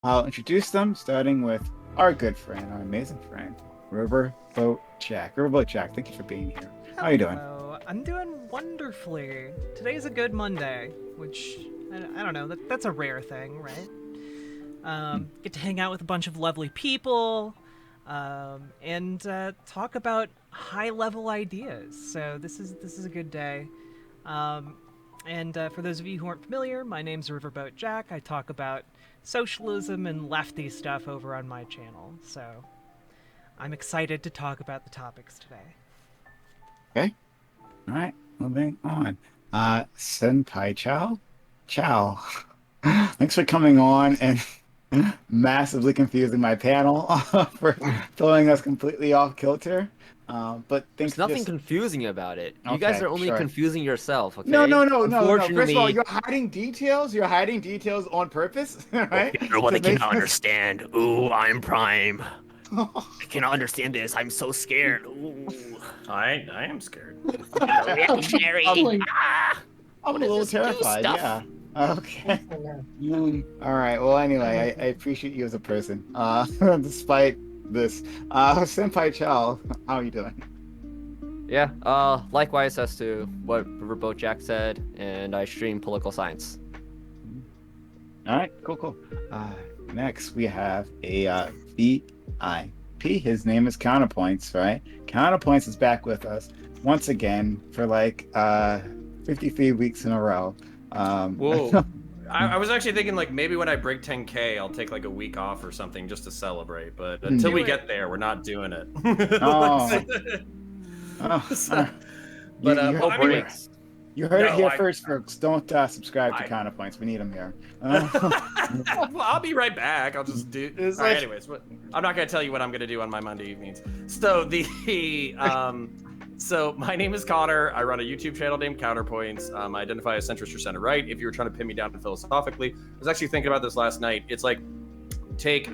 I'll introduce them, starting with our good friend, our amazing friend, Riverboat Jack. Riverboat Jack, thank you for being here. How are you doing? Hello, I'm doing wonderfully. Today's a good Monday, which I don't know. That's a rare thing, right? Get to hang out with a bunch of lovely people, and talk about high-level ideas. So this is a good day. Um, and for those of you who aren't familiar, my name's Riverboat Jack. I talk about socialism and lefty stuff over on my channel. So I'm excited to talk about the topics today. Okay. All right. Moving on. Senpai Chow. Chow. Thanks for coming on and massively confusing my panel for throwing us completely off kilter. But There's thanks for nothing just confusing about it. You guys okay, are only sure. confusing yourself, No, okay? no, no, no, no. First of all, Unfortunately, you're hiding details. You're hiding details on purpose, Oh, right? here's what To I make cannot us. understand. Ooh, I'm Prime. I cannot understand this. I'm so scared. Ooh. I am scared. Reactionary. I'm, Ah! I'm a What is little this new terrified. stuff? Yeah. Okay. All right. Well, anyway, I appreciate you as a person. Despite this, Senpai Chow, how are you doing? yeah. Likewise as to what Riverboat Jack said, and I stream political science. All right. Cool. Cool. Uh, Next we have a VIP. His name is Counterpoints. Right. Counterpoints is back with us once again for like 53 weeks in a row. Whoa. I was actually thinking like maybe when I break 10K, I'll take like a week off or something just to celebrate. But until we Do get it. there, we're not doing it. Oh. Oh, So- you, but you well, heard, I mean, you heard it no, here first, folks. Don't subscribe to I- Counterpoints. We need them here. well, I'll be right back. I'll just do. It's All right, like- anyways, I'm not gonna tell you what I'm gonna do on my Monday evenings. So so my name is Connor. I run a YouTube channel named Counterpoints. I identify as centrist or center right. If you were trying to pin me down philosophically, I was actually thinking about this last night. It's like take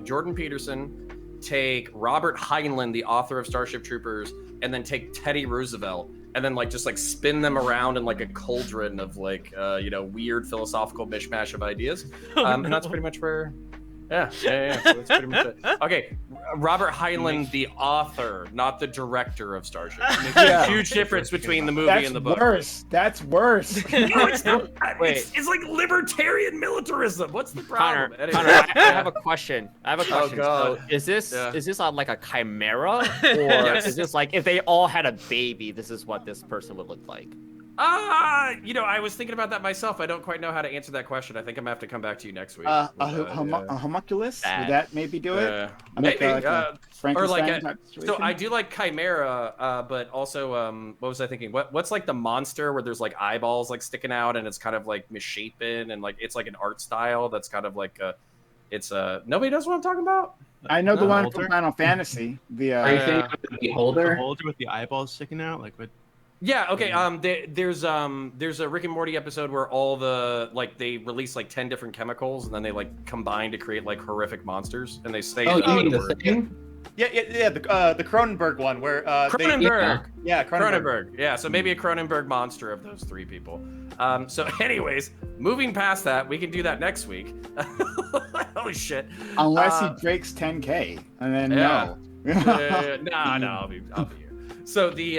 Jordan Peterson, take Robert Heinlein, the author of Starship Troopers, and then take Teddy Roosevelt, and then like just like spin them around in like a cauldron of like weird philosophical mishmash of ideas. And that's pretty much where. Yeah. So that's pretty much it. Okay, Robert Heinlein, the author, not the director of Starship. There's Yeah. a huge difference between the movie That's and the book. worse. That's worse. No, it's not. Wait. It's like libertarian militarism. What's the Connor, problem? Anyway. Connor, I have a question. Oh, God. So is this Yeah. is this on like a chimera, or Yes. is this like if they all had a baby, this is what this person would look like? I was thinking about that myself. I don't quite know how to answer that question. I think I'm gonna have to come back to you next week. A with, homunculus? Would Bad. that maybe do it? uh, Make maybe, like a or like Frankenstein type so situation? I do like Chimera, but also what was I thinking? What's like the monster where there's like eyeballs like sticking out and it's kind of like misshapen and like it's like an art style that's kind of like nobody knows what I'm talking about. I know the No. one Holder? from Final Fantasy. The Are you Yeah. thinking of the The beholder? holder with the eyeballs sticking out, like what? Yeah. Okay. There's a Rick and Morty episode where all the like they release like 10 different chemicals and then they like combine to create like horrific monsters and they say Oh, you mean the the word. thing? Yeah. The Cronenberg one where Cronenberg. yeah, Cronenberg. Yeah. So maybe a Cronenberg monster of those three people. So anyways, moving past that, we can do that next week. Holy shit. unless he Uh, breaks 10K, and then yeah. no. No, I'll be here. So the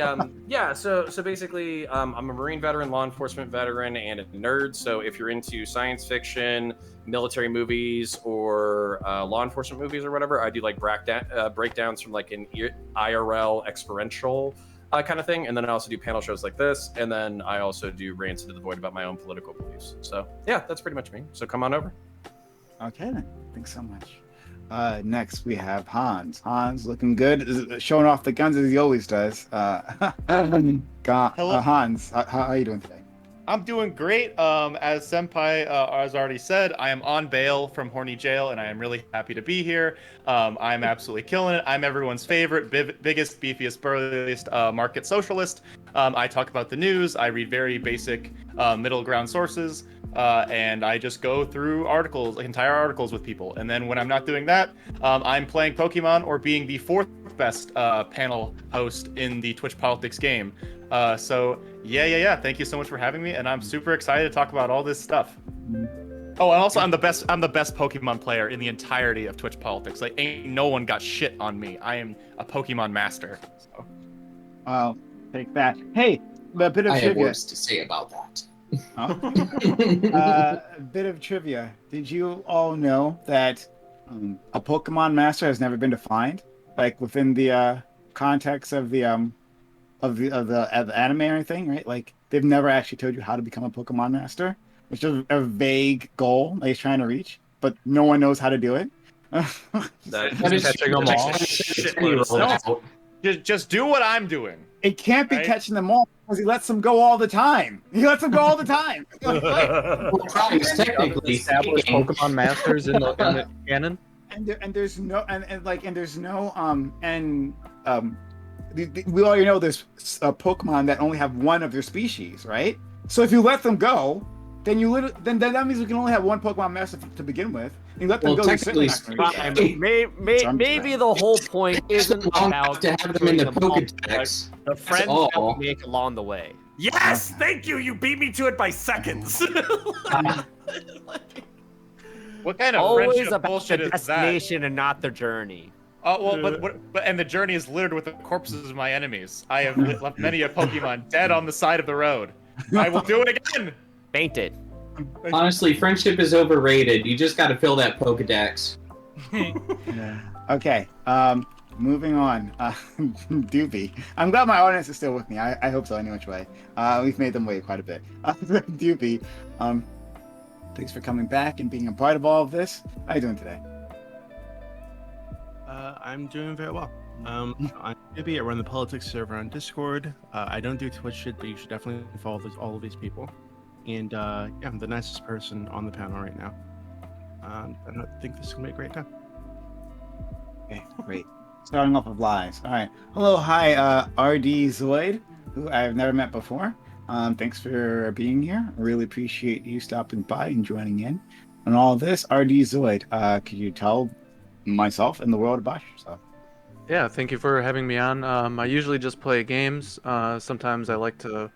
so basically, I'm a Marine veteran, law enforcement veteran, and a nerd. So if you're into science fiction, military movies, or law enforcement movies or whatever, I do like breakdowns from like an IRL experiential kind of thing, and then I also do panel shows like this, and then I also do rants into the void about my own political beliefs. So yeah, that's pretty much me. So come on over. Okay then. Thanks so much. Next we have Hans. Hans looking good, showing off the guns as he always does. Hello. Hans, how are you doing today? I'm doing great. As Senpai has already said, I am on bail from Horny Jail, and I am really happy to be here. I'm absolutely killing it. I'm everyone's favorite, biggest, beefiest, burliest market socialist. I talk about the news. I read very basic middle ground sources, and I just go through articles, like entire articles with people. And then when I'm not doing that, I'm playing Pokemon or being the fourth best panel host in the Twitch Politics game. So yeah. Thank you so much for having me, and I'm super excited to talk about all this stuff. Oh, and also I'm the best Pokemon player in the entirety of Twitch politics. Like, ain't no one got shit on me. I am a Pokemon master. So. I'll take that. Hey, a bit of I have trivia. words to say about that. A bit of trivia. Did you all know that a Pokemon master has never been defined, like within the context of the anime or anything, right? Like they've never actually told you how to become a Pokemon master, which is a vague goal that he's trying to reach, but no one knows how to do it. That is catching them all. Just do what I'm doing. It can't be Right? catching them all because he lets them go all the time. Well, Price, technically Established speaking, Pokemon masters in the canon. There's no we already know there's Pokemon that only have one of their species, right? So if you let them go, then then that means we can only have one Pokemon master to begin with. You let them well, go. they're certainly technically not gonna do that. Maybe the whole point isn't long about to have them in the doing them all, Pokedex. the friends all. that we make along the way. Yes, thank you. You beat me to it by seconds. What kind of Always friendship about the bullshit is that? destination and not the journey. Oh well, but and the journey is littered with the corpses of my enemies. I have left many a Pokemon dead on the side of the road. I will do it again. Fainted. Honestly, friendship is overrated. You just got to fill that Pokedex. Okay. Moving on. Doobie. I'm glad my audience is still with me. I hope so. Any which way. We've made them wait quite a bit. Doobie. Thanks for coming back and being a part of all of this. How are you doing today? I'm doing very well. I'm Gibby. I run the politics server on Discord. I don't do Twitch shit, but you should definitely follow all of these people. And yeah, I'm the nicest person on the panel right now. And I think this is gonna be a great time. Okay, great. Starting off with lies. All right. Hello, hi, RD Zoid, who I've never met before. Thanks for being here. I really appreciate you stopping by and joining in on all of this. RD Zoid, could you tell myself and the world about yourself? Yeah, thank you for having me on. I usually just play games. Sometimes I like to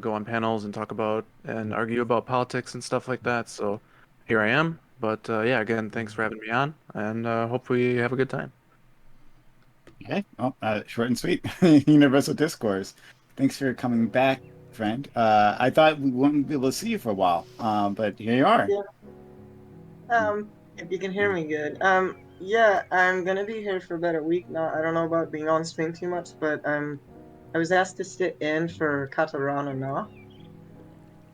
go on panels and talk about and argue about politics and stuff like that. So here I am. But yeah, again, thanks for having me on, and hope we have a good time. Okay. Well, short and sweet. Universal Discourse. Thanks for coming back, friend. I thought we wouldn't be able to see you for a while, but here you are. Yeah. If you can hear me good. Yeah, I'm gonna be here for about a week now. I don't know about being on stream too much, but I was asked to sit in for Katarana Na.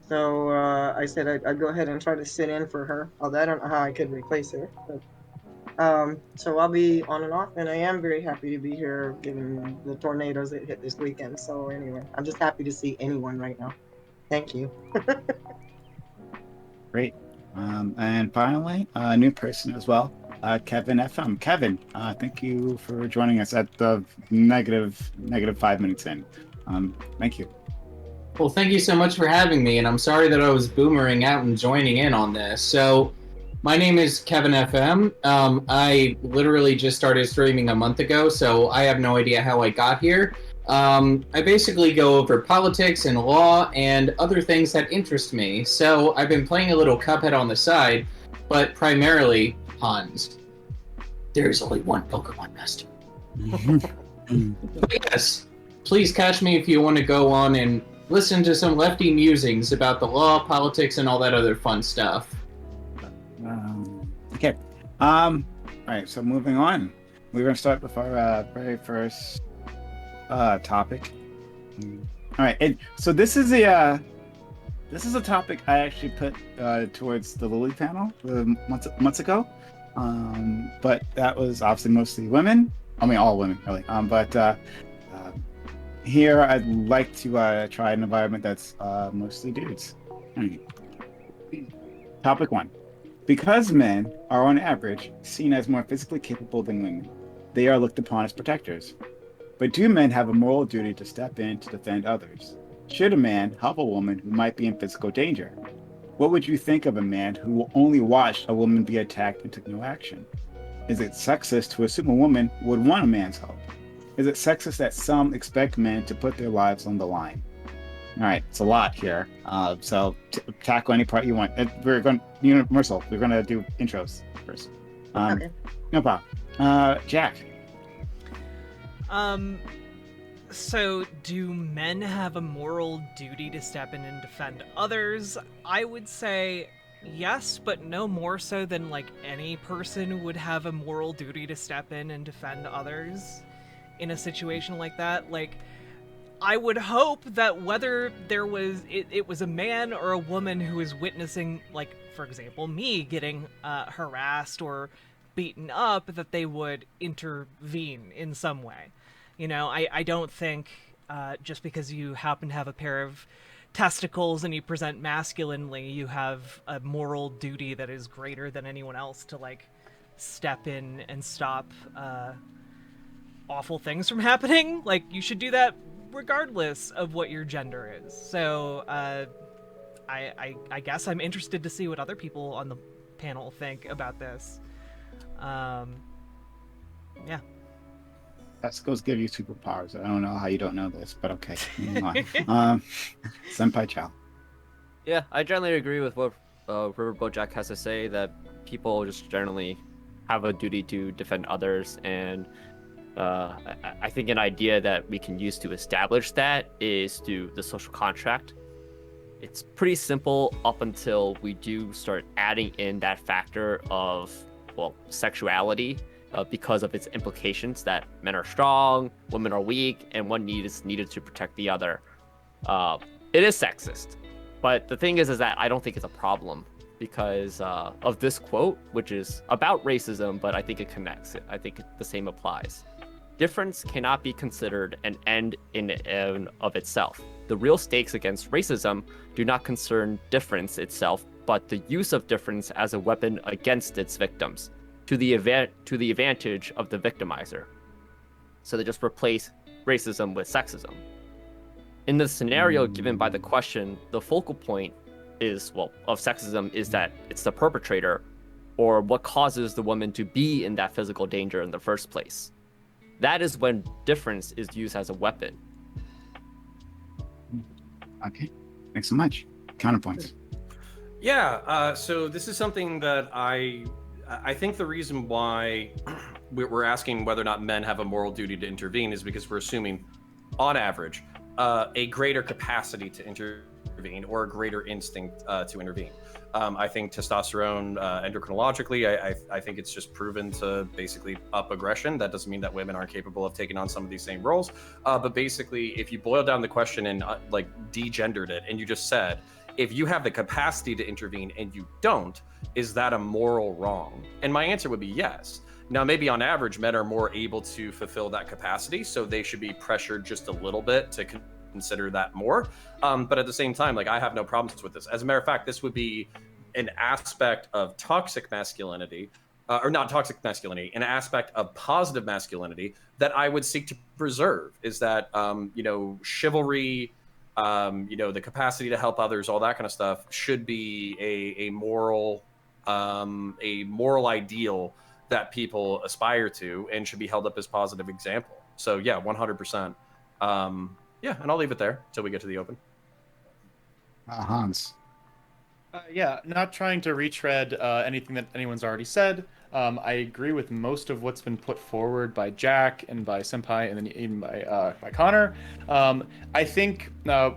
So I said I'd go ahead and try to sit in for her. Although I don't know how I could replace her. But, so I'll be on and off, and I am very happy to be here given the tornadoes that hit this weekend. So anyway, I'm just happy to see anyone right now. Thank you. Great. And finally, a new person as well, Kevin FM. Kevin, thank you for joining us at the negative 5 minutes in. Thank you. Well, thank you so much for having me, and I'm sorry that I was boomering out and joining in on this. So, my name is Kevin FM. I literally just started streaming a month ago, so I have no idea how I got here. I basically go over politics and law and other things that interest me. So, I've been playing a little Cuphead on the side, but primarily puns. There's only one Pokemon Master. But yes, please catch me if you want to go on and listen to some lefty musings about the law, politics, and all that other fun stuff. Okay. All right. So moving on, we're gonna start with our very first topic. All right. And so this is a topic I actually put towards the Lily panel months ago. But that was obviously mostly women. I mean, all women really. But here I'd like to try an environment that's mostly dudes. Topic 1. Because men are on average seen as more physically capable than women, they are looked upon as protectors. But do men have a moral duty to step in to defend others? Should a man help a woman who might be in physical danger? What would you think of a man who only watched a woman be attacked and took no action? Is it sexist to assume a woman would want a man's help? Is it sexist that some expect men to put their lives on the line? All right, it's a lot here. So tackle any part you want. We're going, Universal. We're going to do intros first. Okay. No problem. Jack. So do men have a moral duty to step in and defend others? I would say yes, but no more so than like any person would have a moral duty to step in and defend others in a situation like that. Like, I would hope that whether there was it was a man or a woman who was witnessing, like, for example, me getting harassed or beaten up, that they would intervene in some way. You know, I don't think just because you happen to have a pair of testicles and you present masculinely, you have a moral duty that is greater than anyone else to, like, step in and stop awful things from happening. Like, you should do that regardless of what your gender is. So, I guess I'm interested to see what other people on the panel think about this. Yeah. Testicles give you superpowers. I don't know how you don't know this, but okay. Moving on. Senpai Chow. Yeah, I generally agree with what Riverboat Jack has to say, that people just generally have a duty to defend others, and I think an idea that we can use to establish that is through the social contract. It's pretty simple up until we do start adding in that factor of, well, sexuality, because of its implications that men are strong, women are weak, and one need is needed to protect the other. It is sexist, but the thing is that I don't think it's a problem because of this quote, which is about racism, but I think it connects. I think the same applies. Difference cannot be considered an end in and of itself. The real stakes against racism do not concern difference itself, but the use of difference as a weapon against its victims, to the advantage of the victimizer. So they just replace racism with sexism. In the scenario given by the question, the focal point of sexism is that it's the perpetrator, or what causes the woman to be in that physical danger in the first place. That is when difference is used as a weapon. Okay, thanks so much. Counterpoints. Yeah, so this is something that I think the reason why we're asking whether or not men have a moral duty to intervene is because we're assuming, on average, a greater capacity to intervene or a greater instinct to intervene. I think testosterone, endocrinologically, I think it's just proven to basically up aggression. That doesn't mean that women aren't capable of taking on some of these same roles. But basically, if you boil down the question and degendered it, and you just said, if you have the capacity to intervene and you don't, is that a moral wrong? And my answer would be yes. Now, maybe on average, men are more able to fulfill that capacity, so they should be pressured just a little bit to consider that more. But at the same time, I have no problems with this. As a matter of fact, this would be an aspect of toxic masculinity, or not toxic masculinity, an aspect of positive masculinity that I would seek to preserve, is that, chivalry, the capacity to help others, all that kind of stuff should be a moral ideal that people aspire to and should be held up as positive example. So yeah, 100%. Yeah, and I'll leave it there till we get to the open. Hans. Yeah, not trying to retread anything that anyone's already said. I agree with most of what's been put forward by Jack and by Senpai and then even by Connor. I think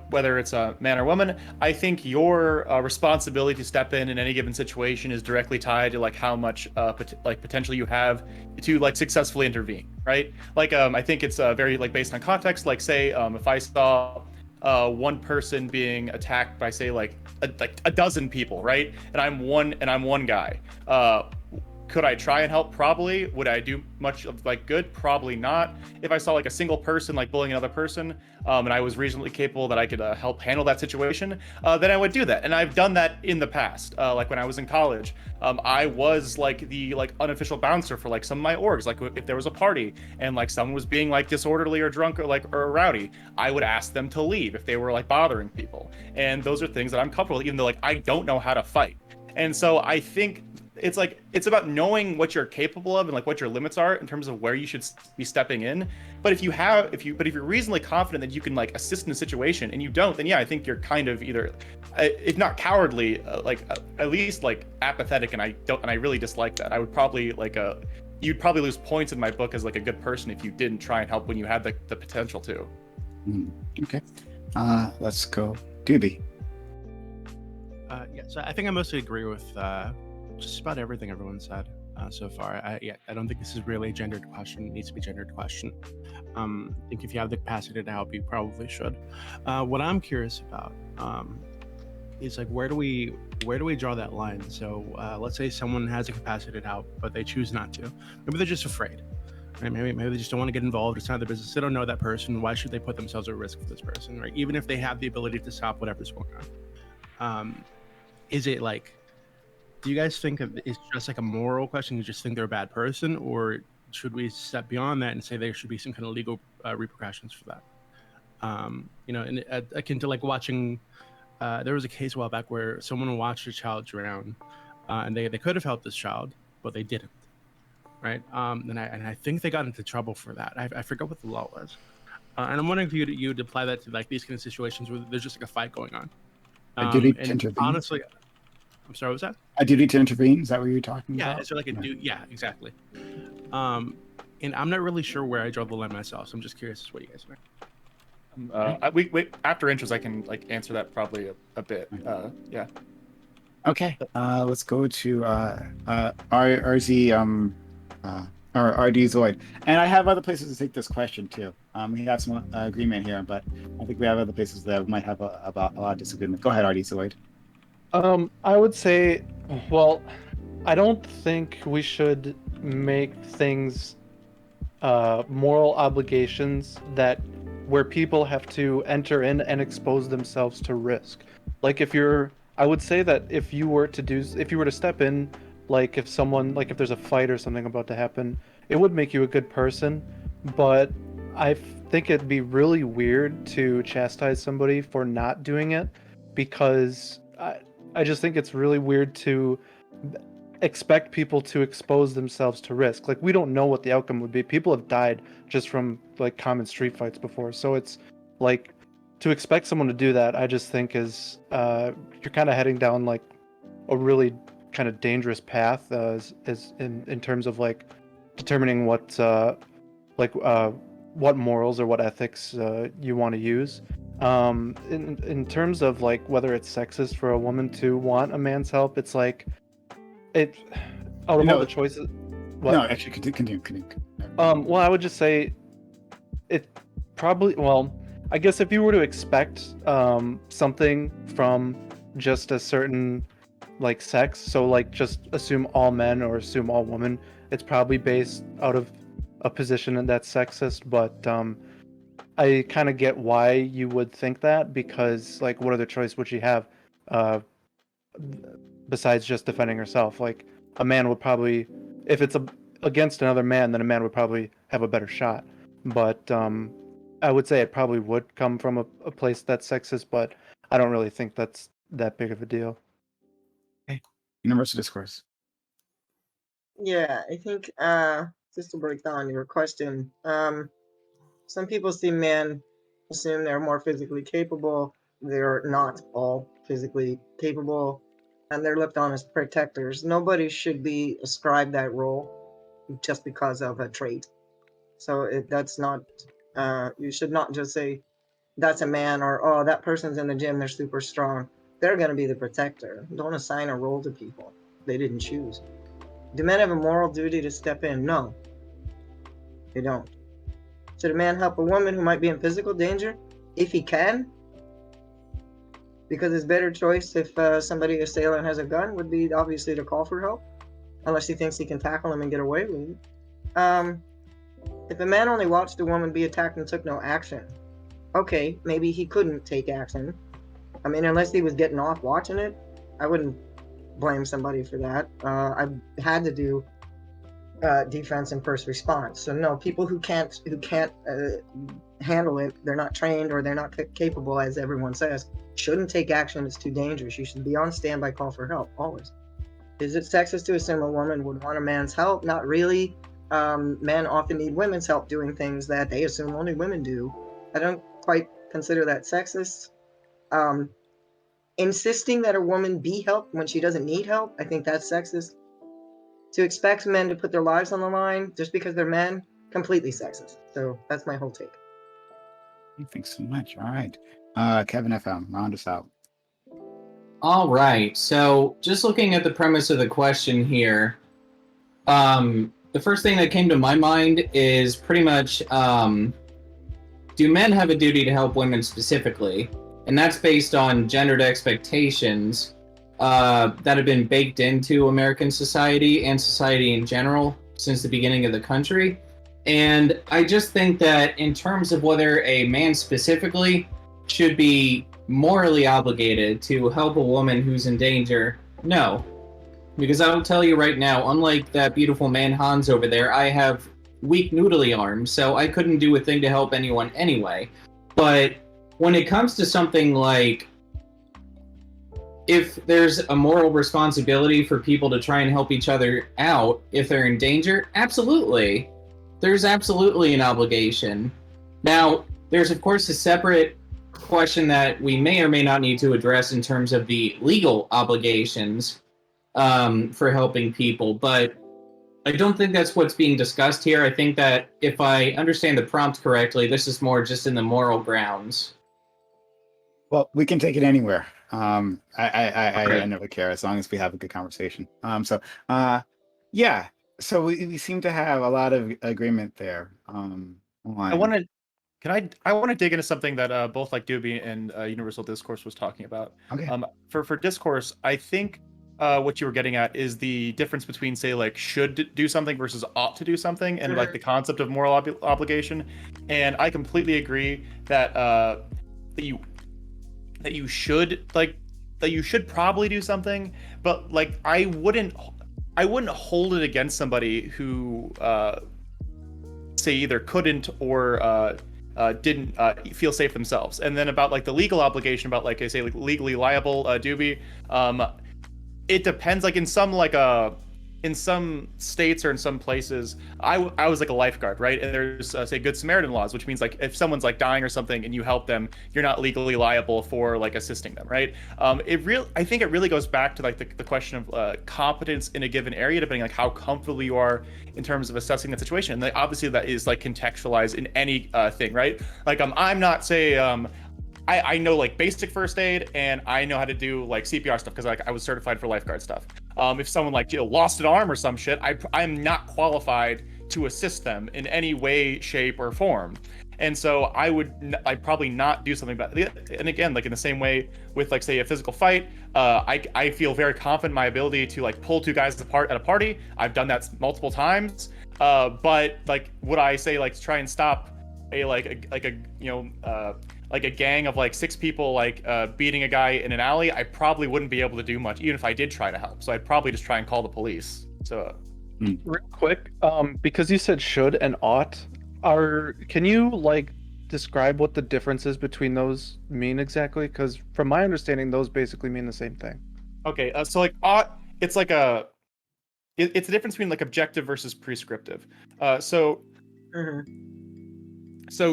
whether it's a man or woman, I think your responsibility to step in any given situation is directly tied to how much potential you have to successfully intervene, right? I think it's very based on context. Say if I saw one person being attacked by say a dozen people, right? And I'm one guy. Could I try and help? Probably. Would I do much of good? Probably not. If I saw a single person bullying another person, and I was reasonably capable that I could help handle that situation, then I would do that. And I've done that in the past. When I was in college, I was the unofficial bouncer for some of my orgs. If there was a party and someone was being disorderly or drunk or rowdy, I would ask them to leave if they were bothering people. And those are things that I'm comfortable with, even though I don't know how to fight. And so I think it's like it's about knowing what you're capable of and like what your limits are in terms of where you should be stepping in. But if you're reasonably confident that you can like assist in a situation and you don't, then yeah, I think you're kind of either, if not cowardly, at least like apathetic, and I really dislike that. I would probably you'd probably lose points in my book as like a good person if you didn't try and help when you had the potential to. Okay. Let's go. Doobie. Yeah, so I think I mostly agree with just about everything everyone said so far. I don't think this is really a gendered question. It needs to be a gendered question. I think if you have the capacity to help, you probably should. What I'm curious about is like where do we draw that line? So let's say someone has a capacity to help, but they choose not to. Maybe they're just afraid. Right? Maybe they just don't want to get involved. It's not their business. They don't know that person. Why should they put themselves at risk for this person? Right? Even if they have the ability to stop whatever's going on. Is it like, do you guys think it's just like a moral question? You just think they're a bad person, or should we step beyond that and say there should be some kind of legal repercussions for that? And akin to like watching, there was a case a while back where someone watched a child drown, and they could have helped this child, but they didn't, right? And I think they got into trouble for that. I forgot what the law was, and I'm wondering if you'd apply that to like these kind of situations where there's just like a fight going on. A duty to intervene. Honestly, I'm sorry, what was that? A duty to intervene? Is that what you're talking Yeah, about? so like a duty. Yeah, exactly. And I'm not really sure where I draw the line myself, so I'm just curious as what you guys think. We after intros, I can like answer that probably a bit. Yeah. Okay. Let's go to RZ or RD Zoid. And I have other places to take this question too. We have some agreement here, but I think we have other places that might have a lot of disagreement. Go ahead, RD Zoid. I would say, well, I don't think we should make things moral obligations where people have to enter in and expose themselves to risk. Like I would say that if you were to step in, like if there's a fight or something about to happen, it would make you a good person, but I think it'd be really weird to chastise somebody for not doing it, because I just think it's really weird to expect people to expose themselves to risk. Like, we don't know what the outcome would be. People have died just from like common street fights before, so it's like to expect someone to do that, I just think is you're kind of heading down like a really kind of dangerous path in terms of like determining what morals or what ethics you want to use. In terms of like whether it's sexist for a woman to want a man's help, it's like out of all the choices. What? No, actually, continue. Well, I would just say it probably. Well, I guess if you were to expect something from just a certain like sex, so like just assume all men or assume all women, it's probably based out of a position that's sexist. But I kind of get why you would think that, because like what other choice would she have besides just defending herself? Like a man would probably, if it's against another man, then a man would probably have a better shot. But I would say it probably would come from a place that's sexist, but I don't really think that's that big of a deal. Okay. Universal discourse. Yeah, I think just to break down your question, some people see men, assume they're more physically capable. They're not all physically capable, and they're looked on as protectors. Nobody should be ascribed that role just because of a trait. So that's not, you should not just say that's a man, or oh, that person's in the gym, they're super strong. They're going to be the protector. Don't assign a role to people they didn't choose. Do men have a moral duty to step in? No, they don't. Should a man help a woman who might be in physical danger? If he can. Because his better choice, if somebody assailant has a gun, would be obviously to call for help. Unless he thinks he can tackle him and get away with it. If a man only watched a woman be attacked and took no action, okay, maybe he couldn't take action. I mean, unless he was getting off watching it, I wouldn't blame somebody for that. I've had to do defense and first response. So no, people who can't handle it, they're not trained or they're not capable, as everyone says, shouldn't take action. It's too dangerous. You should be on standby, call for help always. Is it sexist to assume a woman would want a man's help? Not really. Men often need women's help doing things that they assume only women do. I don't quite consider that sexist. Insisting that a woman be helped when she doesn't need help, I think that's sexist. To expect men to put their lives on the line just because they're men, completely sexist. So that's my whole take. Thanks so much. All right. Kevin FM, round us out. All right. So just looking at the premise of the question here, the first thing that came to my mind is pretty much, do men have a duty to help women specifically? And that's based on gendered expectations that have been baked into American society and society in general since the beginning of the country. And I just think that in terms of whether a man specifically should be morally obligated to help a woman who's in danger, no. Because I will tell you right now, unlike that beautiful man Hans over there, I have weak noodly arms, so I couldn't do a thing to help anyone anyway. But when it comes to something like, if there's a moral responsibility for people to try and help each other out if they're in danger, absolutely. There's absolutely an obligation. Now, there's of course a separate question that we may or may not need to address in terms of the legal obligations for helping people, but I don't think that's what's being discussed here. I think that if I understand the prompt correctly, this is more just in the moral grounds. Well, we can take it anywhere. I never care as long as we have a good conversation. Yeah. So we seem to have a lot of agreement there. I want to dig into something that both like Doobie and Universal Discourse was talking about. Okay. For Discourse, I think what you were getting at is the difference between, say, like should do something versus ought to do something, and like the concept of moral obligation. And I completely agree that that you should probably do something, but like I wouldn't hold it against somebody who say either couldn't or didn't feel safe themselves. And then about like the legal obligation, about like I say like legally liable, Doobie, it depends. Like in some states or in some places, I was like a lifeguard, right? And there's say Good Samaritan laws, which means like if someone's like dying or something and you help them, you're not legally liable for like assisting them, right? I think it really goes back to like the question of competence in a given area, depending like how comfortable you are in terms of assessing that situation. And like, obviously that is like contextualized in any thing, right? Like I'm not say I know like basic first aid and I know how to do like CPR stuff because like I was certified for lifeguard stuff. If someone like lost an arm or some shit, I'm not qualified to assist them in any way, shape, or form. And so I'd probably not do something about it. And again, like in the same way with like say a physical fight, I feel very confident in my ability to like pull two guys apart at a party. I've done that multiple times. But like would I say like try and stop a gang of like 6 people like beating a guy in an alley? I probably wouldn't be able to do much even if I did try to help. So I'd probably just try and call the police. So real quick, because you said should and ought, can you like describe what the differences between those mean exactly? Because from my understanding, those basically mean the same thing. Okay, so like ought, it's like it's a difference between like objective versus prescriptive. So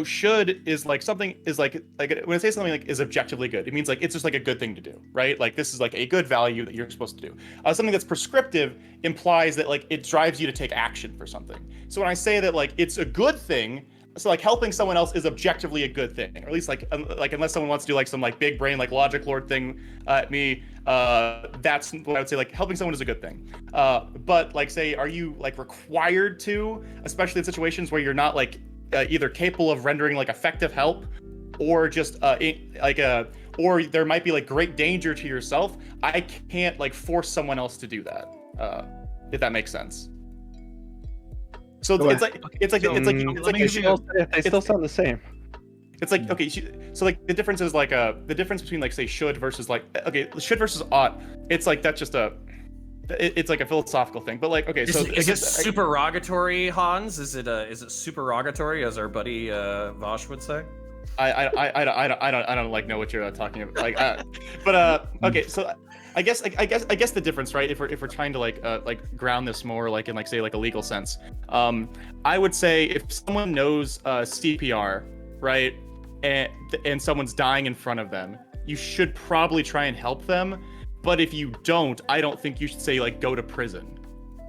should is like something is like when I say something like is objectively good, it means like it's just like a good thing to do, right? Like this is like a good value that you're supposed to do. Something that's prescriptive implies that like it drives you to take action for something. So when I say that like it's a good thing, so like helping someone else is objectively a good thing, or at least like unless someone wants to do like some like big brain like logic lord thing at me, that's what I would say. Like helping someone is a good thing. But like say, are you like required to, especially in situations where you're not like either capable of rendering like effective help, or just or there might be like great danger to yourself? I can't like force someone else to do that, if that makes sense. So they still sound the same. It's like, okay, so like the difference is like the difference between like say should versus like, okay, should versus ought, it's like that's just it's like a philosophical thing. But like, okay, so is it supererogatory, Hans? Is it supererogatory, as our buddy Vosh would say? I don't like know what you're talking about. Like, but okay, so I guess the difference, right? If we're trying to like ground this more like in like say like a legal sense, I would say if someone knows CPR, right, and someone's dying in front of them, you should probably try and help them. But if you don't, I don't think you should say like go to prison,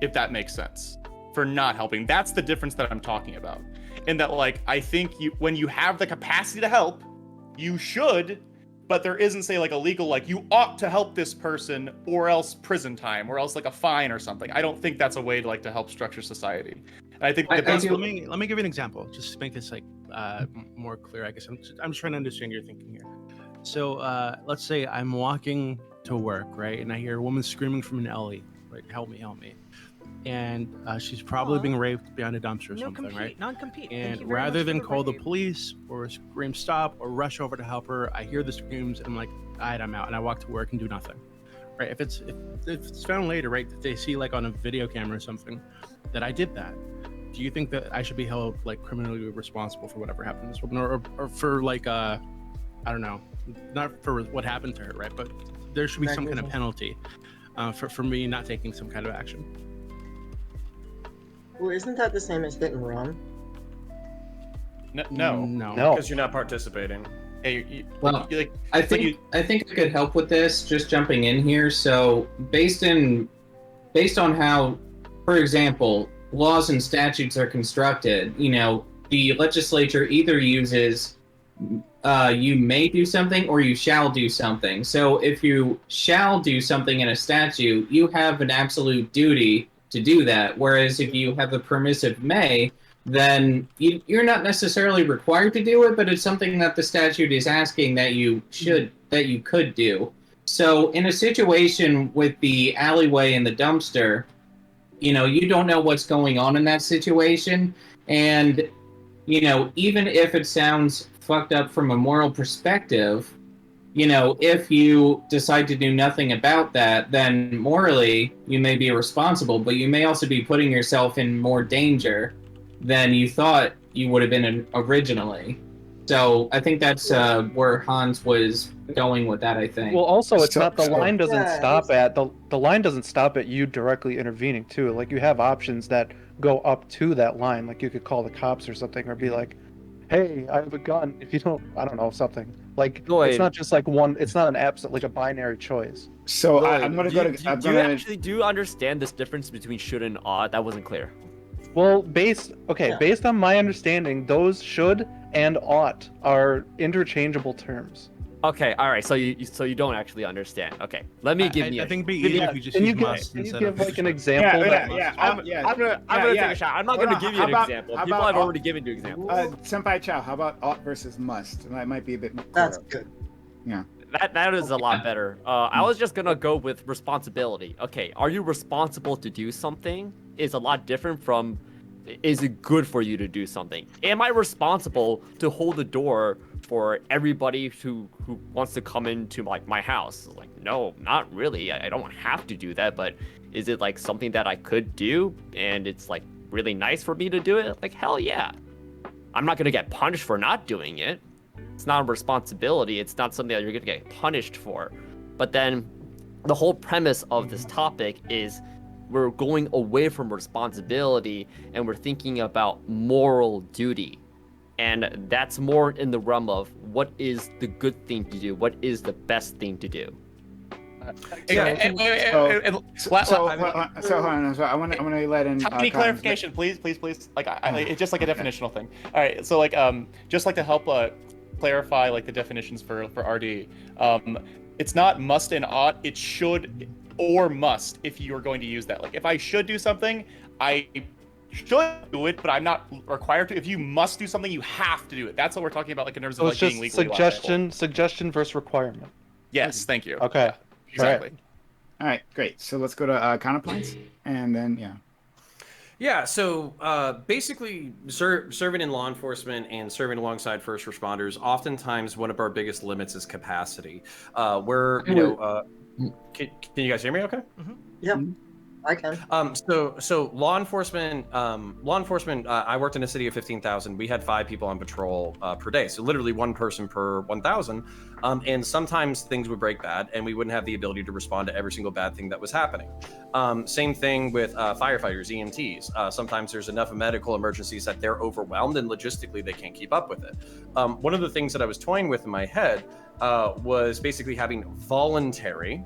if that makes sense, for not helping. That's the difference that I'm talking about. And that like I think when you have the capacity to help, you should, but there isn't say like a legal like you ought to help this person or else prison time or else like a fine or something. I don't think that's a way to like to help structure society. And I think Let me give you an example, just to make this like more clear. I guess I'm just trying to understand your thinking here. So let's say I'm walking to work, right, and I hear a woman screaming from an alley, like "Help me, help me!" And she's probably being raped behind a dumpster or something, right? Non-compete. And rather than call the police or scream stop or rush over to help her, I hear the screams and I'm like, all right, I'm out, and I walk to work and do nothing. Right? If it's found later, right, that they see like on a video camera or something that I did that, do you think that I should be held like criminally responsible for whatever happened to this woman, or for like I don't know, not for what happened to her, right? But there should be some kind of penalty for me not taking some kind of action. Well, isn't that the same as hit and run? No. Because you're not participating. Hey, I think I could help with this. Just jumping in here. So based on how, for example, laws and statutes are constructed, you know, the legislature either uses you may do something or you shall do something. So if you shall do something in a statute, you have an absolute duty to do that. Whereas if you have a permissive may, then you're not necessarily required to do it, but it's something that the statute is asking that you could do. So in a situation with the alleyway and the dumpster, you know, you don't know what's going on in that situation. And, you know, even if it sounds fucked up from a moral perspective, you know, if you decide to do nothing about that, then morally you may be irresponsible, but you may also be putting yourself in more danger than you thought you would have been originally. So I think that's where Hans was going with that, I think. Well, also, it's not the line doesn't stop at the line doesn't stop at you directly intervening too. Like you have options that go up to that line. Like you could call the cops or something, or be like, "Hey, I have a gun. If you don't, I don't know, something." Like it's not just like one. It's not an absent like a binary choice. So I'm gonna go to. Do you actually understand this difference between should and ought? That wasn't clear. Well, based on my understanding, those should and ought are interchangeable terms. Okay, all right. So you don't actually understand. Okay, let me give you. I think it'd be easier if you just use must instead of. Can you give like an example? I'm gonna take a shot. I'm not gonna give you an example. People have already given you examples. Senpai Chow, how about ought versus must? That might be a bit more. That's good. Yeah. That is a lot better. I was just gonna go with responsibility. Okay, are you responsible to do something? Is a lot different from, is it good for you to do something? Am I responsible to hold the door for everybody who wants to come into like my house? Like, no, not really. I don't have to do that, but is it like something that I could do and it's like really nice for me to do it? Like, hell yeah. I'm not gonna get punished for not doing it. It's not a responsibility. It's not something that you're gonna get punished for. But then the whole premise of this topic is we're going away from responsibility and we're thinking about moral duty. And that's more in the realm of what is the good thing to do? What is the best thing to do? So hold on. So I want to let in. Any clarification, please? Like, it's just like a definitional thing. All right. So like, just like to help clarify like the definitions for RD. It's not must and ought. It should or must if you are going to use that. Like, if I should do something, I should do it, but I'm not required to. If you must do something, you have to do it. That's what we're talking about, like in terms of like being legally liable. Suggestion versus requirement. Yes, thank you. Okay. Yeah, exactly. All right, great. So let's go to counterpoints, and then Yeah, so basically, serving in law enforcement and serving alongside first responders, oftentimes one of our biggest limits is capacity. Can you guys hear me okay? Yeah. I can. So law enforcement. I worked in a city of 15,000. We had 5 people on patrol per day. So literally 1 person per 1,000. And sometimes things would break bad, and we wouldn't have the ability to respond to every single bad thing that was happening. Same thing with firefighters, EMTs. Sometimes there's enough medical emergencies that they're overwhelmed, and logistically they can't keep up with it. One of the things that I was toying with in my head was basically having voluntary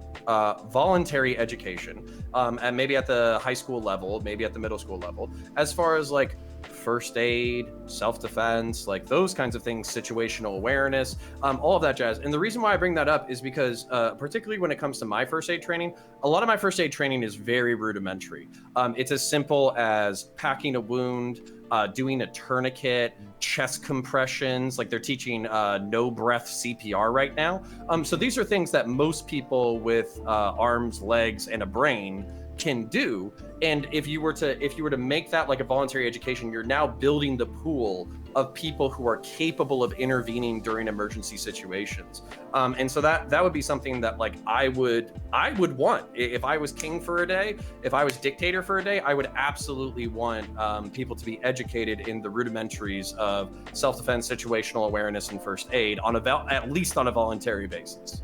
education, and maybe at the high school level, maybe at the middle school level, as far as like first aid, self-defense, like those kinds of things, situational awareness, all of that jazz. And the reason why I bring that up is because particularly when it comes to my first aid training, a lot of my first aid training is very rudimentary. It's as simple as packing a wound, doing a tourniquet, chest compressions, like they're teaching no breath CPR right now. So these are things that most people with arms, legs, and a brain can do. And if you were to make that like a voluntary education, you're now building the pool of people who are capable of intervening during emergency situations. And so that would be something that like I would want if I was king for a day, if I was dictator for a day. I would absolutely want people to be educated in the rudimentaries of self-defense, situational awareness, and first aid at least on a voluntary basis.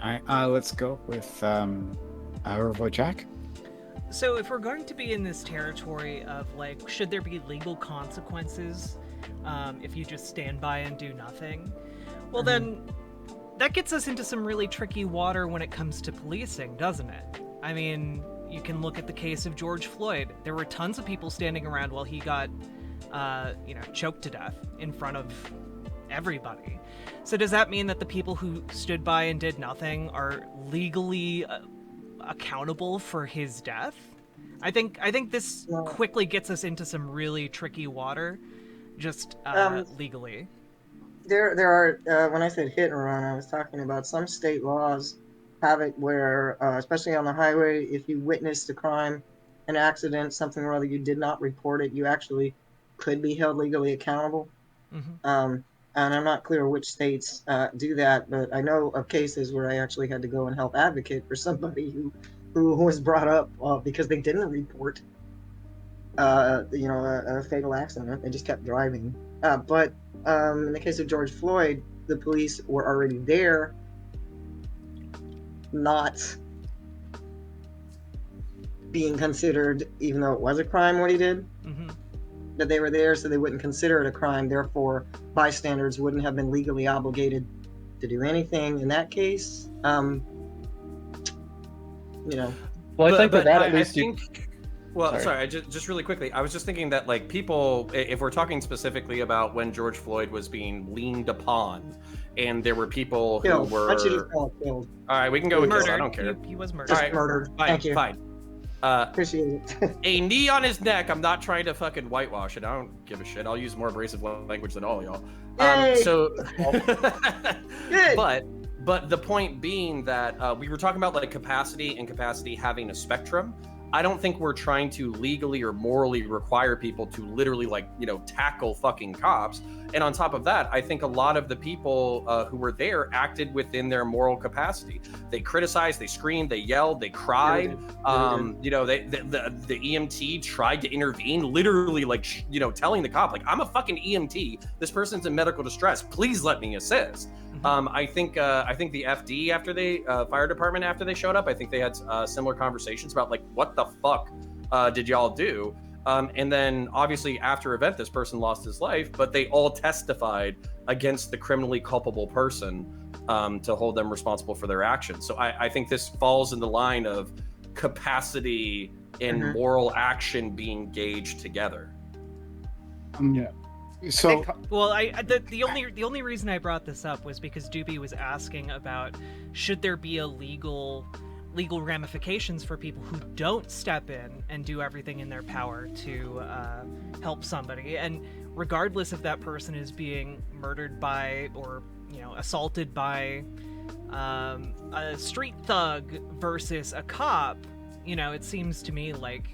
All right, let's go with Robo Jack. So if we're going to be in this territory of like, should there be legal consequences if you just stand by and do nothing? Well, then that gets us into some really tricky water when it comes to policing, doesn't it? I mean, you can look at the case of George Floyd. There were tons of people standing around while he got, choked to death in front of everybody. So does that mean that the people who stood by and did nothing are legally accountable for his death? I think this quickly gets us into some really tricky water, just legally. There are when I said hit and run, I was talking about some state laws have it where, especially on the highway, if you witnessed a crime, an accident, something or other, you did not report it, you actually could be held legally accountable. And I'm not clear which states do that, but I know of cases where I actually had to go and help advocate for somebody who was brought up because they didn't report, a fatal accident. They just kept driving. But in the case of George Floyd, the police were already there, not being considered, even though it was a crime what he did. That they were there so they wouldn't consider it a crime, therefore bystanders wouldn't have been legally obligated to do anything in that case. Well, I think for that at least Sorry, just really quickly, I was just thinking that like people, if we're talking specifically about when George Floyd was being leaned upon, and there were people who were killed. All right, we can go with murdered. Killed. I don't care. He was murdered. Just murdered. Fine, Thank you. Fine. Appreciate it. A knee on his neck. I'm not trying to fucking whitewash it. I don't give a shit. I'll use more abrasive language than all y'all. Yay! Good. But the point being that we were talking about like capacity and capacity having a spectrum. I don't think we're trying to legally or morally require people to literally tackle fucking cops. And on top of that, I think a lot of the people who were there acted within their moral capacity. They criticized, they screamed, they yelled, they cried. The EMT tried to intervene, literally telling the cop, I'm a fucking EMT. This person's in medical distress. Please let me assist. I think the FD after fire department after they showed up, I think they had similar conversations about what the fuck did y'all do? And then obviously after event, this person lost his life, but they all testified against the criminally culpable person to hold them responsible for their actions. So I think this falls in the line of capacity and moral action being gauged together. Yeah. So well, the only reason I brought this up was because Doobie was asking about should there be a legal ramifications for people who don't step in and do everything in their power to help somebody, and regardless if that person is being murdered by or assaulted by a street thug versus a cop, it seems to me like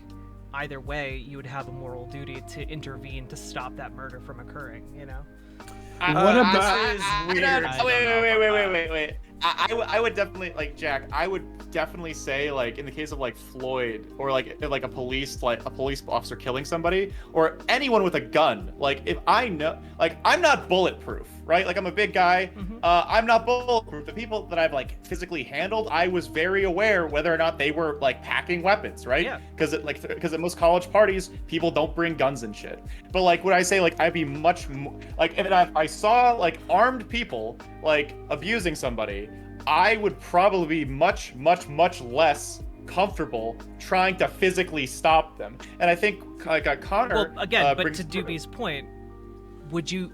either way, you would have a moral duty to intervene to stop that murder from occurring, What about... This is weird. Wait. I would definitely like Jack. I would definitely say like in the case of like Floyd or like a police officer killing somebody or anyone with a gun. Like if I know, like I'm not bulletproof, right? Like I'm a big guy. I'm not bulletproof. The people that I've like physically handled, I was very aware whether or not they were like packing weapons, right? Yeah. Because at most college parties, people don't bring guns and shit. But like would I say like I'd be much more, like if I saw like armed people like abusing somebody, I would probably be much less comfortable trying to physically stop them. And I think like Connor. Well, again, but brings- to Doobie's point,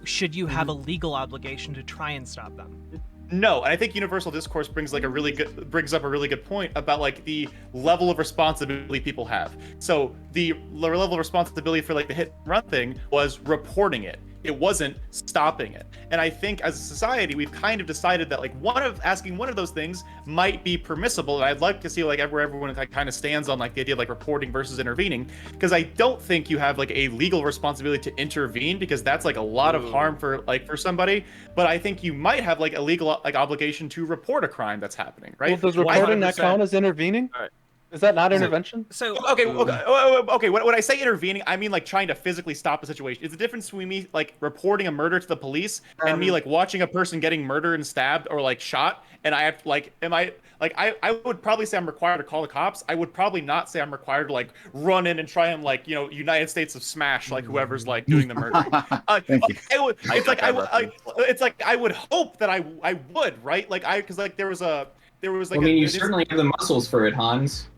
should you have a legal obligation to try and stop them? No, and I think Universal Discourse brings up a really good point about like the level of responsibility people have. So the level of responsibility for like the hit and run thing was reporting it. It wasn't stopping it. And I think as a society, we've kind of decided that like asking one of those things might be permissible. And I'd like to see like where everyone like, kind of stands on like the idea of like reporting versus intervening, because I don't think you have like a legal responsibility to intervene, because that's like a lot of harm for somebody. But I think you might have like a legal like obligation to report a crime that's happening, right? Well, does reporting not 100%. count as intervening? All right. Is that not intervention? So okay. When I say intervening, I mean like trying to physically stop a situation. It's the difference between me like reporting a murder to the police and me like watching a person getting murdered and stabbed or like shot, and I have to like, I would probably say I'm required to call the cops. I would probably not say I'm required to like run in and try and like United States of Smash like whoever's like doing the murder. Thank you. It's like I would hope that I would, right? Like because like there was like. I mean, you certainly have the muscles for it, Hans.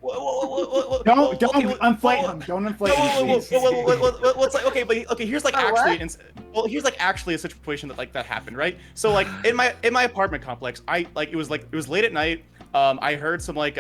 Don't inflate him. Don't inflate him. What's like okay? Here's like here's like actually a situation that happened, right? So like in my apartment complex, it was late at night. I heard some like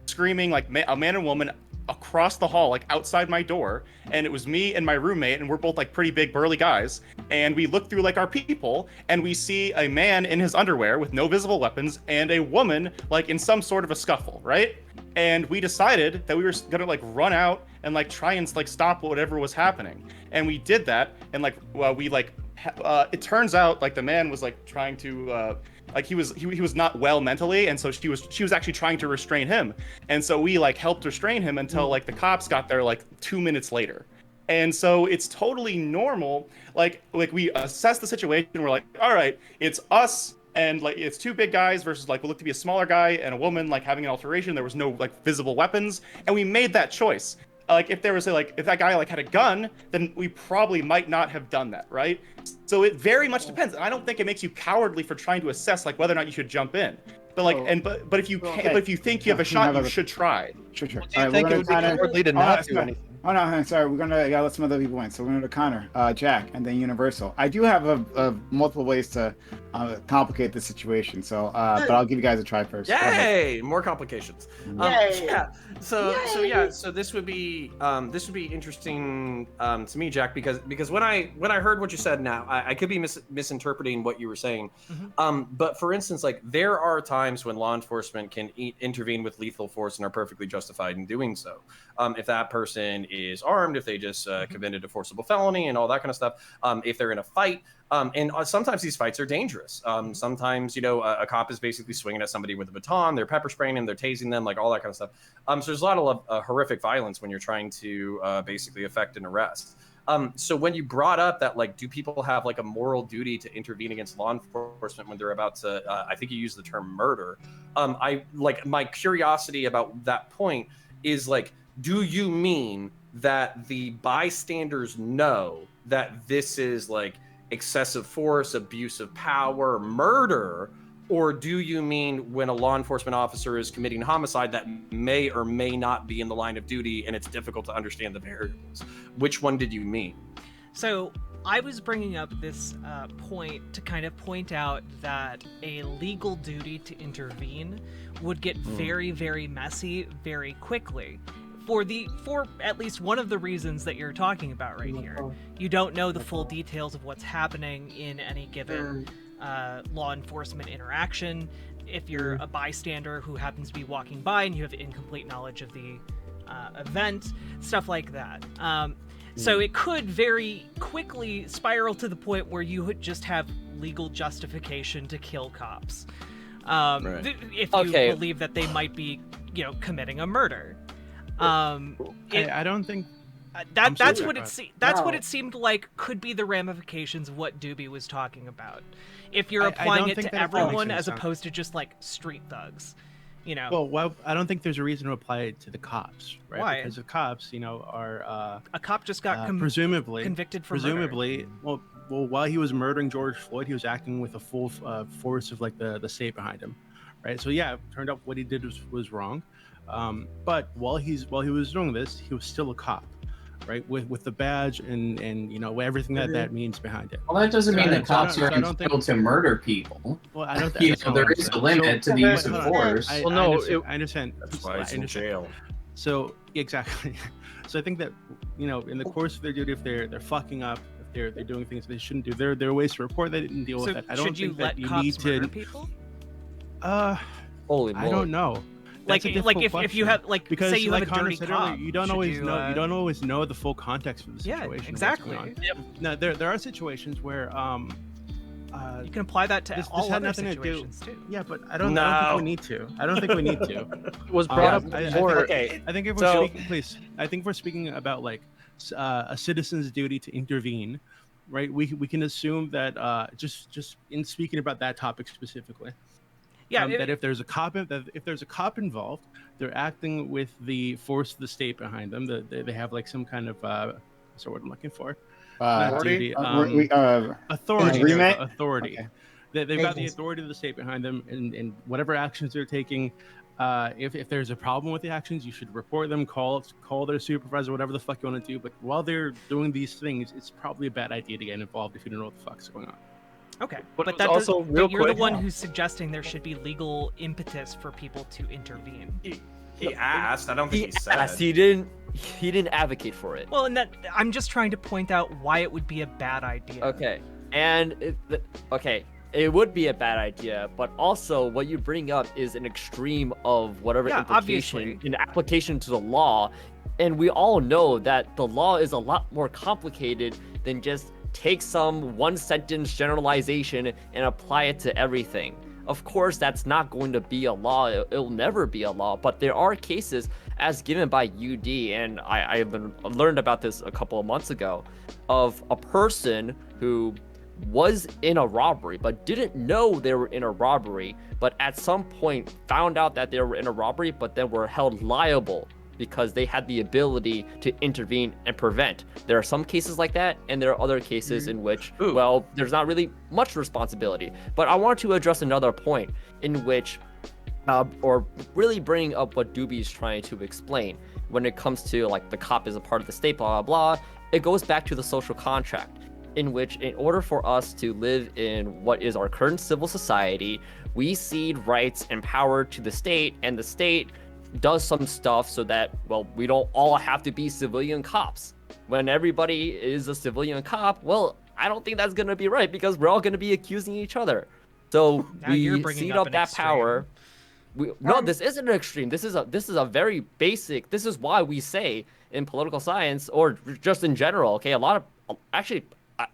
screaming like a man and woman across the hall, like outside my door, and it was me and my roommate, and we're both like pretty big burly guys, and we look through like our people, and we see a man in his underwear with no visible weapons and a woman like in some sort of a scuffle, right? And we decided that we were gonna like run out and like try and like stop whatever was happening, and we did that, and it turns out like the man was like trying to like he was not well mentally, and so she was actually trying to restrain him, and so we like helped restrain him until like the cops got there like 2 minutes later. And so it's totally normal, like we assess the situation, we're like, all right, it's us and like it's two big guys versus like what looked to be a smaller guy and a woman like having an altercation. There was no like visible weapons, and we made that choice. Like if there was if that guy like had a gun, then we probably might not have done that, right? So it very much depends. And I don't think it makes you cowardly for trying to assess like whether or not you should jump in. But like but if you if you think you have a shot, you should try. Sure. Do you think it would be cowardly to not do anything? Oh no, sorry. We're gotta let some other people in. So we're gonna go to Connor, Jack, and then Universal. I do have a multiple ways to complicate the situation. So, but I'll give you guys a try first. Yay! More complications. Yay. Yeah. So this would be interesting to me, Jack, because when I heard what you said now, I could be misinterpreting what you were saying. But for instance, like there are times when law enforcement can intervene with lethal force and are perfectly justified in doing so. If that person is armed, if they just committed a forcible felony and all that kind of stuff, if they're in a fight, and sometimes these fights are dangerous. Sometimes, a cop is basically swinging at somebody with a baton, they're pepper spraying them, they're tasing them, like all that kind of stuff. So there's a lot of horrific violence when you're trying to basically effect an arrest. So when you brought up that, like, do people have like a moral duty to intervene against law enforcement when they're about to, I think you used the term murder. My curiosity about that point is like, do you mean that the bystanders know that this is like excessive force, abuse of power, murder, or do you mean when a law enforcement officer is committing homicide that may or may not be in the line of duty and it's difficult to understand the variables? Which one did you mean? So I was bringing up this point to kind of point out that a legal duty to intervene would get very, very messy very quickly. For at least one of the reasons that you're talking about right here. You don't know the full details of what's happening in any given law enforcement interaction. If you're a bystander who happens to be walking by and you have incomplete knowledge of the event, stuff like that. So it could very quickly spiral to the point where you would just have legal justification to kill cops. Right. If you Okay. believe that they might be, committing a murder. I don't think. That's sorry, what go it ahead. that's what No. it seemed like could be the ramifications of what Doobie was talking about. If you're I applying don't it think to that it makes everyone any as sense. opposed to just like street thugs, Well, I don't think there's a reason to apply it to the cops, right? Why? Because the cops, are a cop just got presumably convicted for murder. presumably well while he was murdering George Floyd, he was acting with a full force of like the state behind him, right? So yeah, it turned out what he did was wrong, but while he was doing this, he was still a cop, right? With the badge and everything that means behind it. Well, that doesn't So mean I that don't- so I cops don't- are so I don't think- entitled to murder people. Well, I don't. You That's know, not there what I'm is a saying. limit to the So- use of hold on. force. I Well, no, understand. I understand. That's why he's I in understand. jail. So exactly. So I think that in the course of their duty, if they're fucking up, if they're doing things they shouldn't do, there are ways to report that and deal So with that. I don't should you think let that you cops need murder to. people? Holy moly. I don't know. Like That's a like difficult if you question. have like Because say you like have a Connor dirty said cop, earlier, you don't should always you, know. You don't always know the full context of the Yeah, situation. exactly. That's going on. Now there are situations where You can apply that to this all had other nothing to do. situations too. Yeah, but I don't No. think we need to. I don't think we need to. It was brought up I before. Okay. I think if we're So- speaking, please. I think if we're speaking about like a citizen's duty to intervene, right? We can assume that just in speaking about that topic specifically, Yeah, that if there's a cop involved, they're acting with the force of the state behind them. They have like some kind of what's the word I'm looking for? Not duty, authority. agreement? Authority. Okay. They've got the Agency. authority of the state behind them, and whatever actions they're taking. If there's a problem with the actions, you should report them, call their supervisor, whatever the fuck you want to do. But while they're doing these things, it's probably a bad idea to get involved if you don't know what the fuck's going on. Okay, But but it that was does, also but real you're the quick- one who's suggesting there should be legal impetus for people to intervene. He asked. I don't think he said. asked, he didn't advocate for it. Well, and that I'm just trying to point out why it would be a bad idea. Okay, and it would be a bad idea, but also what you bring up is an extreme of whatever Yeah, implication obviously. in application to the law, and we all know that the law is a lot more complicated than just take some one sentence generalization and apply it to everything. Of course, that's not going to be a law. It'll never be a law, but there are cases as given by UD, and I learned about this a couple of months ago, of a person who was in a robbery but didn't know they were in a robbery, but at some point found out that they were in a robbery, but then were held liable because they had the ability to intervene and prevent. There are some cases like that, and there are other cases in which, well, there's not really much responsibility. But I want to address another point in which, or really bring up what Doobie's trying to explain when it comes to like the cop is a part of the state, blah, blah, blah. It goes back to the social contract, in which in order for us to live in what is our current civil society, we cede rights and power to the state, and the state does some stuff so that, well, we don't all have to be civilian cops. When everybody is a civilian cop, well, I don't think that's going to be right because we're all going to be accusing each other. So Now you're we bringing cede up up an that extreme. power. No, this isn't an extreme. This is a very basic. This is why we say in political science or just in general, okay, a lot of actually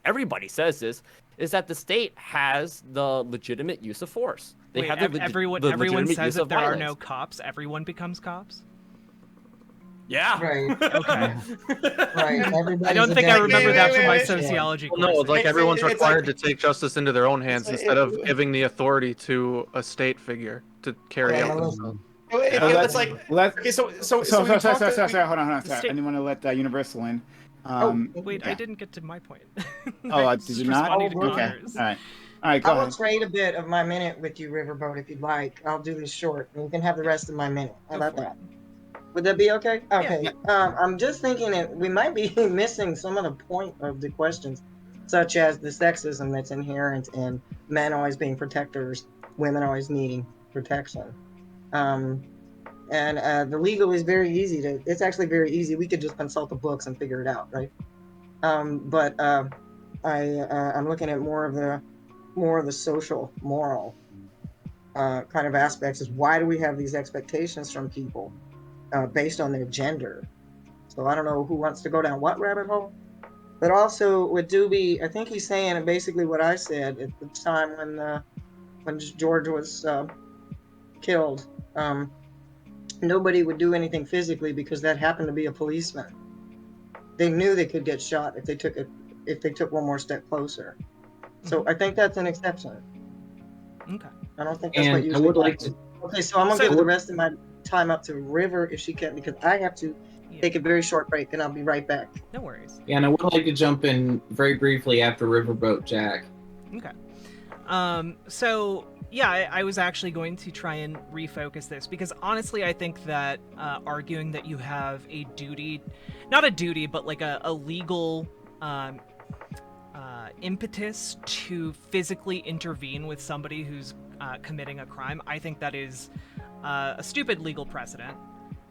everybody says this, is that the state has the legitimate use of force. They Wait, have the everyone legitimate says use if of there are violence. no cops, everyone becomes cops. Yeah. Right. Okay. Right. I don't think I remember that from my sociology Well, no, course. it's like It's- everyone's it's required like- to take justice into their own hands it's- instead of giving the authority to a state figure to carry Yeah, out well, themselves. It's like okay, so Sorry, we talked hold on. The Sorry. I state- didn't want to let Universal in. Wait, I yeah. didn't get to my point. Oh, I did was you just not? responding to Okay. Connor's. All right. Go I will ahead. trade a bit of my minute with you, Riverboat, if you'd like. I'll do this short, and you can have the rest of my minute. How about that? Would that be okay? Okay. I'm just thinking that we might be missing some of the point of the questions, such as the sexism that's inherent in men always being protectors, women always needing protection. And the legal is very easy to. It's actually very easy. We could just consult the books and figure it out, right? But I'm looking at more of the social, moral kind of aspects. Is why do we have these expectations from people based on their gender? So I don't know who wants to go down what rabbit hole. But also with Doobie, I think he's saying basically what I said at the time when when George was killed, nobody would do anything physically because that happened to be a policeman. They knew they could get shot if they took one more step closer. So I think that's an exception. Okay. I don't think that's And what I usually would like happens. to. Okay, so I'm gonna So- give the rest of my time up to River if she can, because I have to Yeah. take a very short break, and I'll be right back. No worries. Yeah, and I would like to jump in very briefly after Riverboat Jack. Okay. So yeah, I was actually going to try and refocus this because honestly, I think that arguing that you have a duty, not a duty, but like a legal impetus to physically intervene with somebody who's committing a crime, I think that is a stupid legal precedent.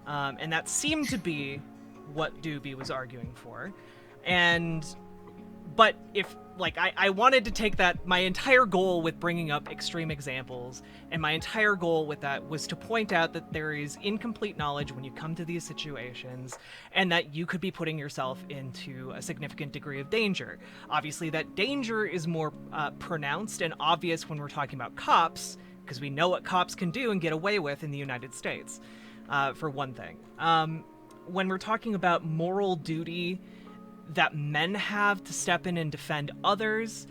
And that seemed to be what Doobie was arguing for. But if, like, I wanted to take that, my entire goal with bringing up extreme examples, and my entire goal with that was to point out that there is incomplete knowledge when you come to these situations, and that you could be putting yourself into a significant degree of danger. Obviously, that danger is more pronounced and obvious when we're talking about cops, because we know what cops can do and get away with in the United States, for one thing. When we're talking about moral duty that men have to step in and defend others,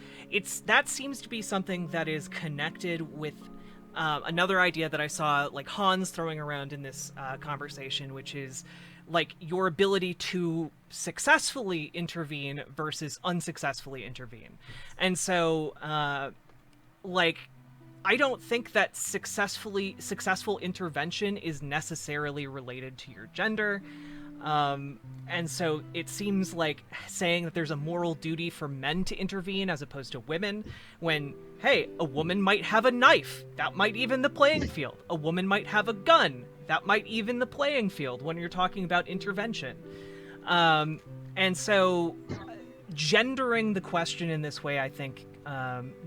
that seems to be something that is connected with another idea that I saw like Hans throwing around in this conversation, which is like your ability to successfully intervene versus unsuccessfully intervene. And so like I don't think that successful intervention is necessarily related to your gender. And so it seems like saying that there's a moral duty for men to intervene as opposed to women, when, hey, a woman might have a knife, that might even the playing field. A woman might have a gun, that might even the playing field when you're talking about intervention. And so gendering the question in this way, I think,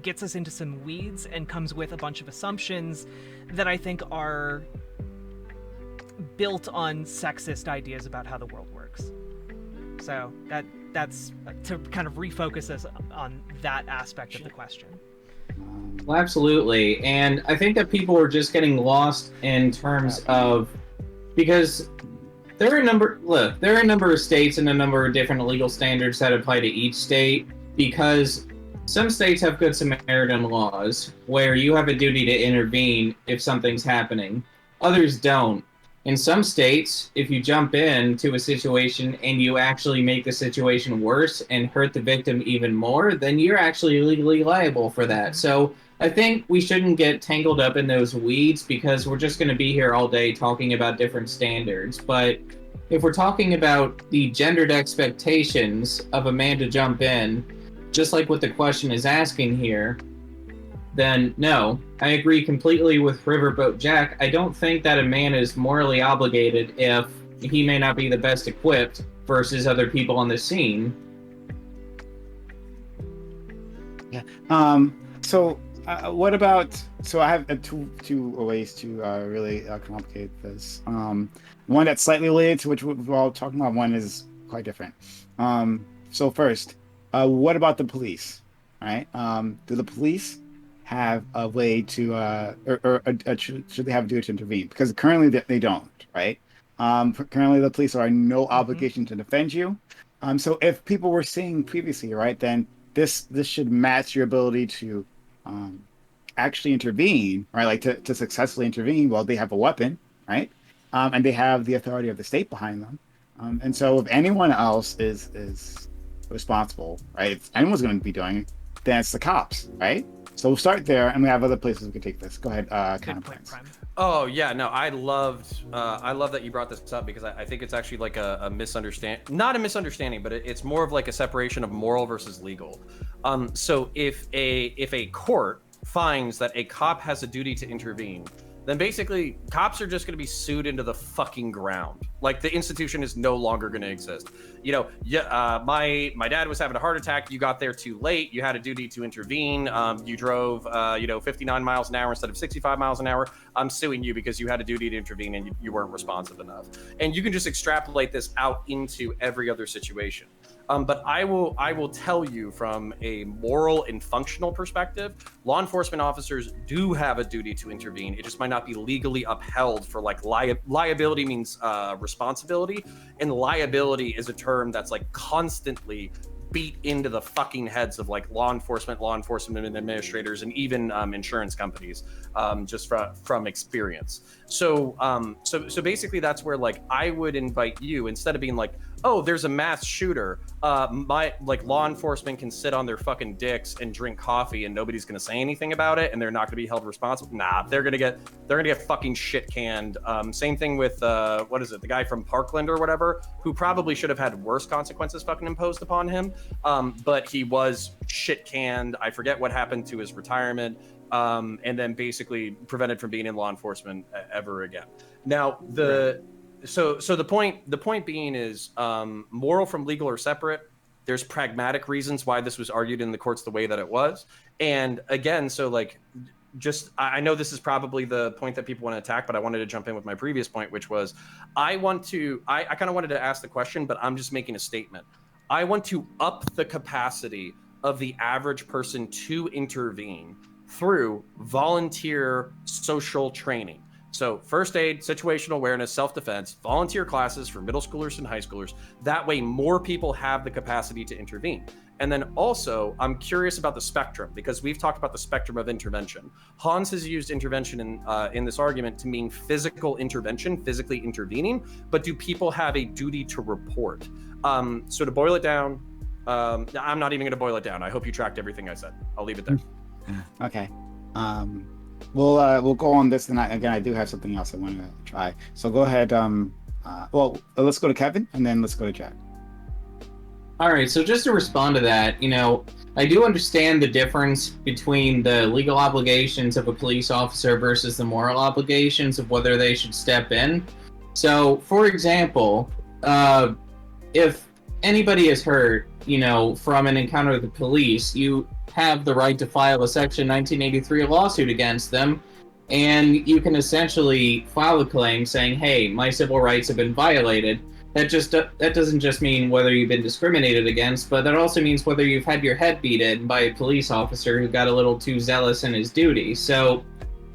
gets us into some weeds and comes with a bunch of assumptions that I think are built on sexist ideas about how the world works. So that's to kind of refocus us on that aspect of the question. Well, absolutely. And I think that people are just getting lost in terms of, because there are a number of states and a number of different legal standards that apply to each state, because some states have Good Samaritan laws where you have a duty to intervene if something's happening. Others don't. In some states, if you jump into a situation and you actually make the situation worse and hurt the victim even more, then you're actually legally liable for that. So I think we shouldn't get tangled up in those weeds, because we're just going to be here all day talking about different standards. But if we're talking about the gendered expectations of a man to jump in, just like what the question is asking here, then no, I agree completely with Riverboat Jack. I don't think that a man is morally obligated if he may not be the best equipped versus other people on the scene. Yeah. So what about? So I have two ways to really complicate this. One that's slightly related to which we're all talking about. One is quite different. So first, what about the police? Right? Do the police have a way to, should they have a duty to intervene? Because currently they don't, right? Currently the police are no obligation to defend you. So if people were saying previously, right, then this should match your ability to actually intervene, right? Like to successfully intervene while they have a weapon, right? And they have the authority of the state behind them. And so if anyone else is responsible, right? If anyone's going to be doing it, then it's the cops, right? So we'll start there, and we have other places we can take this. Go ahead, Counterpoints. Oh yeah, no, I love that you brought this up, because I think it's actually like a not a misunderstanding, but it's more of like a separation of moral versus legal. So if a court finds that a cop has a duty to intervene, then basically cops are just going to be sued into the fucking ground. Like, the institution is no longer going to exist. You know, my dad was having a heart attack. You got there too late. You had a duty to intervene. You drove, 59 miles an hour instead of 65 miles an hour. I'm suing you because you had a duty to intervene and you weren't responsive enough. And you can just extrapolate this out into every other situation. But I will tell you from a moral and functional perspective, law enforcement officers do have a duty to intervene. It just might not be legally upheld for like liability means responsibility, and liability is a term that's like constantly beat into the fucking heads of like law enforcement administrators, and even insurance companies, just from experience. So basically that's where like I would invite you, instead of being like, oh, there's a mass shooter, my like law enforcement can sit on their fucking dicks and drink coffee and nobody's gonna say anything about it and they're not gonna be held responsible. Nah, they're gonna get fucking shit canned. Same thing with what is it, the guy from Parkland or whatever, who probably should have had worse consequences fucking imposed upon him, but he was shit canned. I forget what happened to his retirement, and then basically prevented from being in law enforcement ever again. Now So the point being is, moral from legal are separate. There's pragmatic reasons why this was argued in the courts the way that it was. And again, so like, I know this is probably the point that people want to attack, but I wanted to jump in with my previous point, which was, I kind of wanted to ask the question, but I'm just making a statement. I want to up the capacity of the average person to intervene through volunteer social training. So first aid, situational awareness, self-defense, volunteer classes for middle schoolers and high schoolers. That way more people have the capacity to intervene. And then also, I'm curious about the spectrum, because we've talked about the spectrum of intervention. Hans has used intervention in this argument to mean physical intervention, physically intervening, but do people have a duty to report? So to boil it down, I'm not even gonna boil it down. I hope you tracked everything I said. I'll leave it there. Okay. We'll go on this, and I do have something else I want to try. So go ahead. Let's go to Kevin, and then let's go to Jack. All right, so just to respond to that, I do understand the difference between the legal obligations of a police officer versus the moral obligations of whether they should step in. So, for example, if anybody is hurt, from an encounter with the police, you have the right to file a Section 1983 lawsuit against them, and you can essentially file a claim saying, hey, my civil rights have been violated. That doesn't just mean whether you've been discriminated against, but that also means whether you've had your head beat in by a police officer who got a little too zealous in his duty. So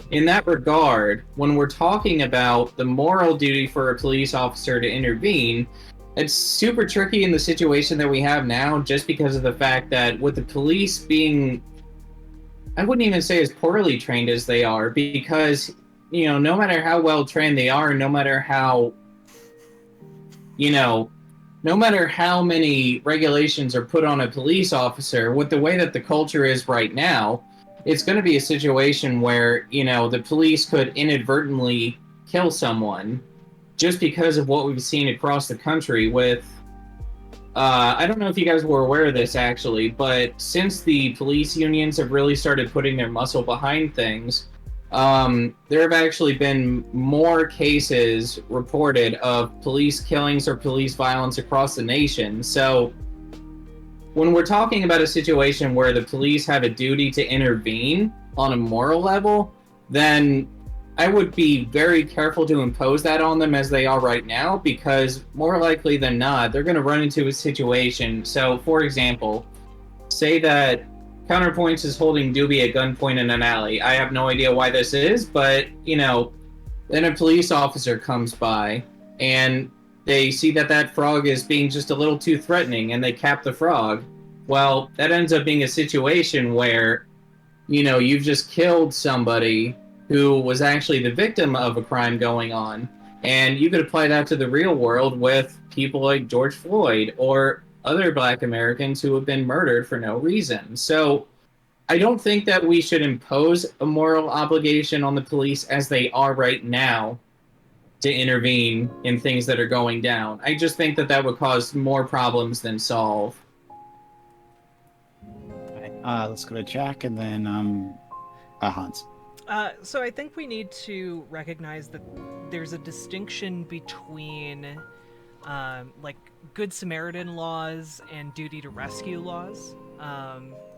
in that regard, when we're talking about the moral duty for a police officer to intervene, it's super tricky in the situation that we have now, just because of the fact that with the police being, I wouldn't even say as poorly trained as they are, because, no matter how well trained they are, no matter how many regulations are put on a police officer, with the way that the culture is right now, it's going to be a situation where, the police could inadvertently kill someone just because of what we've seen across the country with, I don't know if you guys were aware of this actually, but since the police unions have really started putting their muscle behind things, there have actually been more cases reported of police killings or police violence across the nation. So when we're talking about a situation where the police have a duty to intervene on a moral level, then I would be very careful to impose that on them as they are right now, because more likely than not, they're going to run into a situation. So, for example, say that Counterpoints is holding Doobie at gunpoint in an alley. I have no idea why this is, but, then a police officer comes by and they see that frog is being just a little too threatening and they cap the frog. Well, that ends up being a situation where, you've just killed somebody who was actually the victim of a crime going on. And you could apply that to the real world with people like George Floyd or other Black Americans who have been murdered for no reason. So I don't think that we should impose a moral obligation on the police as they are right now to intervene in things that are going down. I just think that would cause more problems than solve. Let's go to Jack, and then Hans. So I think we need to recognize that there's a distinction between Good Samaritan laws and duty to rescue laws.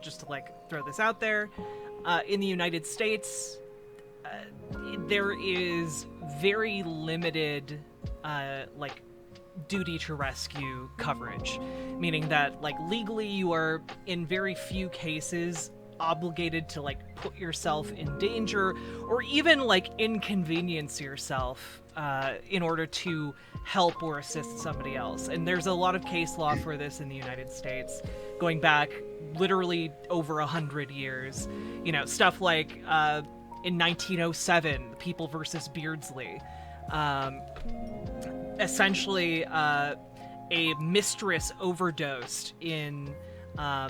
Just to throw this out there, in the United States, there is very limited duty to rescue coverage, meaning that like legally you are in very few cases obligated to like put yourself in danger or even like inconvenience yourself in order to help or assist somebody else. And there's a lot of case law for this in the United States going back literally over 100 years. You know, stuff like in 1907, People versus Beardsley. Essentially, a mistress overdosed in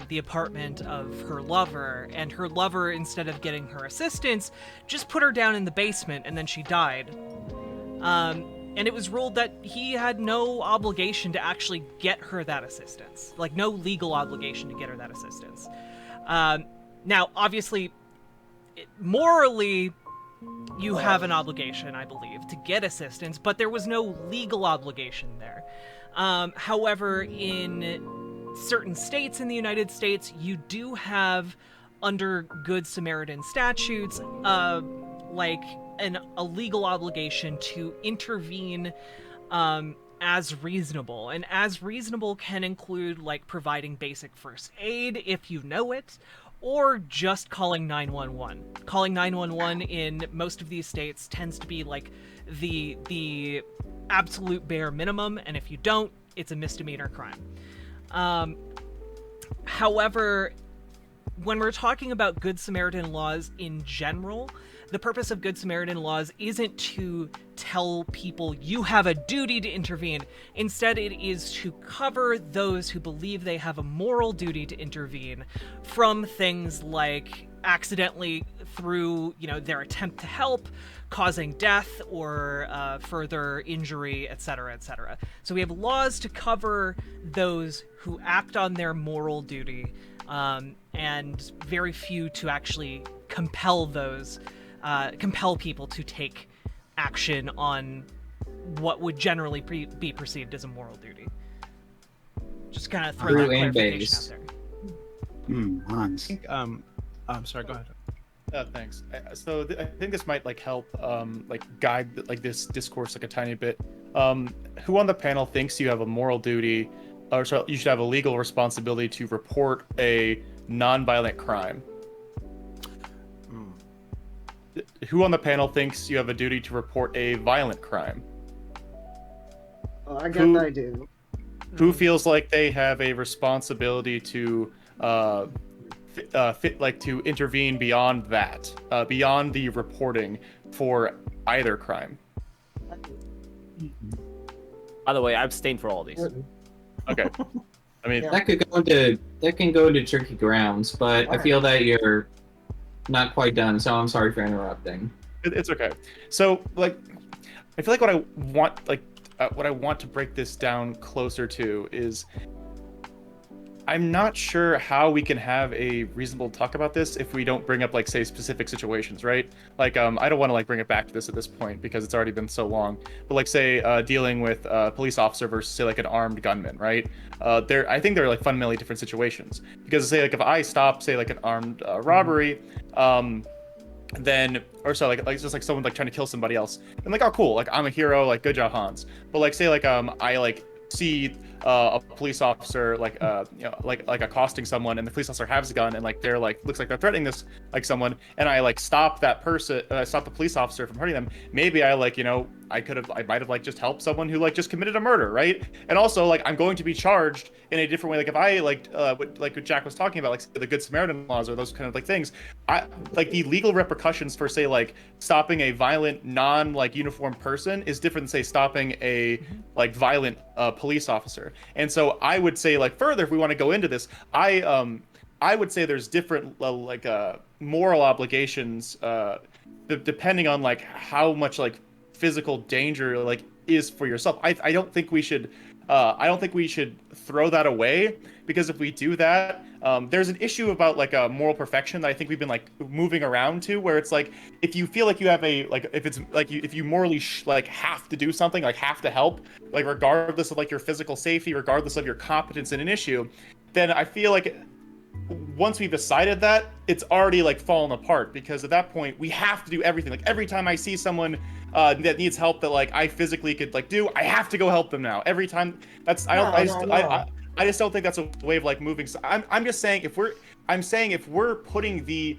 the apartment of her lover, and her lover, instead of getting her assistance, just put her down in the basement, and then she died. And it was ruled that he had no obligation to actually get her that assistance. Like, no legal obligation to get her that assistance. Now, obviously, morally, you have an obligation, I believe, to get assistance, but there was no legal obligation there. However, in certain states in the United States, you do have, under Good Samaritan statutes, like a legal obligation to intervene as reasonable. And as reasonable can include like providing basic first aid if you know it, or just calling 911. Calling 911 in most of these states tends to be like the absolute bare minimum, and if you don't, it's a misdemeanor crime. However, when we're talking about Good Samaritan laws in general, the purpose of Good Samaritan laws isn't to tell people you have a duty to intervene. Instead, it is to cover those who believe they have a moral duty to intervene from things like accidentally, through, you know, their attempt to help, causing death or further injury, etc., etc. So we have laws to cover those who act on their moral duty, and very few to actually compel people to take action on what would generally be perceived as a moral duty. Just kind of throw that clarification out there. Hans. I'm sorry, go ahead. Thanks. So I think this might like help like guide like this discourse like a tiny bit. Who on the panel thinks you have a moral duty, or so you should have a legal responsibility to report a non-violent crime? Who on the panel thinks you have a duty to report a violent crime? I guess I do. Who feels like they have a responsibility to to intervene beyond that, beyond the reporting for either crime? By the way, I abstain for all these. Okay. I mean, that can go into tricky grounds, but I feel that you're not quite done, so I'm sorry for interrupting. It's okay. So, like, I feel like what I want to break this down closer to is, I'm not sure how we can have a reasonable talk about this if we don't bring up, like, say, specific situations, right? Like, I don't want to, like, bring it back to this at this point because it's already been so long. But, like, say, dealing with a police officer versus, say, like, an armed gunman, right? I think they're, like, fundamentally different situations. Because, say, like, if I stop, say, like, an armed robbery, then, or so, like just, like, someone, like, trying to kill somebody else, and, like, oh, cool, like, I'm a hero, like, good job, Hans. But, like, say, like, I, like, see a police officer like like accosting someone, and the police officer has a gun, and like they're like, looks like they're threatening this like someone, and I like stop that person, stop the police officer from hurting them. Maybe I like, you know, I might have like just helped someone who like just committed a murder, right? And also like I'm going to be charged in a different way. Like if I what Jack was talking about, like the Good Samaritan laws or those kind of like things, I like the legal repercussions for say like stopping a violent non like uniformed person is different than say stopping a like violent police officer. And so I would say like further, if we want to go into this, I would say there's different moral obligations depending on like how much like physical danger like is for yourself. I don't think we should throw that away, because if we do that, there's an issue about like a moral perfection that I think we've been like moving around to, where it's like if you feel like you have a like if it's like if you morally like have to do something, like have to help, like regardless of like your physical safety, regardless of your competence in an issue, then I feel like once we've decided that, it's already like fallen apart, because at that point we have to do everything. Like every time I see someone that needs help that like I physically could like do, I have to go help them now. Every time. That's I just don't think that's a way of like moving. So I'm just saying if we're putting the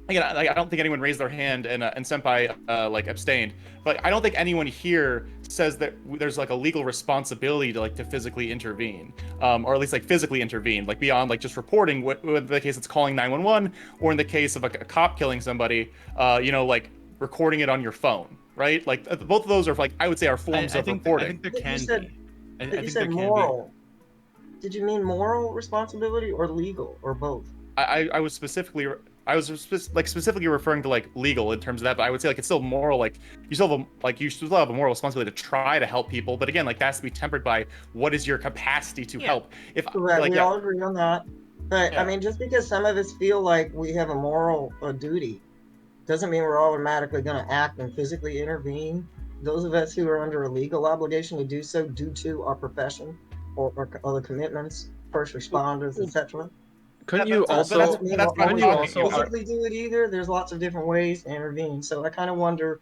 again, I don't think anyone raised their hand, and Senpai like abstained, but I don't think anyone here says that there's like a legal responsibility to physically intervene, or at least like physically intervene, like beyond like just reporting. With the case it's calling 911, or in the case of like a cop killing somebody, like recording it on your phone, right? Like both of those are like I would say are forms of reporting. I think there can be. I think You said there can moral. Did you mean moral responsibility or legal or both? I was specifically referring to like legal in terms of that, but I would say like it's still moral. Like you still have a moral responsibility to try to help people, but again, like that has to be tempered by what is your capacity to help. If Correct. like, We all agree on that. But Yeah. I mean, just because some of us feel like we have a moral duty, doesn't mean we're automatically going to act and physically intervene. Those of us who are under a legal obligation to do so due to our profession or other commitments, first responders, etc. Couldn't you That's also? not mean Couldn't always you have to also? physically do it either. There's lots of different ways to intervene. So I kind of wonder,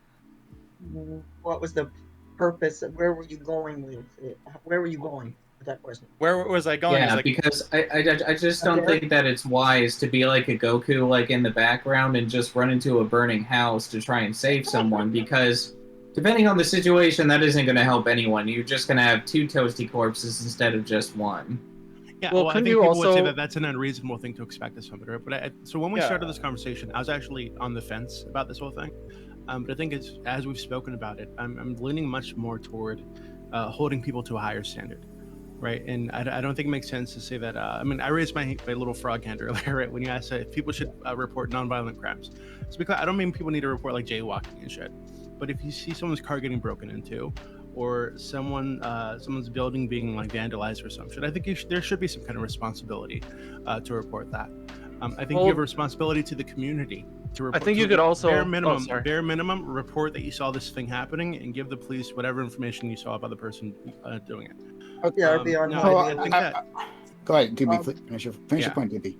what was the purpose? Where were you going with it? Where were you going with that question? Where was I going? Yeah, Like, because I just don't think that it's wise to be like a Goku like in the background and just run into a burning house to try and save someone, because depending on the situation, that isn't going to help anyone. You're just going to have 2 toasty corpses instead of just one. Yeah, Well, well, I couldn't think you people would say also- that that's an unreasonable thing to expect of somebody, right? But so when we Yeah. started this conversation, I was actually on the fence about this whole thing. But I think as we've spoken about it, I'm leaning much more toward holding people to a higher standard, right? And I don't think it makes sense to say that. I mean, I raised my little frog hand earlier, right? When you asked if people should report nonviolent crimes. It's because I don't mean people need to report like jaywalking and shit. But if you see someone's car getting broken into, or someone's building being like vandalized or some shit, I think there should be some kind of responsibility to report that. I think you have a responsibility to the community to report. I think you could also bare sorry. minimum report that you saw this thing happening and give the police whatever information you saw about the person doing it. Yeah, or beyond no, that. I think that. Go ahead, DB. Finish your Yeah. point, DB.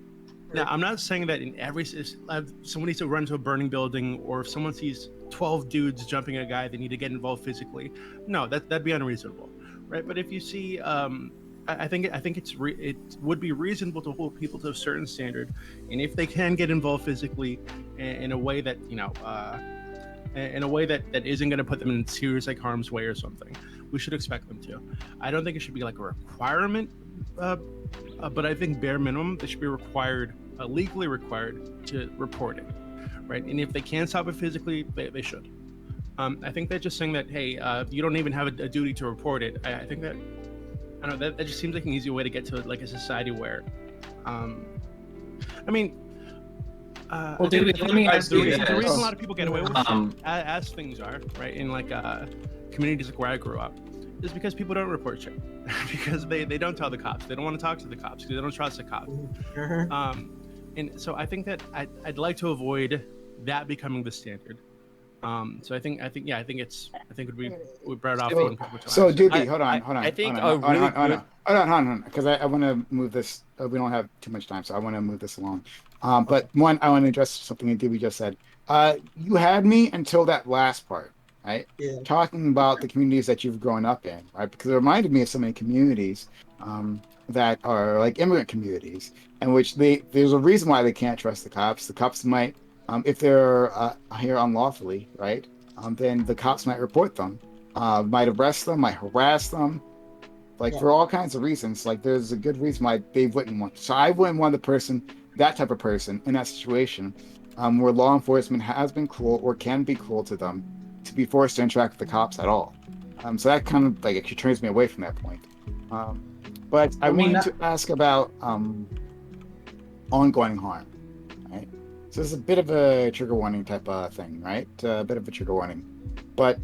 Now, I'm not saying that in every someone needs to run to a burning building, or if someone sees 12 dudes jumping a guy, they need to get involved physically. No, that'd be unreasonable, right? But if you see, I think it would be reasonable to hold people to a certain standard, and if they can get involved physically in a way that in a way that isn't going to put them in serious like harm's way or something, we should expect them to. I don't think it should be like a requirement, but I think bare minimum they should be required. Legally required to report it, right? And if they can't stop it physically, they should. I think that just saying that, hey, you don't even have a duty to report it. I think that, I don't know, that just seems like an easy way to get to like a society where, I mean, Well, David, let me ask you the reason this. a lot of people get away with it, as things are, right, in like communities like where I grew up, is because people don't report shit. Because they don't tell the cops. They don't want to talk to the cops because they don't trust the cops. And so I think that I'd like to avoid that becoming the standard. So I think we brought off one people to So, ask. DB, hold on. I think hold a really good. on, because I want to move this. We don't have too much time, so I want to move this along. But one, I want to address something that DB just said. You had me until that last part, right? Yeah. Talking about the communities that you've grown up in, right? Because it reminded me of so many communities that are like immigrant communities, in which there's a reason why they can't trust the cops. The cops might, if they're here unlawfully, right? Then the cops might report them, might arrest them, might harass them, for all kinds of reasons. Like there's a good reason why they wouldn't want. So I wouldn't want that type of person in that situation, where law enforcement has been cruel or can be cruel to them, to be forced to interact with the cops at all. So that kind of actually turns me away from that point. But I wanted to ask about ongoing harm, right? So this is a bit of a trigger warning type of thing, right? A bit of a trigger warning. But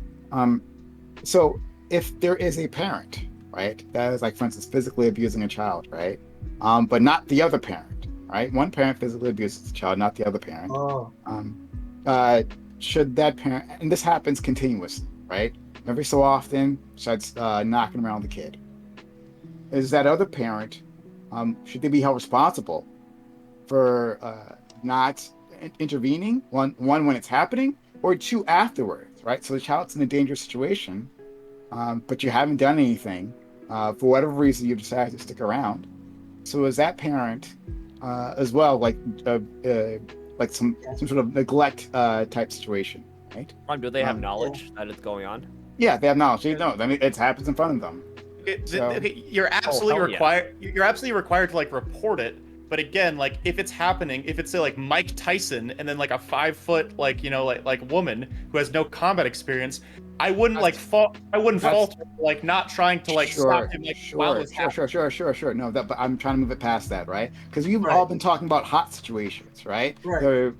so if there is a parent, right, that is for instance, physically abusing a child, right? But not the other parent, right? One parent physically abuses the child, not the other parent. Should that parent, and this happens continuously, right? Every so often, starts knocking around the kid. Is that other parent should they be held responsible for not intervening? One, when it's happening, or two, afterwards, right? So the child's in a dangerous situation, but you haven't done anything. For whatever reason, you decided to stick around. So is that parent as well, like some sort of neglect type situation, right? Do they have knowledge that it's going on? Yeah, they have knowledge. They know. I mean, it happens in front of them. Okay, you're absolutely hell yeah. required. You're absolutely required to like report it. But again, like if it's happening, if it's say like Mike Tyson and then like a 5-foot like woman who has no combat experience, I wouldn't falter like not trying to like stop him like while it's happening. Sure. No, but I'm trying to move it past that, right? Because we've all been talking about hot situations, right?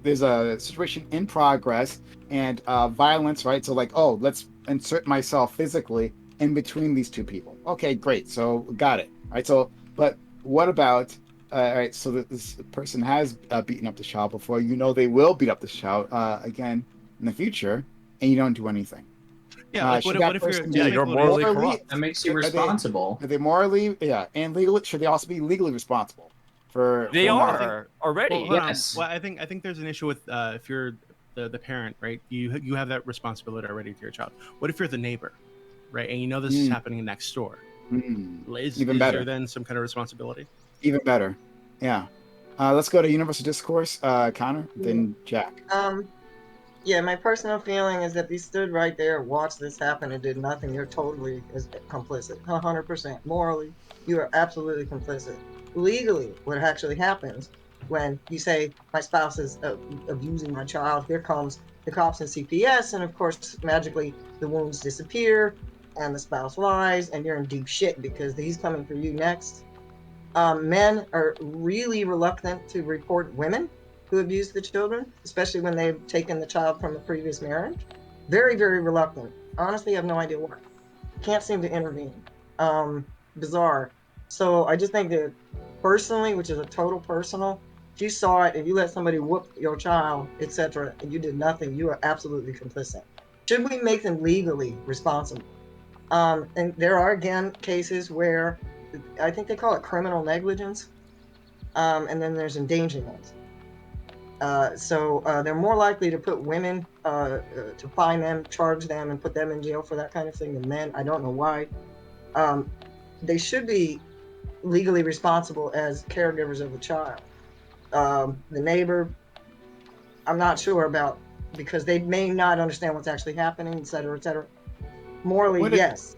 There's a situation in progress and violence, right? So like, oh, let's insert myself physically in between these two people. Okay, great. So got it. All right. So, but what about? All right. So this person has beaten up the child before. You know they will beat up the child again in the future, and you don't do anything. Yeah. Like what if you're morally corrupt? That makes you responsible. Are they morally? Yeah, and legally? Should they also be legally responsible for? They are already. Well, yes. Well, I think there's an issue with if you're the parent, right? You have that responsibility already to your child. What if you're the neighbor, right? And you know this is happening next door. Is there then some kind of responsibility? Even better. Yeah. Let's go to Universal Discourse, Connor, then Jack. Yeah, my personal feeling is that if you stood right there, watched this happen, and did nothing, you're totally complicit. 100%. Morally, you are absolutely complicit. Legally, what actually happens when you say, my spouse is abusing my child, here comes the cops and CPS, and of course, magically, the wounds disappear, and the spouse lies, and you're in deep shit because he's coming for you next. Men are really reluctant to report women who abuse the children, especially when they've taken the child from a previous marriage. Very, very reluctant. Honestly, I have no idea why. Can't seem to intervene. Bizarre. So I just think that personally, which is a total personal, if you saw it and you let somebody whoop your child, etc., and you did nothing, you are absolutely complicit. Should we make them legally responsible? And there are, again, cases where I think they call it criminal negligence, and then there's endangerment. So they're more likely to put women, to fine them, charge them, and put them in jail for that kind of thing than men. I don't know why. They should be legally responsible as caregivers of the child. The neighbor, I'm not sure about, because they may not understand what's actually happening, et cetera, et cetera. Morally, yes.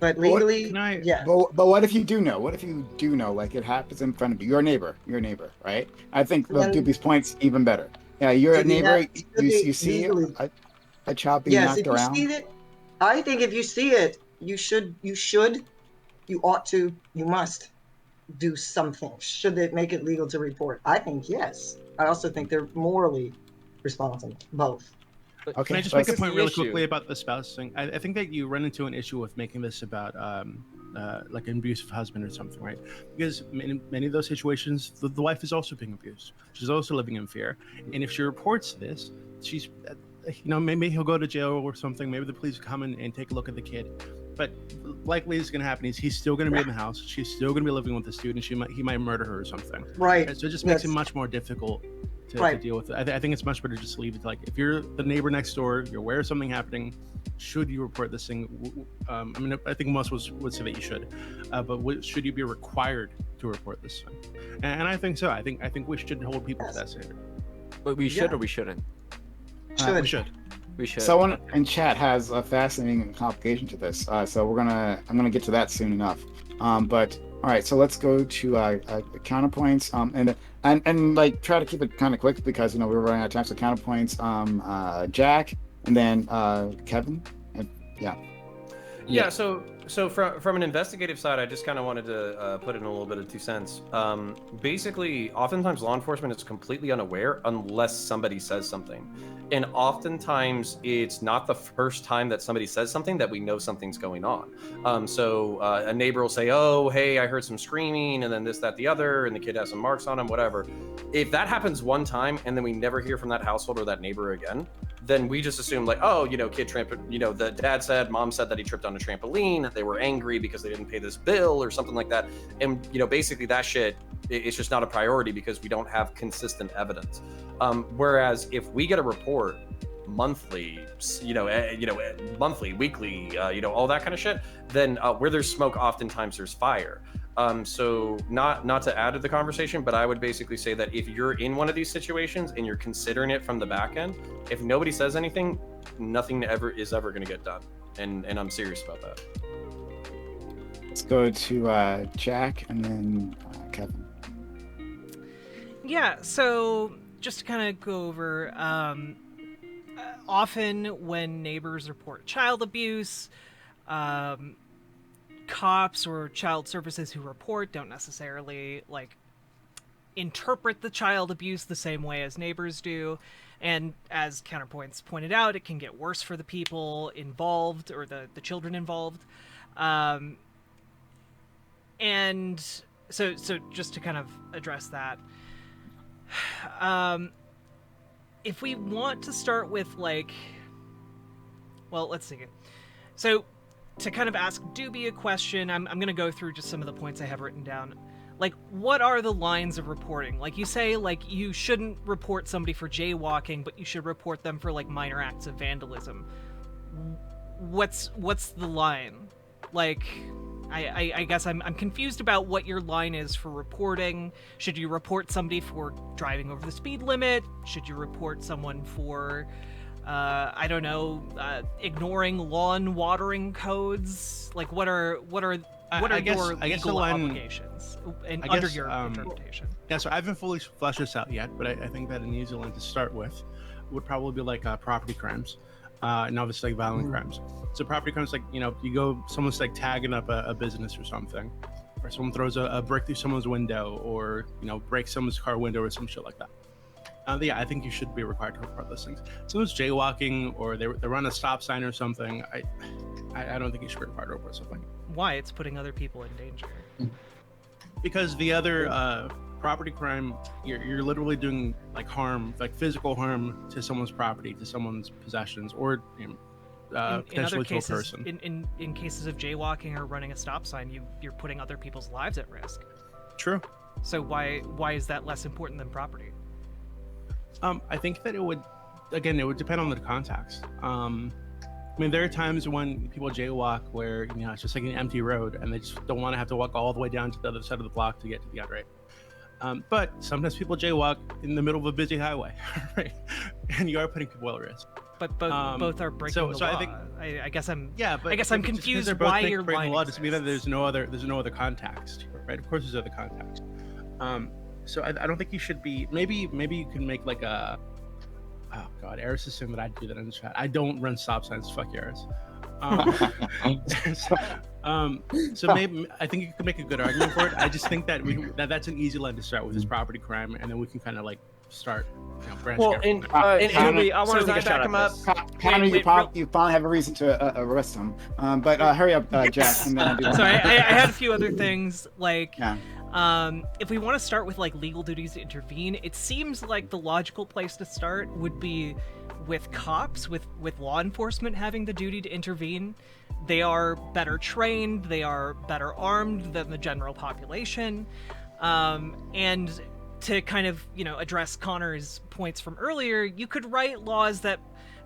But legally, yeah. But what if you do know? What if you do know, like it happens in front of you? Your neighbor, right? I think Doopy's point's even better. Yeah, you're a neighbor. You see a child being knocked around. I think if you see it, you ought to, you must do something. Should they make it legal to report? I think yes. I also think they're morally responsible, both. Okay. Can I just make a point really quickly about the spouse thing? I think that you run into an issue with making this about like an abusive husband or something, right? Because in many of those situations, the wife is also being abused. She's also living in fear. And if she reports this, she's, maybe he'll go to jail or something. Maybe the police come in and take a look at the kid. But likely is going to happen is he's still going to be in the house. She's still going to be living with the student. He might murder her or something. Right. So it just makes it much more difficult to deal with it. I think it's much better to just leave it. Like if you're the neighbor next door, you're aware of something happening, should you report this thing? I think most would say that you should, but should you be required to report this thing? And I think so. I think we should hold people to that standard. But we should or we shouldn't? We should. We should. Someone in chat has a fascinating complication to this, so I'm gonna get to that soon enough. But all right, so let's go to counterpoints, and like try to keep it kind of quick because we're running out of time. So counterpoints, Jack, and then Kevin, and yeah. So from an investigative side, I just kind of wanted to put in a little bit of 2 cents. Basically, oftentimes law enforcement is completely unaware unless somebody says something. And oftentimes it's not the first time that somebody says something that we know something's going on. So a neighbor will say, oh, hey, I heard some screaming and then this, that, the other, and the kid has some marks on him, whatever. If that happens one time and then we never hear from that household or that neighbor again, then we just assume like, oh, you know, kid the dad said, mom said that he tripped on a trampoline. They were angry because they didn't pay this bill or something like that. And, you know, basically that shit, it's just not a priority because we don't have consistent evidence. Whereas if we get a report monthly, monthly, weekly, all that kind of shit, then where there's smoke, oftentimes there's fire. So not to add to the conversation, but I would basically say that if you're in one of these situations and you're considering it from the back end, if nobody says anything, nothing is ever going to get done. And I'm serious about that. Let's go to Jack and then Kevin. Yeah, so just to kind of go over, often when neighbors report child abuse, cops or child services who report don't necessarily like interpret the child abuse the same way as neighbors do, and as Counterpoints pointed out, it can get worse for the people involved or the children involved, and so just to kind of address that, if we want to start with like, well, let's see. So to kind of ask Doobie a question, I'm going to go through just some of the points I have written down. Like, what are the lines of reporting? Like, you say, like, you shouldn't report somebody for jaywalking, but you should report them for, like, minor acts of vandalism. What's the line? Like, I guess I'm confused about what your line is for reporting. Should you report somebody for driving over the speed limit? Should you report someone for... I don't know, ignoring lawn watering codes? Like, what are your legal obligations under your interpretation? Yeah, so I haven't fully fleshed this out yet, but I think that an easy line to start with would probably be like property crimes, and obviously like violent crimes. So property crimes, like, you know, someone's like tagging up a business or something, or someone throws a brick through someone's window, or, you know, breaks someone's car window or some shit like that. Yeah, I think you should be required to report those things. Someone's jaywalking or they run a stop sign or something, I don't think you should be required to report something. Why? It's putting other people in danger. Because the other property crime, you're literally doing like harm, like physical harm to someone's property, to someone's possessions, or potentially to a person. In cases of jaywalking or running a stop sign, you're putting other people's lives at risk. True. So why is that less important than property? I think that it would depend on the context. I mean, there are times when people jaywalk where, you know, it's just like an empty road and they just don't want to have to walk all the way down to the other side of the block to get to the outright. But sometimes people jaywalk in the middle of a busy highway, right? And you are putting people at risk. But both are breaking the law. I guess I'm confused why you're breaking the law. Doesn't mean that there's no other context, right? Of course, there's other context. So I don't think you should be. Maybe you can make like a. Oh God, Eris is saying that I do that in the chat. I don't run stop signs. Fuck Eris. So maybe I think you can make a good argument for it. I just think that that's an easy line to start with, is property crime, and then we can kind of like start. You know, branching I want to back him up. You finally have a reason to arrest him. But hurry up, Jack. And then I'll do Sorry, I had a few other things like. Yeah. If we want to start with like legal duties to intervene, it seems like the logical place to start would be with cops, with law enforcement having the duty to intervene. They are better trained, they are better armed than the general population, and to kind of, you know, address Connor's points from earlier, you could write laws that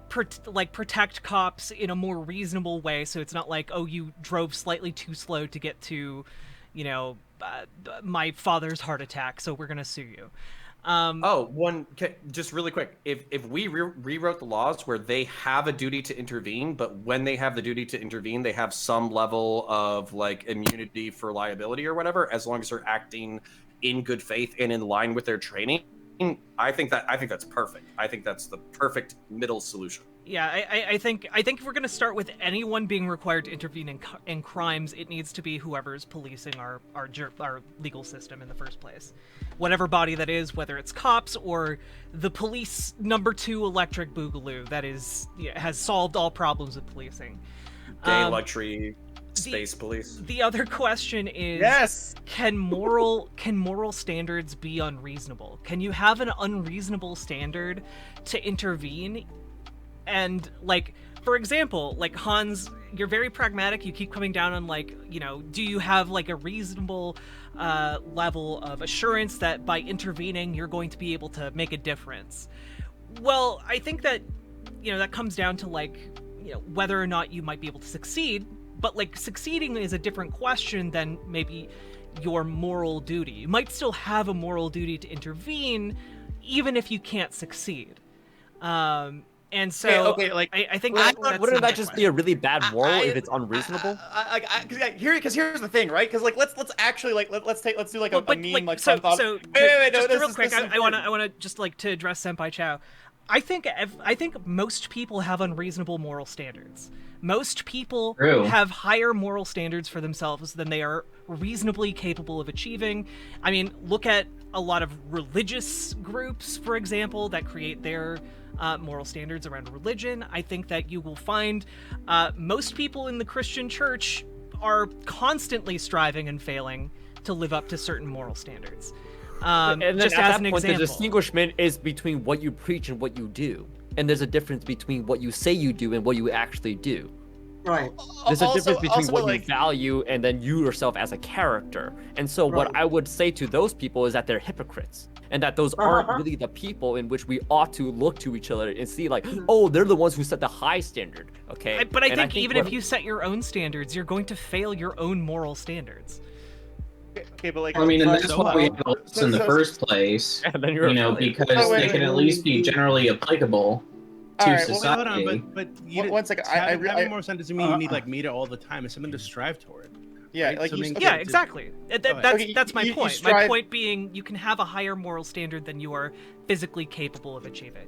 protect cops in a more reasonable way, so it's not like, oh, you drove slightly too slow to get to, you know, my father's heart attack, so we're gonna sue you. Just really quick, if we rewrote the laws where they have a duty to intervene, but when they have the duty to intervene, they have some level of like immunity for liability or whatever, as long as they're acting in good faith and in line with their training, I think that's perfect. I think that's the perfect middle solution. Yeah, I think if we're going to start with anyone being required to intervene in crimes, it needs to be whoever's policing our legal system in the first place. Whatever body that is, whether it's cops or the police #2 electric boogaloo that has solved all problems with policing. Gay luxury space police. The other question is, yes, can moral standards be unreasonable? Can you have an unreasonable standard to intervene And like, for example, like Hans, you're very pragmatic. You keep coming down on like, you know, do you have like a reasonable level of assurance that by intervening you're going to be able to make a difference? Well, I think that, you know, that comes down to like, you know, whether or not you might be able to succeed. But like, succeeding is a different question than maybe your moral duty. You might still have a moral duty to intervene, even if you can't succeed. And so, okay, like, I think wouldn't that just be a really bad moral if it's unreasonable? Because here's the thing, right? Because like let's actually like let's do like a meme like so, fun thought. so Wait, no, just this real is- quick, this is I want important. to just like to address Senpai Chow. I think most people have unreasonable moral standards. Most people True. have higher moral standards for themselves than they are reasonably capable of achieving. I mean, look at a lot of religious groups, for example, that create their moral standards around religion. I think that you will find most people in the Christian church are constantly striving and failing to live up to certain moral standards. And then just at as that an point, the example. distinguishment is between what you preach and what you do. And there's a difference between what you say you do and what you actually do. Right. There's a difference between also, what you like- value and then you yourself as a character. And so what Right. I would say to those people is that they're hypocrites. And that those aren't really the people in which we ought to look to each other and see like, oh, they're the ones who set the high standard. Okay. But I And think even what- if you set your own standards, you're going to fail your own moral standards. Okay, but like I mean, and that's so- why we have a list in the first place. And then you're You know, affiliated. because Oh, wait, they can at least be generally applicable to All right, well, society. Hold on, but you One second, having more sense doesn't mean you need uh, like meet it all the time. It's something to strive toward. yeah, right? like you, Something okay, Yeah, to- exactly. ahead. Okay, That's my you point. My strive- point being, you can have a higher moral standard than you are physically capable of achieving.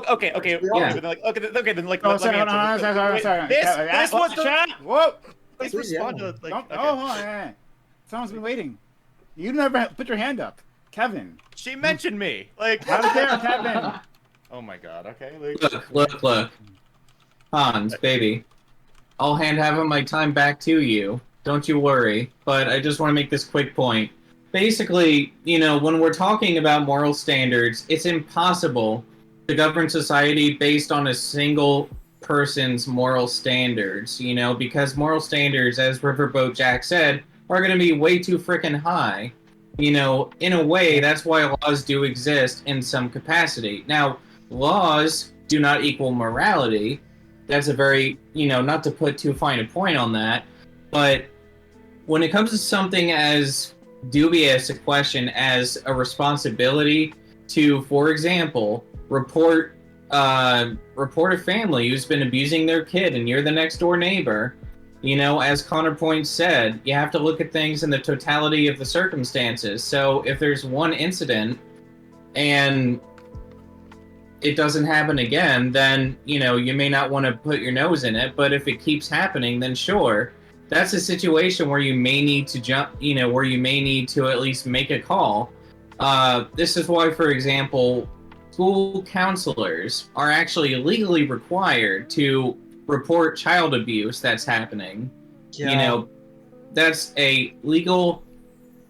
okay, Yeah. then like okay, then like Oh, let me sorry, hold on, answer. sorry, Wait, sorry. This was the Shut up! Whoa! please respond to like Don't, okay. Oh, hold on, yeah. Someone's been waiting. You never put your hand up, Kevin. She mentioned me. Like How dare Kevin? oh my god. Okay. Like, Look. Hans, baby. I'll hand having my time back to you. Don't you worry. But I just want to make this quick point. Basically, you know, when we're talking about moral standards, it's impossible to govern society based on a single person's moral standards, you know, because moral standards, as Riverboat Jack said, are going to be way too freaking high. You know, in a way, that's why laws do exist in some capacity. Now, laws do not equal morality. That's a very, you know, not to put too fine a point on that, but when it comes to something as dubious a question as a responsibility to, for example, report a family who's been abusing their kid and you're the next door neighbor, you know, as Connor Point said, you have to look at things in the totality of the circumstances. So if there's one incident and it doesn't happen again, then, you know, you may not want to put your nose in it. But if it keeps happening, then sure, that's a situation where you may need to jump, you know, where you may need to at least make a call. This is why, for example, school counselors are actually legally required to report child abuse that's happening. Yeah. You know, that's a legal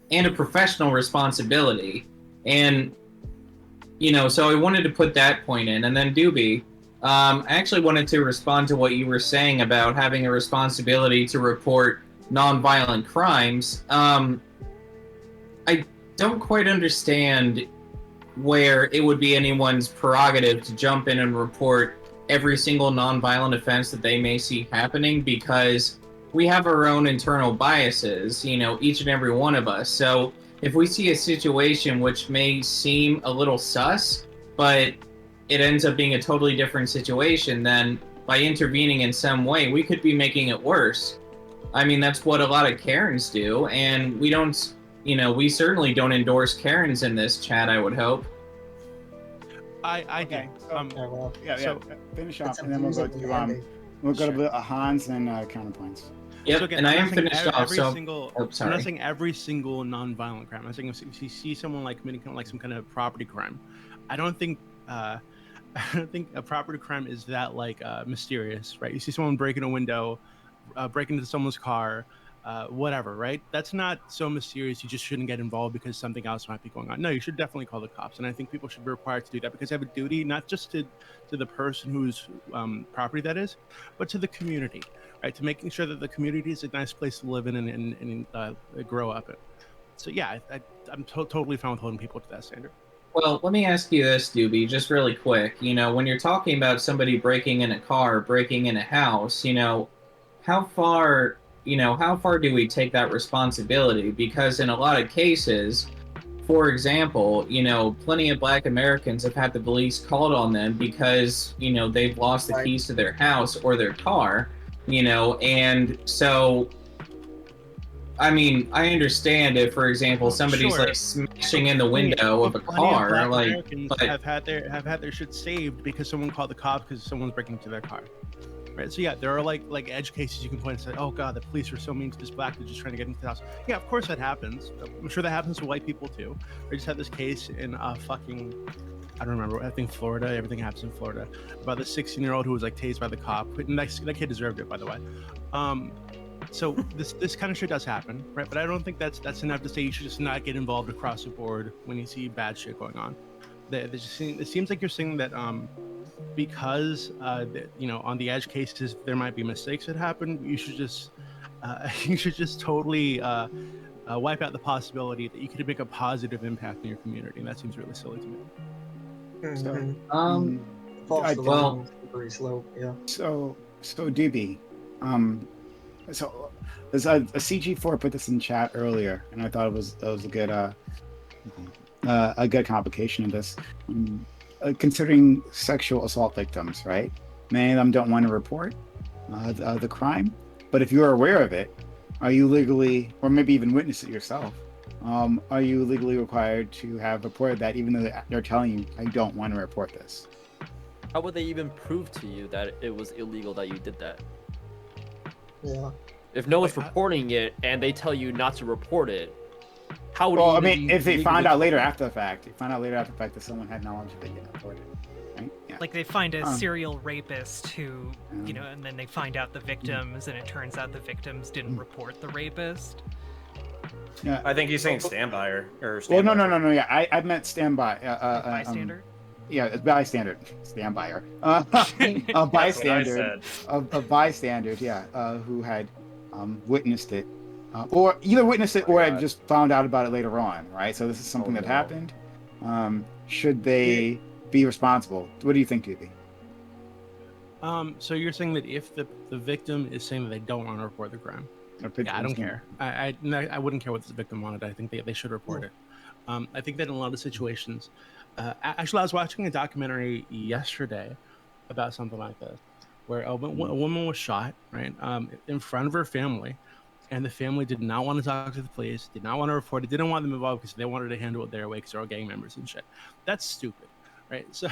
and a professional responsibility. And, you know, so I wanted to put that point in. And then Doobie, I actually wanted to respond to what you were saying about having a responsibility to report nonviolent crimes. I don't quite understand where it would be anyone's prerogative to jump in and report every single nonviolent offense that they may see happening, because we have our own internal biases, you know, each and every one of us. So if we see a situation which may seem a little sus, but it ends up being a totally different situation, then by intervening in some way, we could be making it worse. I mean, that's what a lot of Karens do, and we don't, you know, we certainly don't endorse Karens in this chat, I would hope. I Okay. do. Yeah, well, Yeah. So- Finish it's off, and then we'll go abusing to Andy. Hans and counterpoints. Yep, So again, and I I'm am not saying finished off, every so... single, Oh, I'm sorry. not saying every single non-violent crime. I'm saying if you see someone like committing kind of like some kind of property crime, I don't think I don't think a property crime is that like mysterious, right? You see someone breaking a window, break into someone's car, whatever, right? That's not so mysterious. You just shouldn't get involved because something else might be going on. No, you should definitely call the cops, and I think people should be required to do that because they have a duty, not just to the person whose property that is, but to the community, right? To making sure that the community is a nice place to live in and grow up in. So yeah, I'm totally fine with holding people to that standard. Well, let me ask you this, Doobie, just really quick. You know, when you're talking about somebody breaking in a car, breaking in a house, you know, how far do we take that responsibility? Because in a lot of cases, for example, you know, plenty of Black Americans have had the police called on them because, you know, they've lost the keys to their house or their car, you know, and so, I mean, I understand if, for example, somebody's like smashing in the window of a car, like, but have had their shit saved because someone called the cops because someone's breaking into their car. Right, so yeah, there are like edge cases you can point and say, oh god, the police are so mean to this black dude just trying to get into the house. Yeah, of course that happens. I'm sure that happens to white people too. I just had this case in I don't remember, I think Florida, everything happens in Florida, about the 16-year-old who was like tased by the cop. And that kid deserved it, by the way. So this kind of shit does happen, right? But I don't think that's enough to say you should just not get involved across the board when you see bad shit going on. It seems like you're saying that because you know, on the edge cases there might be mistakes that happen. You should just totally wipe out the possibility that you could make a positive impact in your community, and that seems really silly to me. Slippery slope, yeah. So DB, so there's a CG4 put this in chat earlier, and I thought it was a good complication of this. Considering sexual assault victims, right? Many of them don't want to report the crime, but if you're aware of it, are you legally, or maybe even witness it yourself, are you legally required to have reported that, even though they're telling you, I don't want to report this? How would they even prove to you that it was illegal that you did that? Yeah. If no one's reporting it and they tell you not to report it, how would? Well, I mean, if they find out later after the fact, that someone had knowledge that you reported, right? Yeah. Like they find a serial rapist who, you know, and then they find out the victims, and it turns out the victims didn't report the rapist. Yeah, I think he's saying standby or well, standby. no. Yeah, I meant standby. Bystander. Yeah, bystander, standby. Bystander. A bystander. Yeah, who had witnessed it. Or either witnessed it or had just found out about it later on, right? So this is something that happened. Should they be responsible? What do you think, Judy? So you're saying that if the victim is saying that they don't want to report the crime, yeah, I don't care. I wouldn't care what the victim wanted. I think they should report it. I think that in a lot of situations, actually, I was watching a documentary yesterday about something like this, where a woman was shot, right, in front of her family. And the family did not want to talk to the police, did not want to report it, didn't want them involved because they wanted to handle it their way because they're all gang members and shit. That's stupid, right? So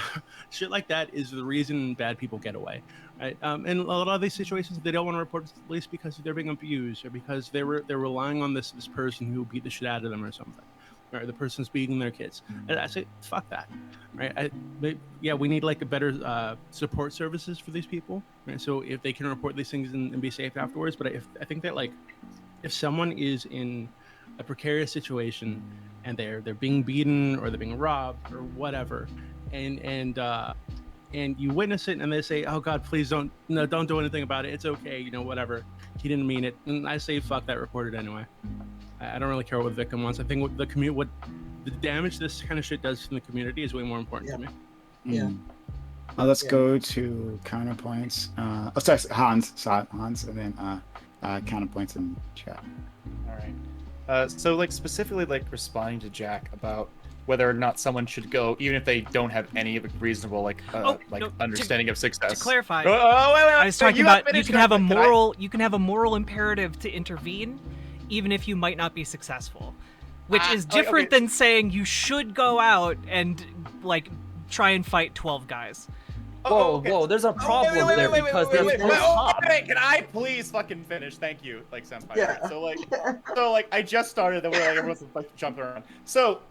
shit like that is the reason bad people get away, right? And a lot of these situations, they don't want to report to the police because they're being abused or because they're relying on this person who beat the shit out of them or something, or the person's beating their kids. And I say, fuck that, right? We need like a better support services for these people, right? So if they can report these things and be safe afterwards. But I think that like, if someone is in a precarious situation and they're being beaten or they're being robbed or whatever, and you witness it and they say, oh God, please don't do anything about it. It's okay, you know, whatever. He didn't mean it. And I say, fuck that, report it anyway. I don't really care what the victim wants. I think what the damage this kind of shit does to the community is way more important to me. Yeah. Let's go to counterpoints. Sorry, Hans, and then counterpoints in chat. All right. So like specifically like responding to Jack about whether or not someone should go, even if they don't have any of a reasonable understanding of success. To clarify, wait. I was talking about you can have a moral, Can I... you can have a moral imperative to intervene, even if you might not be successful, which is different than saying you should go out and like try and fight 12 guys. Whoa, there's a problem there because there's no cop. Can I please fucking finish? Thank you, like senpai. Yeah. So I just started the way like everyone's like jumping around. So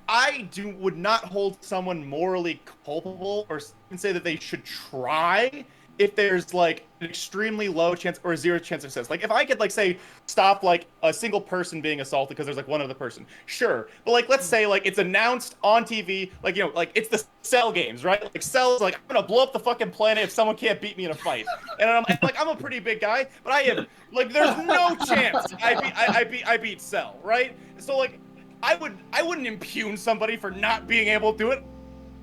I would not hold someone morally culpable or even say that they should try if there's like an extremely low chance or 0 chance of success. Like if I could like say stop like a single person being assaulted because there's like one other person, sure. But like let's say like it's announced on TV, like like it's the Cell games, right? Like Cell's like, I'm gonna blow up the fucking planet if someone can't beat me in a fight. And I'm a pretty big guy, but I am like there's no chance I beat Cell, right? So like I wouldn't impugn somebody for not being able to do it.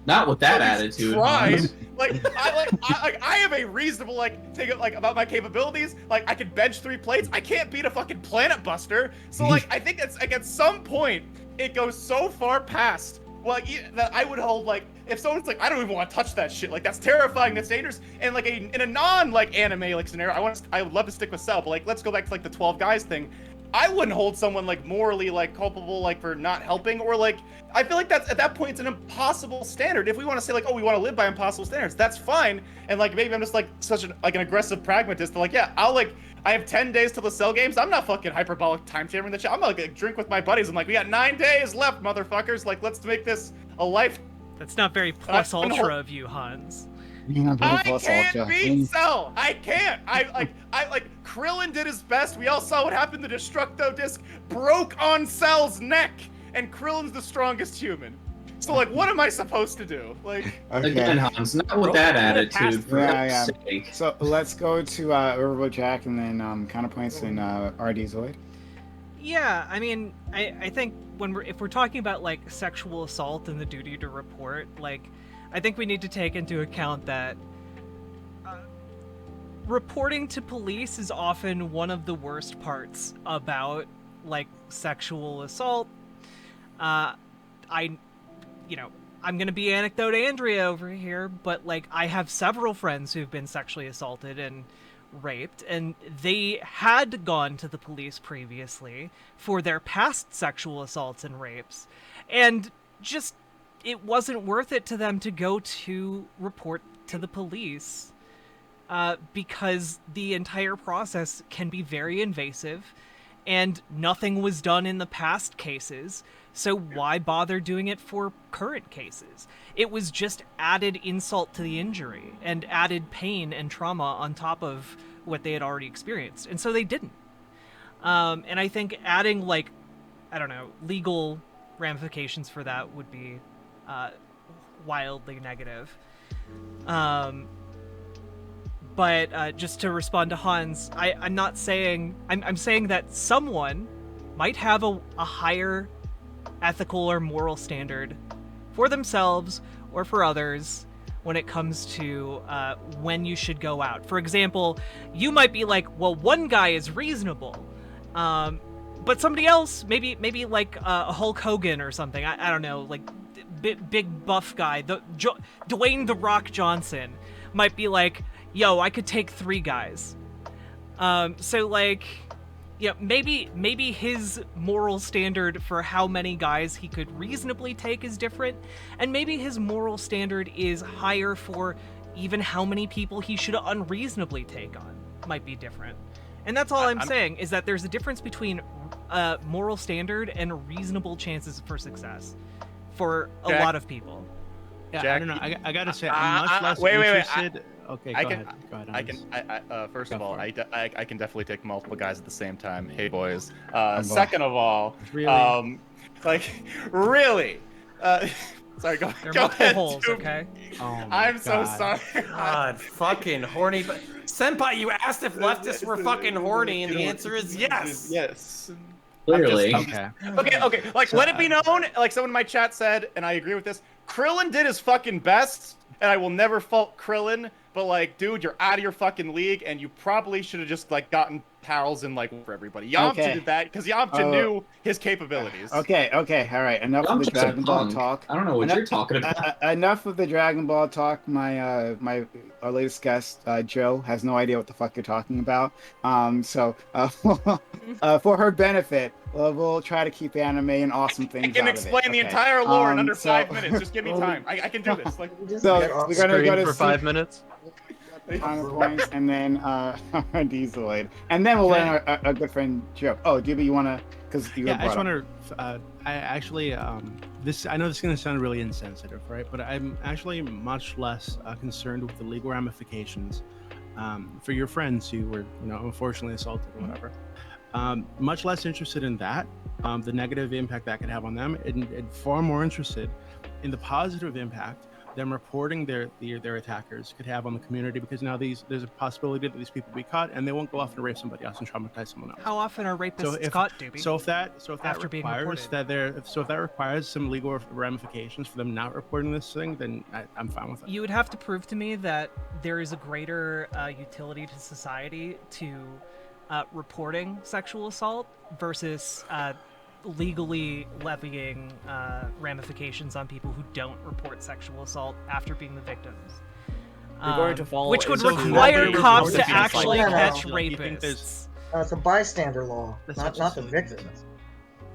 Not with that attitude. Tried. I have a reasonable take about my capabilities. Like I can bench 3 plates. I can't beat a fucking planet buster. So like I think it's like at some point it goes so far past that I would hold like if someone's like I don't even want to touch that shit. Like that's terrifying. That's dangerous. And like in a non anime scenario, I would love to stick with Cell. But like let's go back to like the 12 guys thing. I wouldn't hold someone like morally like culpable like for not helping or like I feel like that's at that point it's an impossible standard. If we want to say like we want to live by impossible standards, that's fine. And like maybe I'm just like such an aggressive pragmatist. But like I have 10 days till the Cell games. I'm not fucking hyperbolic time chambering the shit. I'm gonna drink with my buddies. I'm like we got 9 days left, motherfuckers. Like let's make this a life. That's not very plus ultra of you, Hans. I can't beat Cell. I can't. I Krillin did his best. We all saw what happened. The Destructo Disc broke on Cell's neck, and Krillin's the strongest human. So like, what am I supposed to do? Like again, Hans, not with that attitude. For yeah. sake. So let's go to Riverboat Jack and then counterpoints and RD Zoid. Yeah, I mean, I think if we're talking about like sexual assault and the duty to report, like. I think we need to take into account that reporting to police is often one of the worst parts about like sexual assault. I'm gonna be anecdote Andrea over here, but like I have several friends who've been sexually assaulted and raped, and they had gone to the police previously for their past sexual assaults and rapes, and just it wasn't worth it to them to go to report to the police because the entire process can be very invasive and nothing was done in the past cases. So why bother doing it for current cases? It was just added insult to the injury and added pain and trauma on top of what they had already experienced. And so they didn't. And I think adding legal ramifications for that would be wildly negative. But just to respond to Hans, I'm not saying... I'm saying that someone might have a higher ethical or moral standard for themselves or for others when it comes to when you should go out. For example, you might be like, well, one guy is reasonable, but somebody else, maybe like a Hulk Hogan or something, I don't know, like big buff guy, Dwayne The Rock Johnson might be like, yo, I could take 3 guys. So like, maybe his moral standard for how many guys he could reasonably take is different, and maybe his moral standard is higher for even how many people he should unreasonably take on might be different. And that's all I'm saying, is that there's a difference between moral standard and reasonable chances for success for a lot of people. Yeah, Jack, I don't know. I gotta say, I'm much less interested. Okay, go ahead. First of all, I can definitely take multiple guys at the same time. Hey, boys. Second of all, really? Really? Sorry, go ahead. Holes, okay? Oh I'm God. so sorry. God, fucking horny. But Senpai, you asked if leftists were fucking horny, and the answer is yes. Yes. Clearly. Okay. Okay. Like, let it be known, like someone in my chat said, and I agree with this, Krillin did his fucking best, and I will never fault Krillin, but like, dude, you're out of your fucking league, and you probably should have just like gotten towels and like for everybody. Yamcha did that because Yamcha knew his capabilities. Okay, all right. Enough of the Dragon Ball talk. I don't know what you're talking about. Enough of the Dragon Ball talk. My our latest guest, Joe, has no idea what the fuck you're talking about. So for her benefit, we'll try to keep anime and awesome things. I can explain the entire lore in under 5 minutes. Just give me time. I can do this. Like, so we're gonna go to for 5 minutes. Final points, and then Dieseloid, and then we'll let our good friend Joe. Oh, DB, you wanna? Because you I just want to. I actually, this. I know this is gonna sound really insensitive, right? But I'm actually much less concerned with the legal ramifications for your friends who were, unfortunately assaulted or whatever. Much less interested in that, the negative impact that could have on them, and far more interested in the positive impact them reporting their attackers could have on the community, because now there's a possibility that these people be caught and they won't go off and rape somebody else and traumatize someone else. How often are rapists caught, Doobie? So if that after being requires reported? if that requires some legal ramifications for them not reporting this thing, then I'm fine with it. You would have to prove to me that there is a greater utility to society to reporting sexual assault versus legally levying ramifications on people who don't report sexual assault after being the victims. You're going to follow Which would so require nobody cops to reports actually it. catch You think rapists. It's a bystander law, That's not such a the silly victims.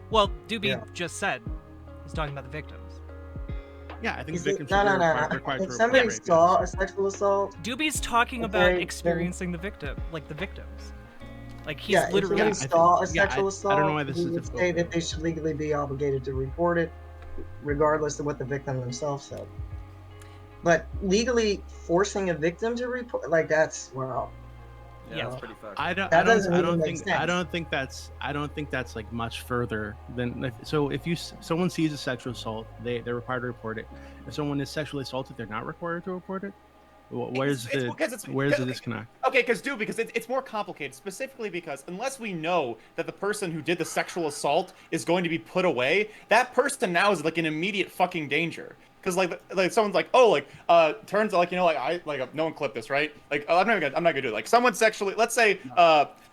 Well, Doobie Yeah. just said he's talking about the victims. Yeah, I think You see, victims no, should no, be no. required to If report somebody rape, saw yes. a sexual assault, Doobie's talking Okay, about then- experiencing the victims. Like he's yeah, literally. if somebody saw a yeah, sexual I assault, don't know why this we is would difficult. say that they should legally be obligated to report it, regardless of what the victim themselves said. But legally forcing a victim to report, like that's wow. Yeah, Yeah. that's pretty fucked. I don't doesn't even make think that's like much further than so if someone sees a sexual assault, they're required to report it. If someone is sexually assaulted, they're not required to report it. Where's the disconnect? Okay, because it's more complicated, specifically because unless we know that the person who did the sexual assault is going to be put away, that person now is like in immediate fucking danger. Because like someone's like, oh, like turns out no one clipped this, right? Like I'm not gonna do it. Like someone sexually, let's say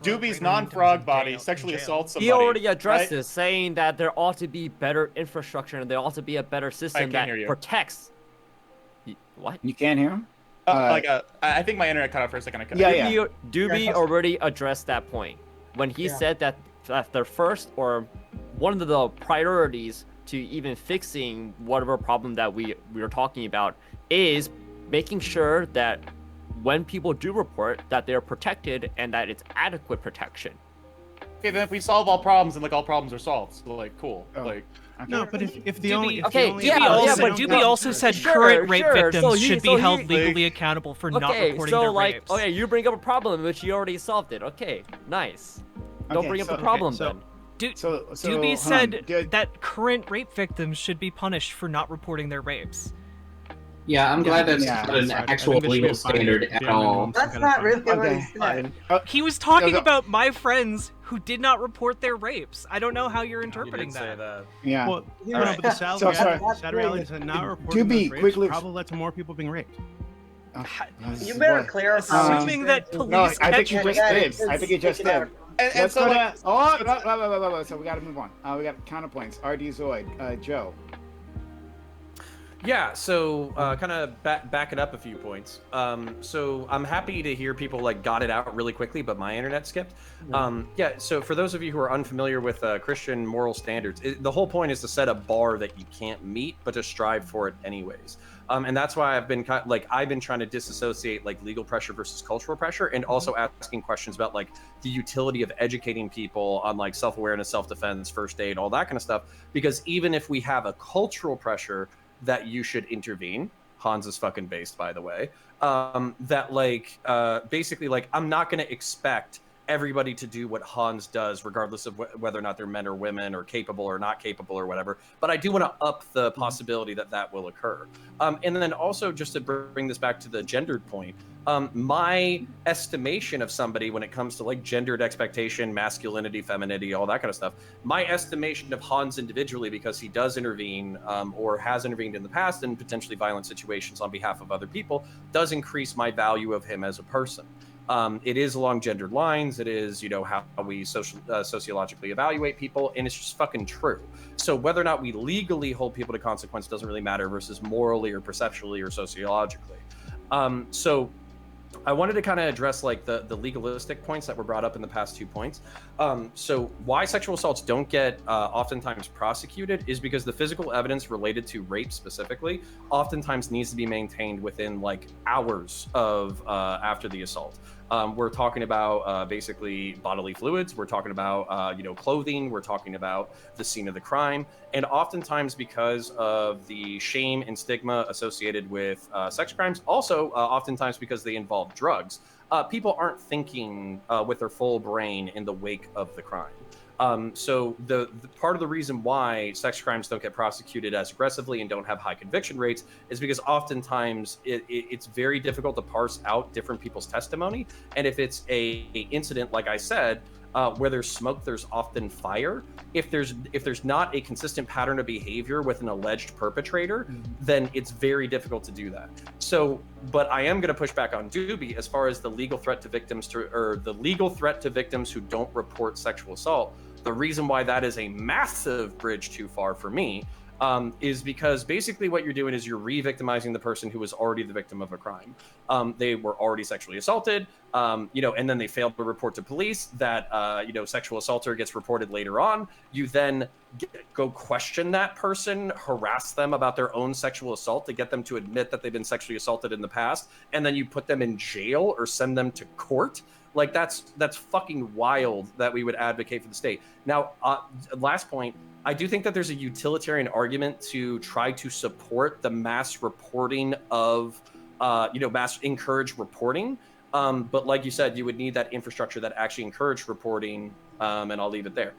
Doobie's non-frog body sexually assaults somebody. He already addressed right? this, saying that there ought to be better infrastructure and there ought to be a better system can't that hear you. protects. What? You can't hear him? I think my internet cut out for a second. Doobie already addressed that point when he said that the first or one of the priorities to even fixing whatever problem that we are talking about is making sure that when people do report that they're protected and that it's adequate protection. Okay, then if we solve all problems, then like all problems are solved. So like cool. Oh. Like No, but if the Doobie- only if okay, the only, yeah, Doobie but also said Sure, current rape sure. victims So he- should so be he- held legally accountable for not Okay, reporting so their like, rapes. okay, you bring up a problem which you already solved it. Okay, nice. Don't Okay, bring up so- the problem okay, so- then. Doobie hold said on. Good. that current rape victims should be punished for not reporting their rapes. Yeah, I'm glad that's yeah, not an I actual think there should be legal a fine. standard Yeah, at all. That's not really what he Okay. said. He was talking no. about my friends who did not report their rapes. I don't know how you're You interpreting did say that. that. Yeah. Well, Yeah. no, but the So, sad sorry. reality is that not reporting Doobie, those rapes quickly- probably led to more people being raped. You better clarify. Assuming that No, police No, I think catch you just rapes. did. I think you just did. and Let's so go like, to. Oh, wait. So we got to move on. We got counterpoints. RD Zoid, Joe. Yeah, so kind of back it up a few points. So I'm happy to hear people like got it out really quickly, but my internet skipped. Yeah, so for those of you who are unfamiliar with Christian moral standards, the whole point is to set a bar that you can't meet, but to strive for it anyways. And that's why I've been trying to disassociate like legal pressure versus cultural pressure, and also asking questions about like the utility of educating people on like self-awareness, self-defense, first aid, all that kind of stuff. Because even if we have a cultural pressure that you should intervene, Hans is fucking based, by the way, that like basically like I'm not going to expect everybody to do what Hans does, regardless of whether or not they're men or women or capable or not capable or whatever. But I do want to up the possibility that that will occur. And then also just to bring this back to the gendered point, my estimation of somebody when it comes to like gendered expectation, masculinity, femininity, all that kind of stuff, my estimation of Hans individually, because he does intervene or has intervened in the past in potentially violent situations on behalf of other people, does increase my value of him as a person. It is along gendered lines. It is, how we sociologically evaluate people, and it's just fucking true. So whether or not we legally hold people to consequence doesn't really matter versus morally or perceptually or sociologically. So I wanted to kind of address like the legalistic points that were brought up in the past 2 points. So why sexual assaults don't get oftentimes prosecuted is because the physical evidence related to rape specifically oftentimes needs to be maintained within like hours of after the assault. We're talking about basically bodily fluids. We're talking about clothing. We're talking about the scene of the crime. And oftentimes, because of the shame and stigma associated with sex crimes, also oftentimes because they involve drugs, people aren't thinking with their full brain in the wake of the crime. So the part of the reason why sex crimes don't get prosecuted as aggressively and don't have high conviction rates is because oftentimes it's very difficult to parse out different people's testimony. And if it's a incident, like I said, where there's smoke, there's often fire. If there's not a consistent pattern of behavior with an alleged perpetrator, then it's very difficult to do that. So, but I am going to push back on Doobie as far as the legal threat to victims who don't report sexual assault. The reason why that is a massive bridge too far for me is because basically what you're doing is you're re-victimizing the person who was already the victim of a crime. They were already sexually assaulted, and then they failed to report to police. That sexual assaulter gets reported later on. You then go question that person, harass them about their own sexual assault to get them to admit that they've been sexually assaulted in the past, and then you put them in jail or send them to court. Like that's fucking wild that we would advocate for the state. Now, last point, I do think that there's a utilitarian argument to try to support the mass reporting of, mass encourage reporting. But like you said, you would need that infrastructure that actually encouraged reporting, and I'll leave it there.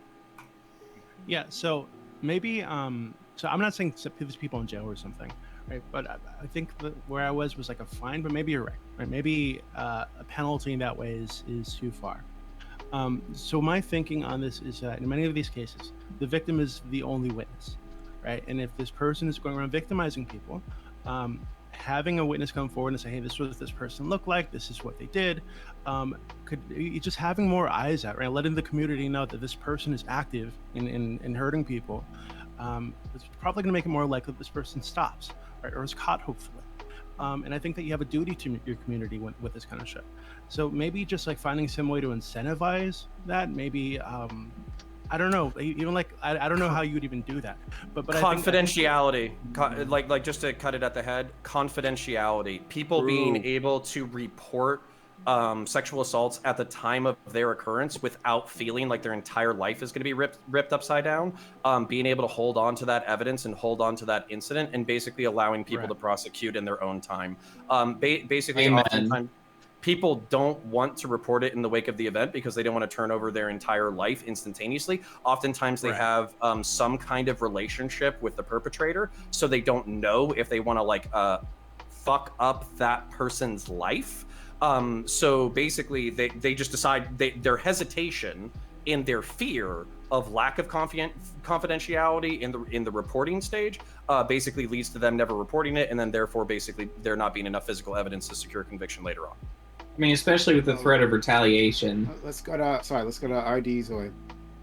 Yeah, so maybe, so I'm not saying to put these people in jail or something, right? But I think that where I was like a fine, but maybe you're right? Maybe a penalty in that way is too far. So my thinking on this is that in many of these cases, the victim is the only witness, right? And if this person is going around victimizing people, having a witness come forward and say, hey, this is what this person looked like, this is what they did, just having more eyes out, right? Letting the community know that this person is active in hurting people, it's probably gonna make it more likely that this person stops, right? Or is caught, hopefully. And I think that you have a duty to your community with this kind of shit. So maybe just like finding some way to incentivize that, maybe, I don't know, even like, I don't know how you would even do that. But Confidentiality, like just to cut it at the head, confidentiality. People being able to report sexual assaults at the time of their occurrence without feeling like their entire life is going to be ripped upside down, being able to hold on to that evidence and hold on to that incident, and basically allowing people to prosecute in their own time. Basically, oftentimes people don't want to report it in the wake of the event because they don't want to turn over their entire life instantaneously. Oftentimes they have some kind of relationship with the perpetrator, so they don't know if they want to fuck up that person's life. So basically they just decide their hesitation and their fear of lack of confidentiality in the reporting stage basically leads to them never reporting it, and then therefore basically there not being enough physical evidence to secure conviction later on. I mean, especially with the threat of retaliation. Let's go to RD Zoid,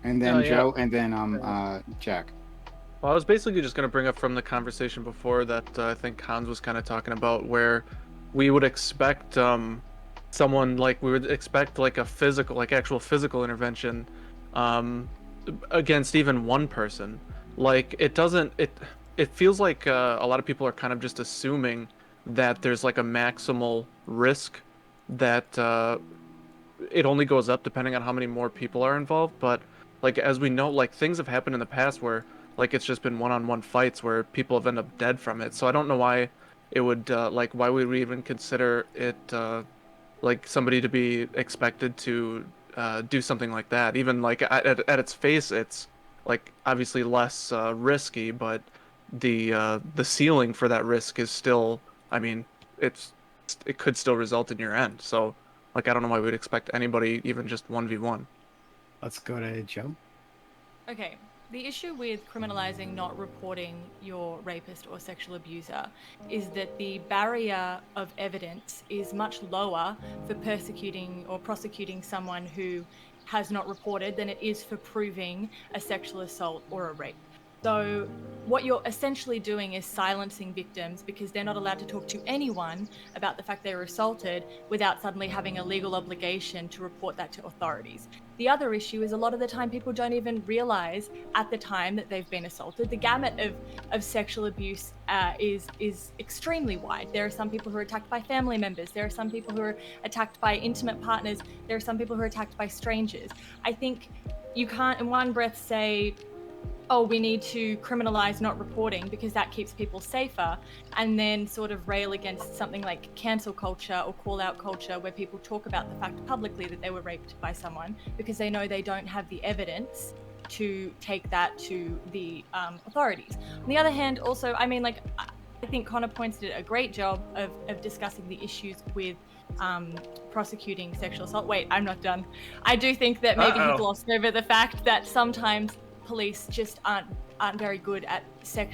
and then Joe, and then Jack. Well, I was basically just going to bring up from the conversation before that I think Hans was kind of talking about, where we would expect someone, like we would expect like a physical, like actual physical intervention against even one person. Like it feels like a lot of people are kind of just assuming that there's like a maximal risk that it only goes up depending on how many more people are involved. But like as we know, like things have happened in the past where like it's just been one-on-one fights where people have ended up dead from it. So I don't know why it would why would we even consider it like somebody to be expected to do something like that. Even like at its face, it's like obviously less risky, but the ceiling for that risk is still, I mean, it could still result in your end. So like I don't know why we'd expect anybody even just 1v1. Let's go to Joe. Okay. The issue with criminalizing not reporting your rapist or sexual abuser is that the barrier of evidence is much lower for persecuting or prosecuting someone who has not reported than it is for proving a sexual assault or a rape. So what you're essentially doing is silencing victims because they're not allowed to talk to anyone about the fact they were assaulted without suddenly having a legal obligation to report that to authorities. The other issue is a lot of the time people don't even realize at the time that they've been assaulted. The gamut of sexual abuse is extremely wide. There are some people who are attacked by family members. There are some people who are attacked by intimate partners. There are some people who are attacked by strangers. I think you can't in one breath say, oh, we need to criminalize not reporting because that keeps people safer, and then sort of rail against something like cancel culture or call out culture where people talk about the fact publicly that they were raped by someone because they know they don't have the evidence to take that to the authorities. On the other hand, also, I mean, like, I think Connor Points did a great job of discussing the issues with prosecuting sexual assault. Wait, I'm not done. I do think that maybe he glossed over the fact that sometimes police just aren't very good at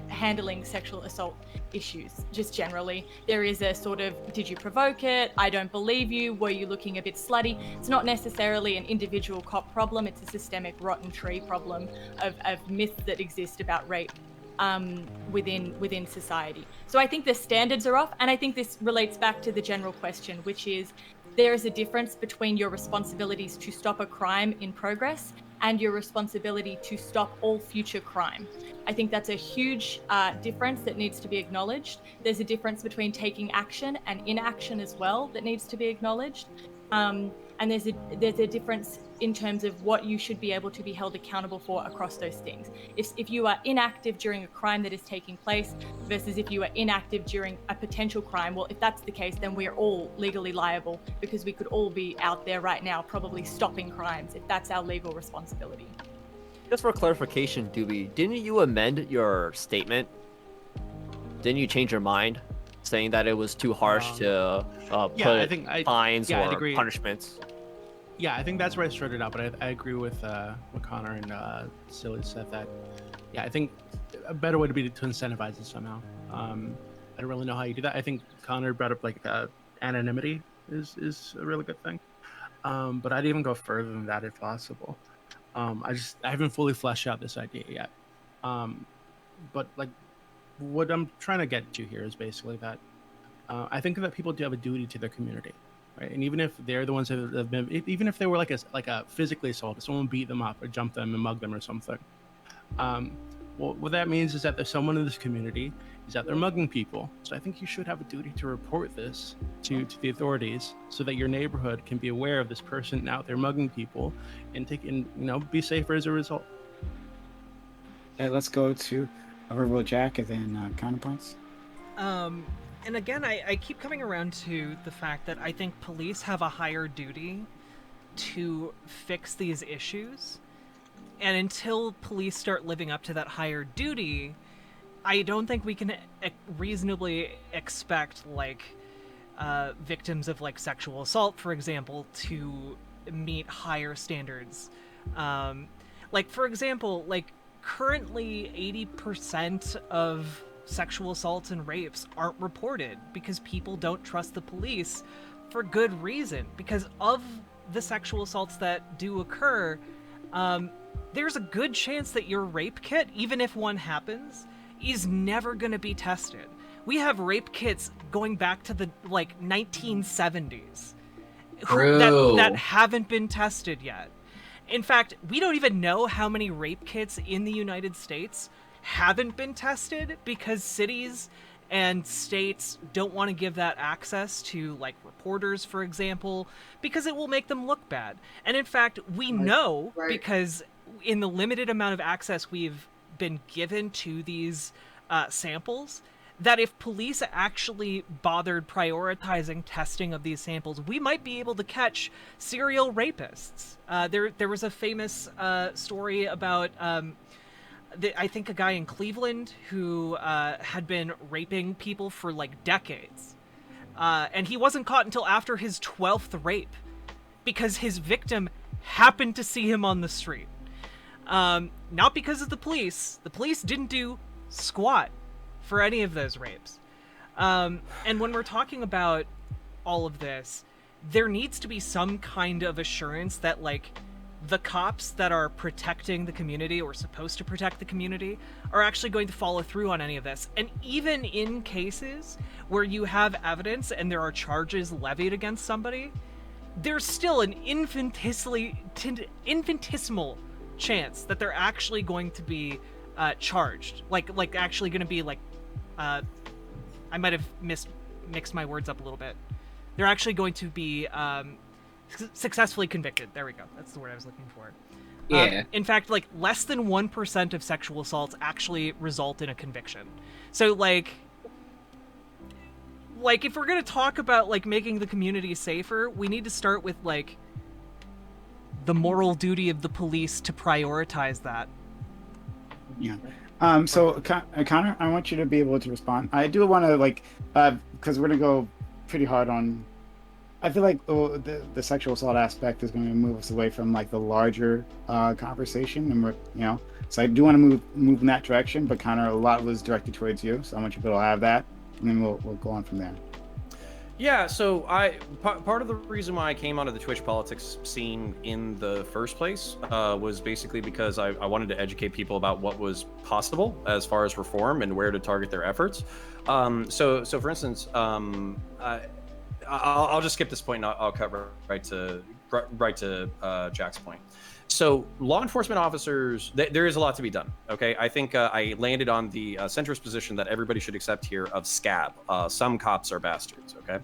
handling sexual assault issues, just generally. There is a sort of, did you provoke it? I don't believe you. Were you looking a bit slutty? It's not necessarily an individual cop problem. It's a systemic rotten tree problem of myths that exist about rape within society. So I think the standards are off, and I think this relates back to the general question, which is there is a difference between your responsibilities to stop a crime in progress and your responsibility to stop all future crime. I think that's a huge difference that needs to be acknowledged. There's a difference between taking action and inaction as well that needs to be acknowledged. And there's a difference in terms of what you should be able to be held accountable for across those things. If you are inactive during a crime that is taking place versus if you are inactive during a potential crime, well, if that's the case, then we are all legally liable because we could all be out there right now probably stopping crimes if that's our legal responsibility. Just for clarification, Doobie, didn't you amend your statement? Didn't you change your mind, saying that it was too harsh to put fines or punishments? Yeah, I think that's where I started out, but I agree with what Connor and Silly said that. Yeah, I think a better way to be to incentivize it somehow. I don't really know how you do that. I think Connor brought up like anonymity is a really good thing, but I'd even go further than that if possible. I haven't fully fleshed out this idea yet, but like what I'm trying to get to here is basically that I think that people do have a duty to their community. Right? And even if they're the ones that have been, even if they were like a physically assaulted, someone beat them up or jumped them and mugged them or something, well, what that means is that there's someone in this community is that they're mugging people. So I think you should have a duty to report this to the authorities so that your neighborhood can be aware of this person out there mugging people and be safer as a result. Okay, let's go to Riverboat Jack and then counterpoints. And again, I keep coming around to the fact that I think police have a higher duty to fix these issues. And until police start living up to that higher duty, I don't think we can reasonably expect, like, victims of, like, sexual assault, for example, to meet higher standards. Like, for example, like, currently 80% of sexual assaults and rapes aren't reported because people don't trust the police for good reason. Because of the sexual assaults that do occur, there's a good chance that your rape kit, even if one happens, is never going to be tested. We have rape kits going back to the 1970s that haven't been tested yet. In fact, we don't even know how many rape kits in the United States haven't been tested because cities and states don't want to give that access to, like, reporters, for example, because it will make them look bad. And in fact, we know because in the limited amount of access we've been given to these samples, that if police actually bothered prioritizing testing of these samples, we might be able to catch serial rapists. There was a famous story about I think a guy in Cleveland who had been raping people for like decades. And he wasn't caught until after his 12th rape because his victim happened to see him on the street. Not because of the police. The police didn't do squat for any of those rapes. And when we're talking about all of this, there needs to be some kind of assurance that, like, the cops that are protecting the community or supposed to protect the community are actually going to follow through on any of this. And even in cases where you have evidence and there are charges levied against somebody, there's still an infinitesimal chance that they're actually going to be charged. Like actually going to be like, I might have mixed my words up a little bit. They're actually going to be successfully convicted. There we go. That's the word I was looking for. Yeah. In fact, like less than 1% of sexual assaults actually result in a conviction. So like if we're gonna talk about like making the community safer, we need to start with like the moral duty of the police to prioritize that. Yeah. So Connor, I want you to be able to respond. I do want to like, because we're gonna go pretty hard on. I feel like the sexual assault aspect is going to move us away from like the larger conversation, and we're So I do want to move in that direction. But Connor, a lot was directed towards you, so I want you to have that, and then we'll go on from there. Yeah, so part of the reason why I came onto the Twitch politics scene in the first place was basically because I wanted to educate people about what was possible as far as reform and where to target their efforts. So for instance, I'll just skip this point and I'll cut right to Jack's point. So law enforcement officers, there is a lot to be done. Okay, I think I landed on the centrist position that everybody should accept here of scab. Some cops are bastards. Okay,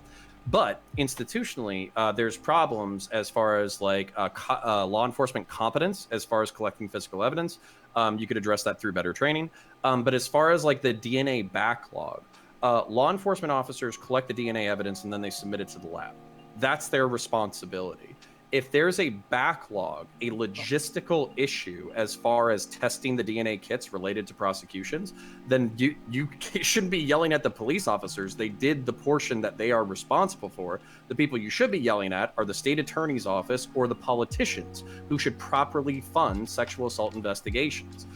but institutionally, there's problems as far as like law enforcement competence, as far as collecting physical evidence. You could address that through better training. But as far as like the DNA backlog, law enforcement officers collect the DNA evidence and then they submit it to the lab. That's their responsibility. If there's a backlog, a logistical issue as far as testing the DNA kits related to prosecutions, then you shouldn't be yelling at the police officers. They did the portion that they are responsible for. The people you should be yelling at are the state attorney's office or the politicians who should properly fund sexual assault investigations.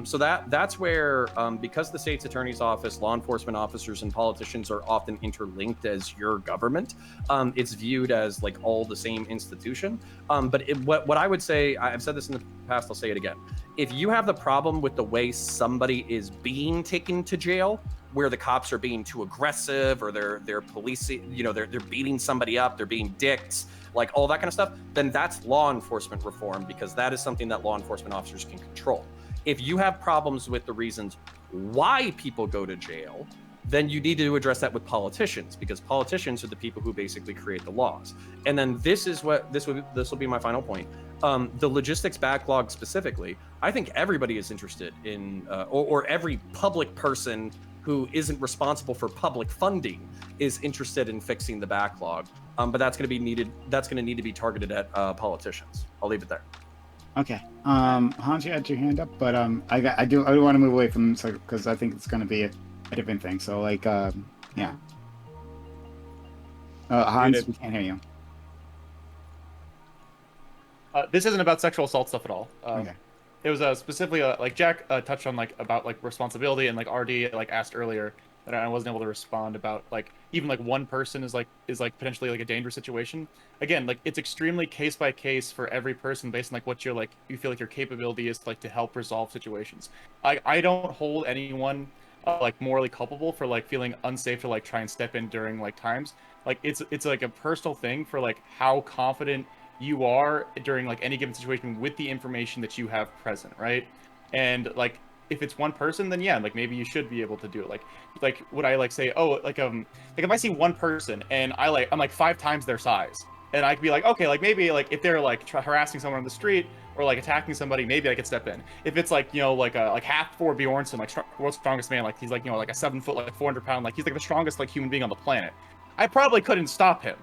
So that's where, because the state's attorney's office, law enforcement officers, and politicians are often interlinked as your government, it's viewed as like all the same institution. But what I would say, I've said this in the past, I'll say it again. If you have the problem with the way somebody is being taken to jail, where the cops are being too aggressive or they're policing, they're beating somebody up, they're being dicks, like all that kind of stuff, then that's law enforcement reform, because that is something that law enforcement officers can control. If you have problems with the reasons why people go to jail, then you need to address that with politicians, because politicians are the people who basically create the laws. And then this will be my final point. The logistics backlog specifically, I think everybody is interested in, or every public person who isn't responsible for public funding is interested in fixing the backlog. But that's going to need to be targeted at politicians. I'll leave it there. Okay. Hans, you had your hand up, but I do want to move away from because I think it's going to be a different thing. So like, yeah. Hans, we can't hear you. This isn't about sexual assault stuff at all. Okay. It was specifically like Jack touched on like about like responsibility, and like RD like asked earlier that I wasn't able to respond about like even like one person is potentially like a dangerous situation. Again, like it's extremely case by case for every person based on like what you feel like your capability is like to help resolve situations. I don't hold anyone like morally culpable for like feeling unsafe to like try and step in during like times. Like it's like a personal thing for like how confident you are during like any given situation with the information that you have present, right? And like if it's one person, then yeah, like maybe you should be able to do it. Like would I like say, oh, like if I see one person and I'm like 5 times their size, and I could be like, okay, like maybe like if they're like harassing someone on the street or like attacking somebody, maybe I could step in. If it's like like half Thor Bjornsson, like world's strongest man, like he's like like a 7 foot, like 400 pound, like he's like the strongest like human being on the planet, I probably couldn't stop him.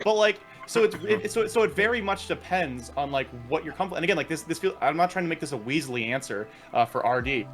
But like so it very much depends on like what you're comfortable. And again, like this I'm not trying to make this a Weasley answer for RD,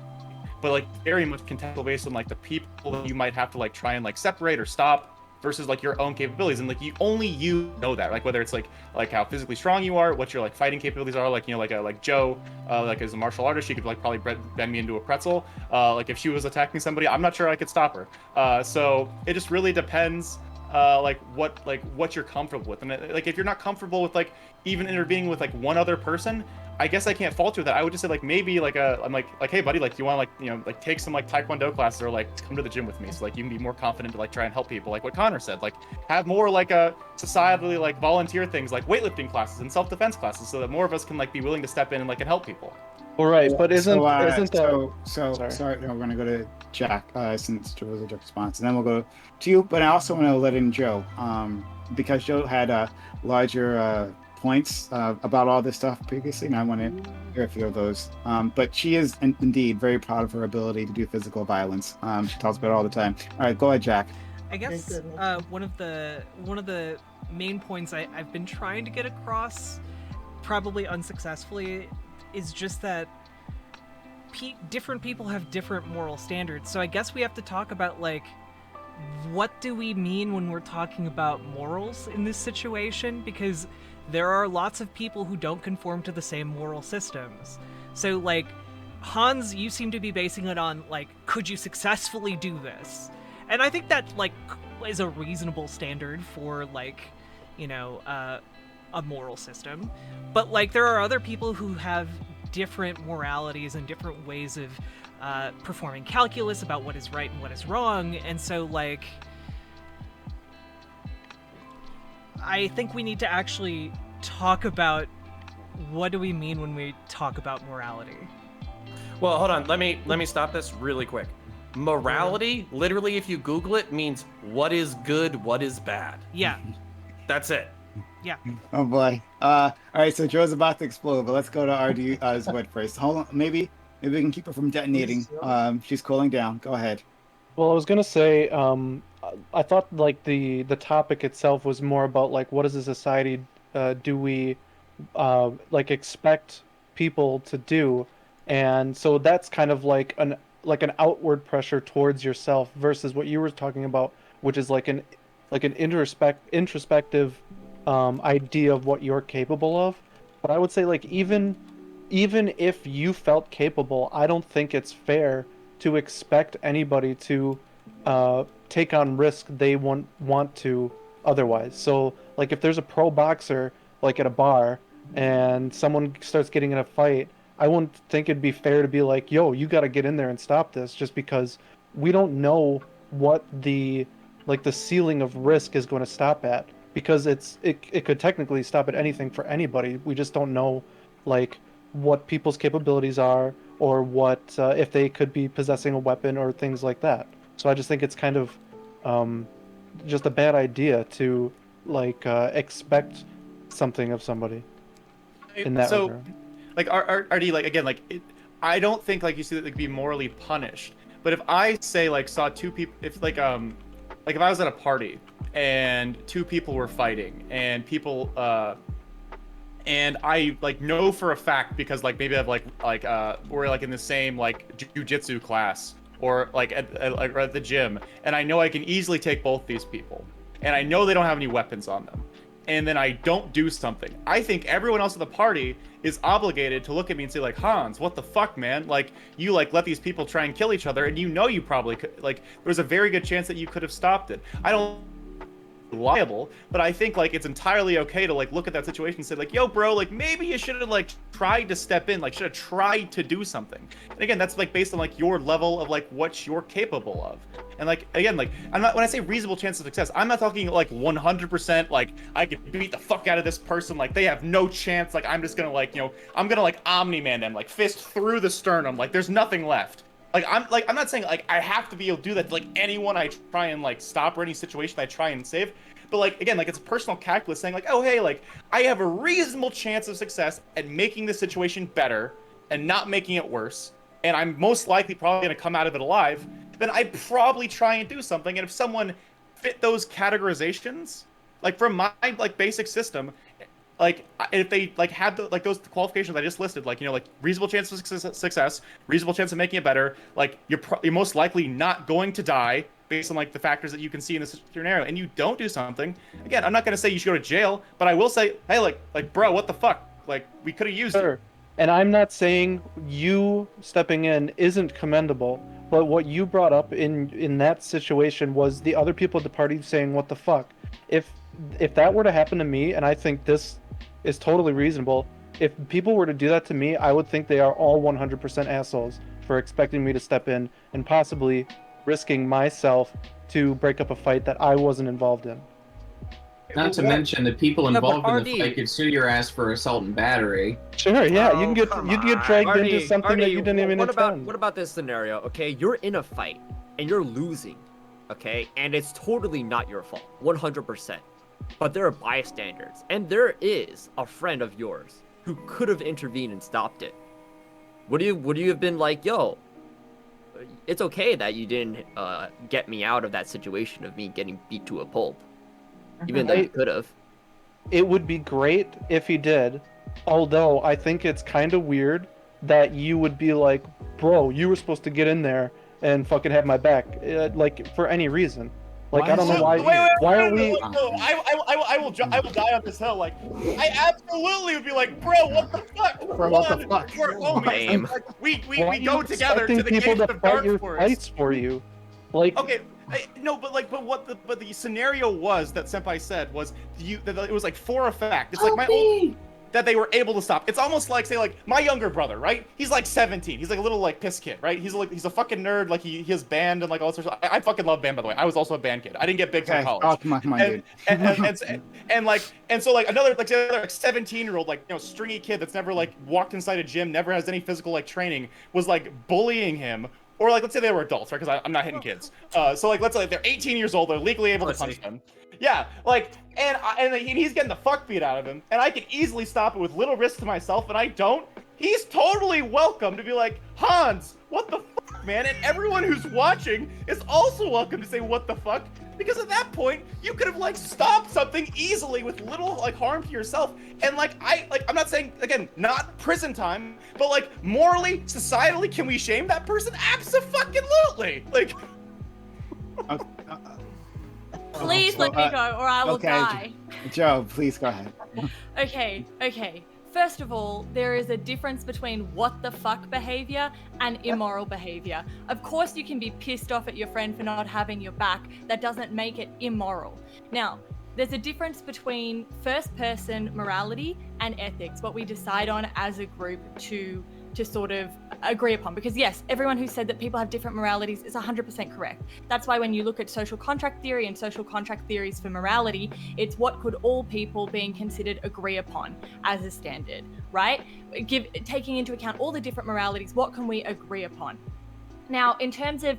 but like very much contextual based on like the people that you might have to like try and like separate or stop versus like your own capabilities. And like you know that, like whether it's like how physically strong you are, what your like fighting capabilities are, like like Joe like as a martial artist, she could like probably bend me into a pretzel. Like if she was attacking somebody, I'm not sure I could stop her. So it just really depends what you're comfortable with. And like if you're not comfortable with like even intervening with like one other person, I guess I can't fault you with that. I would just say like maybe like I'm like hey buddy, like do you want to like, you know, like take some like taekwondo classes or like come to the gym with me so like you can be more confident to like try and help people, like what Connor said, like have more like a societally like volunteer things like weightlifting classes and self-defense classes so that more of us can like be willing to step in and like and help people. All right, but isn't so sorry, no, we're gonna go to Jack since Joe was a direct response, and then we'll go to you. But I also want to let in Joe because Joe had larger points about all this stuff previously, and I want to hear a few of those. But she is indeed very proud of her ability to do physical violence. She talks about it all the time. All right, go ahead, Jack. I guess one of the main points I've been trying to get across, probably unsuccessfully, is just that different people have different moral standards. So I guess we have to talk about like, what do we mean when we're talking about morals in this situation? Because there are lots of people who don't conform to the same moral systems. So like, Hans, you seem to be basing it on like, could you successfully do this? And I think that like is a reasonable standard for like, you know, a moral system. But like, there are other people who have different moralities and different ways of performing calculus about what is right and what is wrong. And so like, I think we need to actually talk about what do we mean when we talk about morality. Well, hold on. Let me stop this really quick. Morality, literally, if you Google it, means what is good, what is bad. Yeah. That's it. Yeah. Oh boy. All right, so Joe's about to explode, but let's go to RD first. Hold on, maybe we can keep her from detonating. She's cooling down. Go ahead. Well, I was gonna say, I thought like the topic itself was more about like what as a society do we like expect people to do, and so that's kind of like an outward pressure towards yourself versus what you were talking about, which is like an introspective idea of what you're capable of. But I would say like even if you felt capable, I don't think it's fair to expect anybody to take on risk they want to otherwise. So like if there's a pro boxer like at a bar and someone starts getting in a fight, I wouldn't think it'd be fair to be like, yo, you got to get in there and stop this, just because we don't know what the ceiling of risk is going to stop at, because it could technically stop at anything for anybody. We just don't know like what people's capabilities are, or what if they could be possessing a weapon or things like that. So I just think it's kind of just a bad idea to like expect something of somebody in that regard. Like RD, like again, like I don't think like you see that they could be morally punished. But if I say like saw two people, if like if I was at a party and two people were fighting and people and I like know for a fact because like maybe I've we're like in the same like jujitsu class or like at the gym, and I know I can easily take both these people, and I know they don't have any weapons on them, and then I don't do something, I think everyone else at the party is obligated to look at me and say like, Hans, what the fuck, man? Like, you like let these people try and kill each other, and you know you probably could, like, there's a very good chance that you could have stopped it. I don't liable, but I think like it's entirely okay to like look at that situation and say like, yo bro, like maybe you should have like tried to step in, like should have tried to do something. And again, that's like based on like your level of like what you're capable of. And like again, like I'm not, when I say reasonable chance of success, I'm not talking like 100% like I could beat the fuck out of this person, like they have no chance, like I'm just gonna like, you know, I'm gonna like Omni-Man them, like fist through the sternum, like there's nothing left. I'm not saying like I have to be able to do that to like anyone I try and like stop, or any situation I try and save. But like again, like it's a personal calculus saying like, oh hey, like I have a reasonable chance of success at making the situation better and not making it worse, and I'm most likely probably gonna come out of it alive, then I'd probably try and do something. And if someone fit those categorizations, like from my like basic system, like if they like had the, like those qualifications I just listed, like, you know, like reasonable chance of success, reasonable chance of making it better, like you're most likely not going to die based on like the factors that you can see in this scenario, and you don't do something, again, I'm not going to say you should go to jail, but I will say, hey, like bro, what the fuck, like we could have used it. And I'm not saying you stepping in isn't commendable. But what you brought up in that situation was the other people at the party saying, "What the fuck?" If that were to happen to me, and I think this is totally reasonable, if people were to do that to me, I would think they are all 100% assholes for expecting me to step in and possibly risking myself to break up a fight that I wasn't involved in. Not to mention the people Yeah, but involved in Artie- the fight could sue your ass for assault and battery. Sure, yeah, Oh, you can get come dragged Artie, into something that Artie, you didn't even what about intend. what about this scenario? Okay, you're in a fight and you're losing, okay, and it's totally not your fault, 100%. But there are bystanders, and there is a friend of yours who could have intervened and stopped it. Would you have been like, yo, it's okay that you didn't get me out of that situation of me getting beat to a pulp, even though you could have. It would be great if he did, although I think it's kind of weird that you would be like, bro, you were supposed to get in there and fucking have my back, like for any reason. Like I don't know why. Why are we? No, I will die on this hill. Like, I absolutely would be like, bro, what the fuck? Bro, what the fuck? We're homies. Like, we go together to the people gates to of fight your Dark Forest. fights for you. Like, Okay, no, but the scenario was that Senpai said was that it was like for a fact. It's like my old that they were able to stop. It's almost like, say, like my younger brother, right? He's like 17. He's like a little like piss kid, right? He's a fucking nerd. Like he has band and like all sorts of. I fucking love band, by the way. I was also a band kid. I didn't get big till Okay. college. Oh, come on, dude. And so like another like 17-year-old like stringy kid that's never like walked inside a gym, never has any physical like training, was like bullying him. Or like let's say they were adults, right? Because I'm not hitting kids. So like let's say they're 18 years old, they're legally able to punch them. Yeah, like and he's getting the fuck beat out of him, and I can easily stop it with little risk to myself, and I don't. He's totally welcome to be like, Hans, what the fuck, man? And everyone who's watching is also welcome to say what the fuck, because at that point you could have like stopped something easily with little like harm to yourself. And I'm not saying again, not prison time, but like morally, societally, can we shame that person? Abso-fucking-lutely. Like. Please let me go, or I will die. Joe, please go ahead. Okay. First of all, there is a difference between what the fuck behavior and immoral behavior. Of course, you can be pissed off at your friend for not having your back. That doesn't make it immoral. Now, there's a difference between first person morality and ethics, what we decide on as a group to sort of agree upon. Because yes, everyone who said that people have different moralities is 100% correct. That's why when you look at social contract theory and social contract theories for morality, it's what could all people being considered agree upon as a standard, right? Taking into account all the different moralities, what can we agree upon? Now, in terms of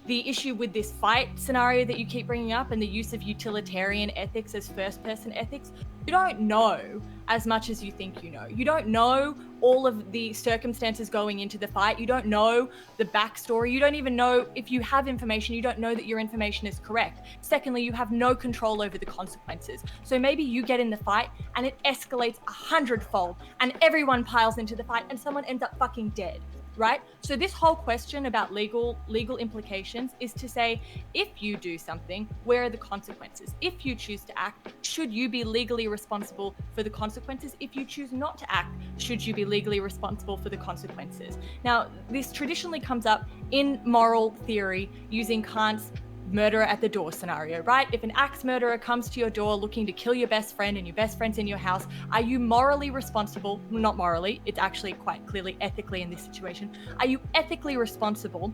the issue with this fight scenario that you keep bringing up and the use of utilitarian ethics as first-person ethics, you don't know as much as you think you know. You don't know all of the circumstances going into the fight. You don't know the backstory. You don't even know if you have information. You don't know that your information is correct. Secondly, you have no control over the consequences. So maybe you get in the fight and it escalates 100-fold and everyone piles into the fight and someone ends up fucking dead. Right? So this whole question about legal implications is to say, if you do something, where are the consequences? If you choose to act, should you be legally responsible for the consequences? If you choose not to act, should you be legally responsible for the consequences? Now, this traditionally comes up in moral theory using Kant's murderer at the door scenario, right? If an axe murderer comes to your door looking to kill your best friend and your best friend's in your house, are you morally responsible? Not morally, it's actually quite clearly ethically in this situation. Are you ethically responsible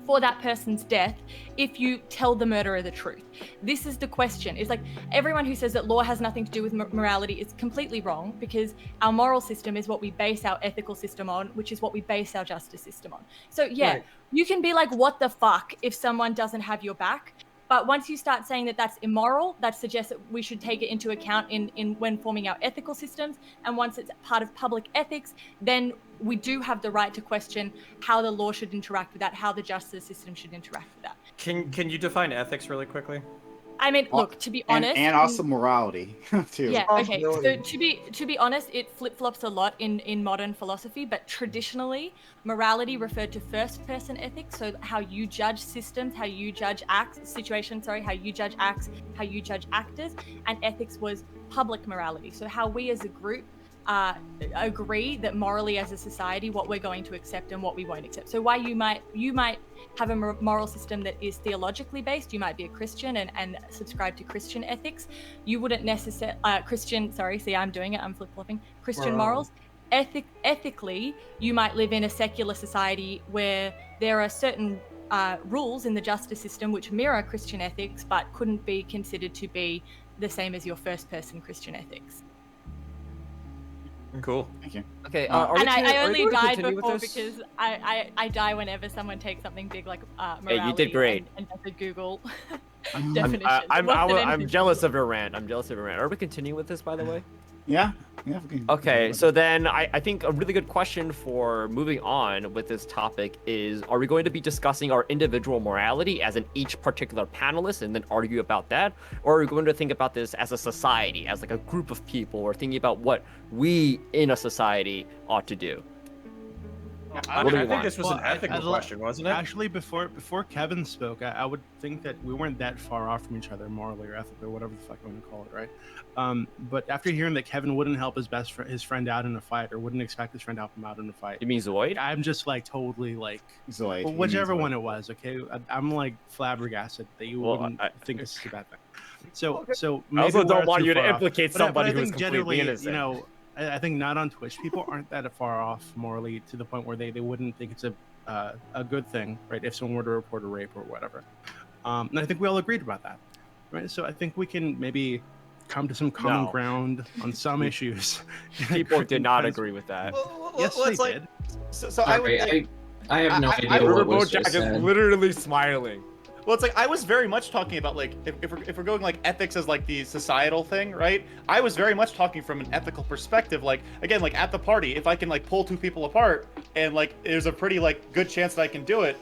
for that person's death if you tell the murderer the truth? This is the question. It's like everyone who says that law has nothing to do with morality is completely wrong, because our moral system is what we base our ethical system on, which is what we base our justice system on. So yeah, right. You can be like, what the fuck if someone doesn't have your back? But once you start saying that that's immoral, that suggests that we should take it into account in when forming our ethical systems. And once it's part of public ethics, then we do have the right to question how the law should interact with that, how the justice system should interact with that. Can you define ethics really quickly? I mean, look, to be honest, and also morality too. Yeah, okay. So to be honest, it flip-flops a lot in modern philosophy, but traditionally, morality referred to first-person ethics, so how you judge systems, how you judge situations, how you judge acts, how you judge actors, and ethics was public morality. So how we as a group agree that morally as a society what we're going to accept and what we won't accept. So why you might have a moral system that is theologically based, you might be a Christian and subscribe to Christian ethics. You wouldn't necessarily I'm doing it, I'm flip-flopping. Christian morals. Ethically, you might live in a secular society where there are certain rules in the justice system which mirror Christian ethics but couldn't be considered to be the same as your first person Christian ethics. Cool. Thank you. Okay. And I only died before because I die whenever someone takes something big like morality. Hey, you did great. And does a Google I'm definition. jealous of your rant. Are we continuing with this, by the way? Yeah. Okay, so then I think a really good question for moving on with this topic is, are we going to be discussing our individual morality as in each particular panelist and then argue about that? Or are we going to think about this as a society, as like a group of people, or thinking about what we in a society ought to do? I think this was an ethical question, wasn't it? Actually, before Kevin spoke, I would think that we weren't that far off from each other morally or ethically, or whatever the fuck you want to call it, right? But after hearing that Kevin wouldn't help his friend out in a fight, or wouldn't expect his friend to help him out in a fight. You mean Zoid? I'm just like totally like Zoid. Well, whichever one it was, okay? I'm like flabbergasted that you wouldn't think this is a bad thing. So maybe I also don't we're want too you to far off. implicate But somebody I who's think completely generally, innocent. you know, I think not on Twitch. People aren't that far off morally to the point where they wouldn't think it's a good thing, right? If someone were to report a rape or whatever. And I think we all agreed about that, right? So I think we can maybe come to some common ground on some issues. People did not agree with that. Yes, well, they it's like- did. So I would. I have no idea what was just said. literally smiling. Well, it's like I was very much talking about like if we're going like ethics as like the societal thing, right? I was very much talking from an ethical perspective. Like again, like at the party, if I can like pull two people apart and like there's a pretty like good chance that I can do it,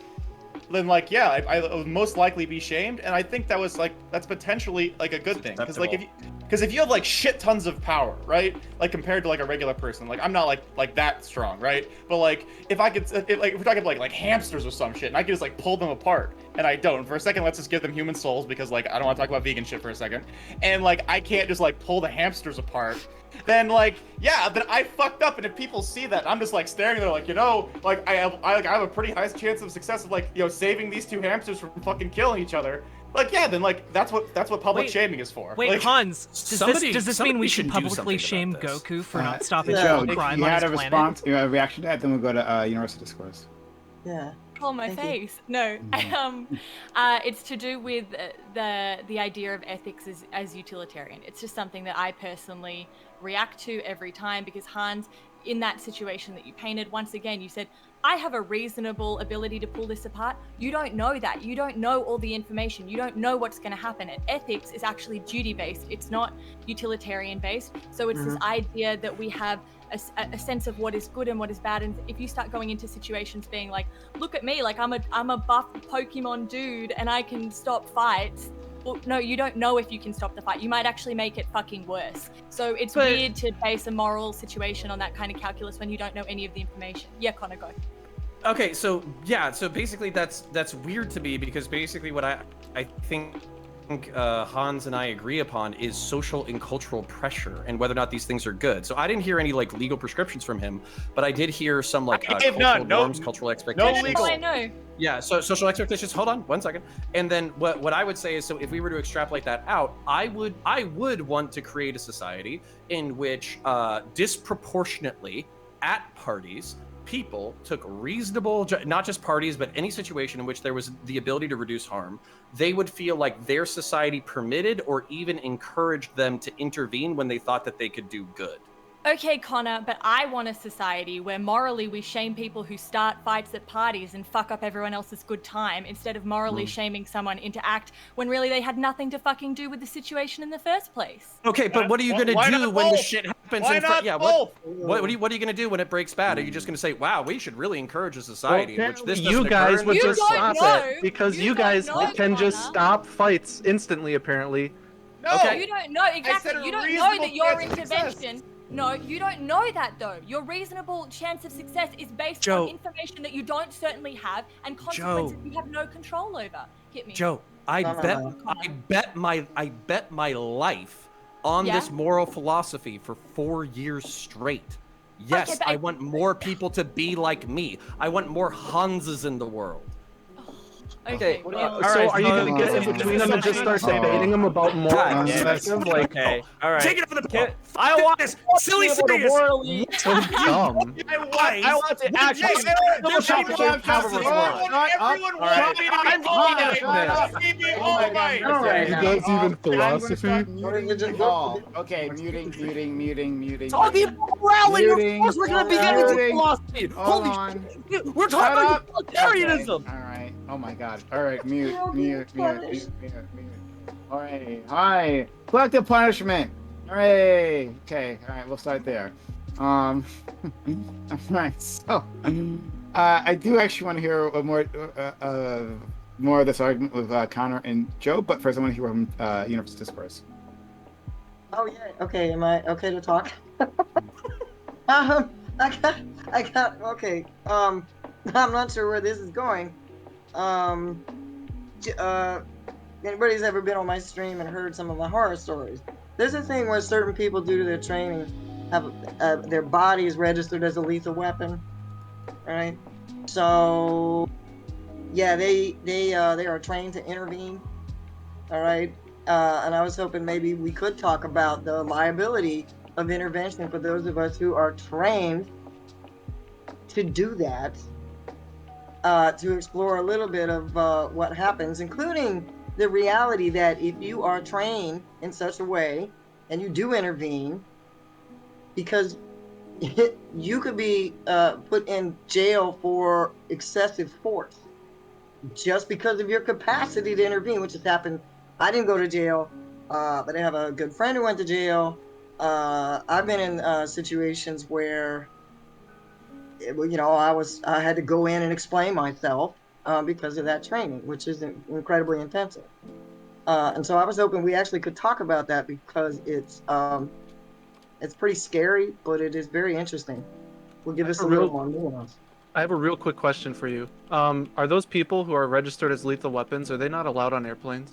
then like yeah, I would most likely be shamed. And I think that's potentially like a good thing because like if you have like shit tons of power, right? Like compared to like a regular person, like I'm not like that strong, right? But like if I could, if we're talking about like hamsters or some shit, and I could just like pull them apart, and I don't. For a second, let's just give them human souls because like I don't want to talk about vegan shit for a second, and like I can't just like pull the hamsters apart. Then like yeah, then I fucked up, and if people see that, I'm just like staring there like like I have a pretty high chance of success of like saving these two hamsters from fucking killing each other. Like yeah, then like that's what public shaming is for. Wait, like, Hans, does this mean we should do publicly something shame about this. Goku for not stopping Joe, crime you on had his a planet? response, a reaction to that, then we'll go to Universal Discourse. Yeah. On my Thank you. face. No. It's to do with the idea of ethics as utilitarian. It's just something that I personally react to every time because Hans, in that situation that you painted, once again, you said, I have a reasonable ability to pull this apart. You don't know that. You don't know all the information. You don't know what's going to happen. And ethics is actually duty-based. It's not utilitarian-based. So it's this idea that we have a sense of what is good and what is bad. And if you start going into situations being like, look at me, like I'm a buff Pokemon dude and I can stop fights. Well, no, you don't know if you can stop the fight. You might actually make it fucking worse. So it's weird to base a moral situation on that kind of calculus when you don't know any of the information. Yeah, Connor, go. Okay, so yeah, so basically that's weird to me because basically what I think Hans and I agree upon is social and cultural pressure and whether or not these things are good. So I didn't hear any like legal prescriptions from him, but I did hear some like cultural norms, cultural expectations. No legal. I know. Yeah, so social expectations. Hold on, 1 second. And then what I would say is, so if we were to extrapolate that out, I would want to create a society in which disproportionately at parties, people took reasonable, not just parties, but any situation in which there was the ability to reduce harm, they would feel like their society permitted or even encouraged them to intervene when they thought that they could do good. Okay, Connor, but I want a society where morally we shame people who start fights at parties and fuck up everyone else's good time instead of morally shaming someone into act when really they had nothing to fucking do with the situation in the first place. Okay, but what are you gonna do when the shit happens Why in front? not Yeah, both? what are you gonna do when it breaks bad? Are you just gonna say, "Wow, we should really encourage a society in which this doesn't you guys occur"? would You just don't stop know. it because You you don't guys know, can just Connor. stop fights instantly. Apparently, No. Okay. You don't know exactly. said You don't know reasonable that your chance of success. intervention. No, you don't know that though. Your reasonable chance of success is based Joe. on information that you don't certainly have and consequences you have no control over. Hit me. Joe, I No, no, bet no. I bet my life on Yeah? this moral philosophy for 4 years straight. Yes, Okay, but I want more people to be like me. I want more Hanses in the world. Okay, What do well, you- So Alright, are you gonna get in so- between them and just start Oh. debating them about moral God damn it. perspective? Like, Okay, all right. Take it from the Can- top. I want this to silly be able to serious. morally. so dumb. I want to actually. There's Shut people up, have justice. Shut I up. want everyone wants me to be I'm all going right. to this. Let me be Oh all my God, right. All right, He now. does even even I'm philosophy? gonna start muting the all. Okay, muting. Talking about morality, of Muting. course we're going to be getting into Muting. philosophy. Hold Holy on. shit. We're Shut talking up. about utilitarianism. Okay, all right. Oh my God. All right, mute. You'll be punished. All right. Hi. Collective punishment. Hooray. Okay. All right. We'll start there. All right. So, I do actually want to hear more of this argument with Connor and Joe, but first I want to hear from Universe Discourse. Oh yeah. Okay. Am I okay to talk? I got. Okay. I'm not sure where this is going. Anybody's ever been on my stream and heard some of the horror stories? There's a thing where certain people, due to their training, have their body is registered as a lethal weapon, right? So, yeah, they are trained to intervene. All right, and I was hoping maybe we could talk about the liability of intervention for those of us who are trained to do that. To explore a little bit of what happens, including the reality that if you are trained in such a way and you do intervene, because you could be put in jail for excessive force just because of your capacity to intervene, which has happened. I didn't go to jail, but I have a good friend who went to jail. I've been in situations where I had to go in and explain myself because of that training, which is incredibly intensive. And so I was hoping we actually could talk about that because it's pretty scary, but it is very interesting. Will give us a little more nuance. I have a real quick question for you. Are those people who are registered as lethal weapons, are they not allowed on airplanes?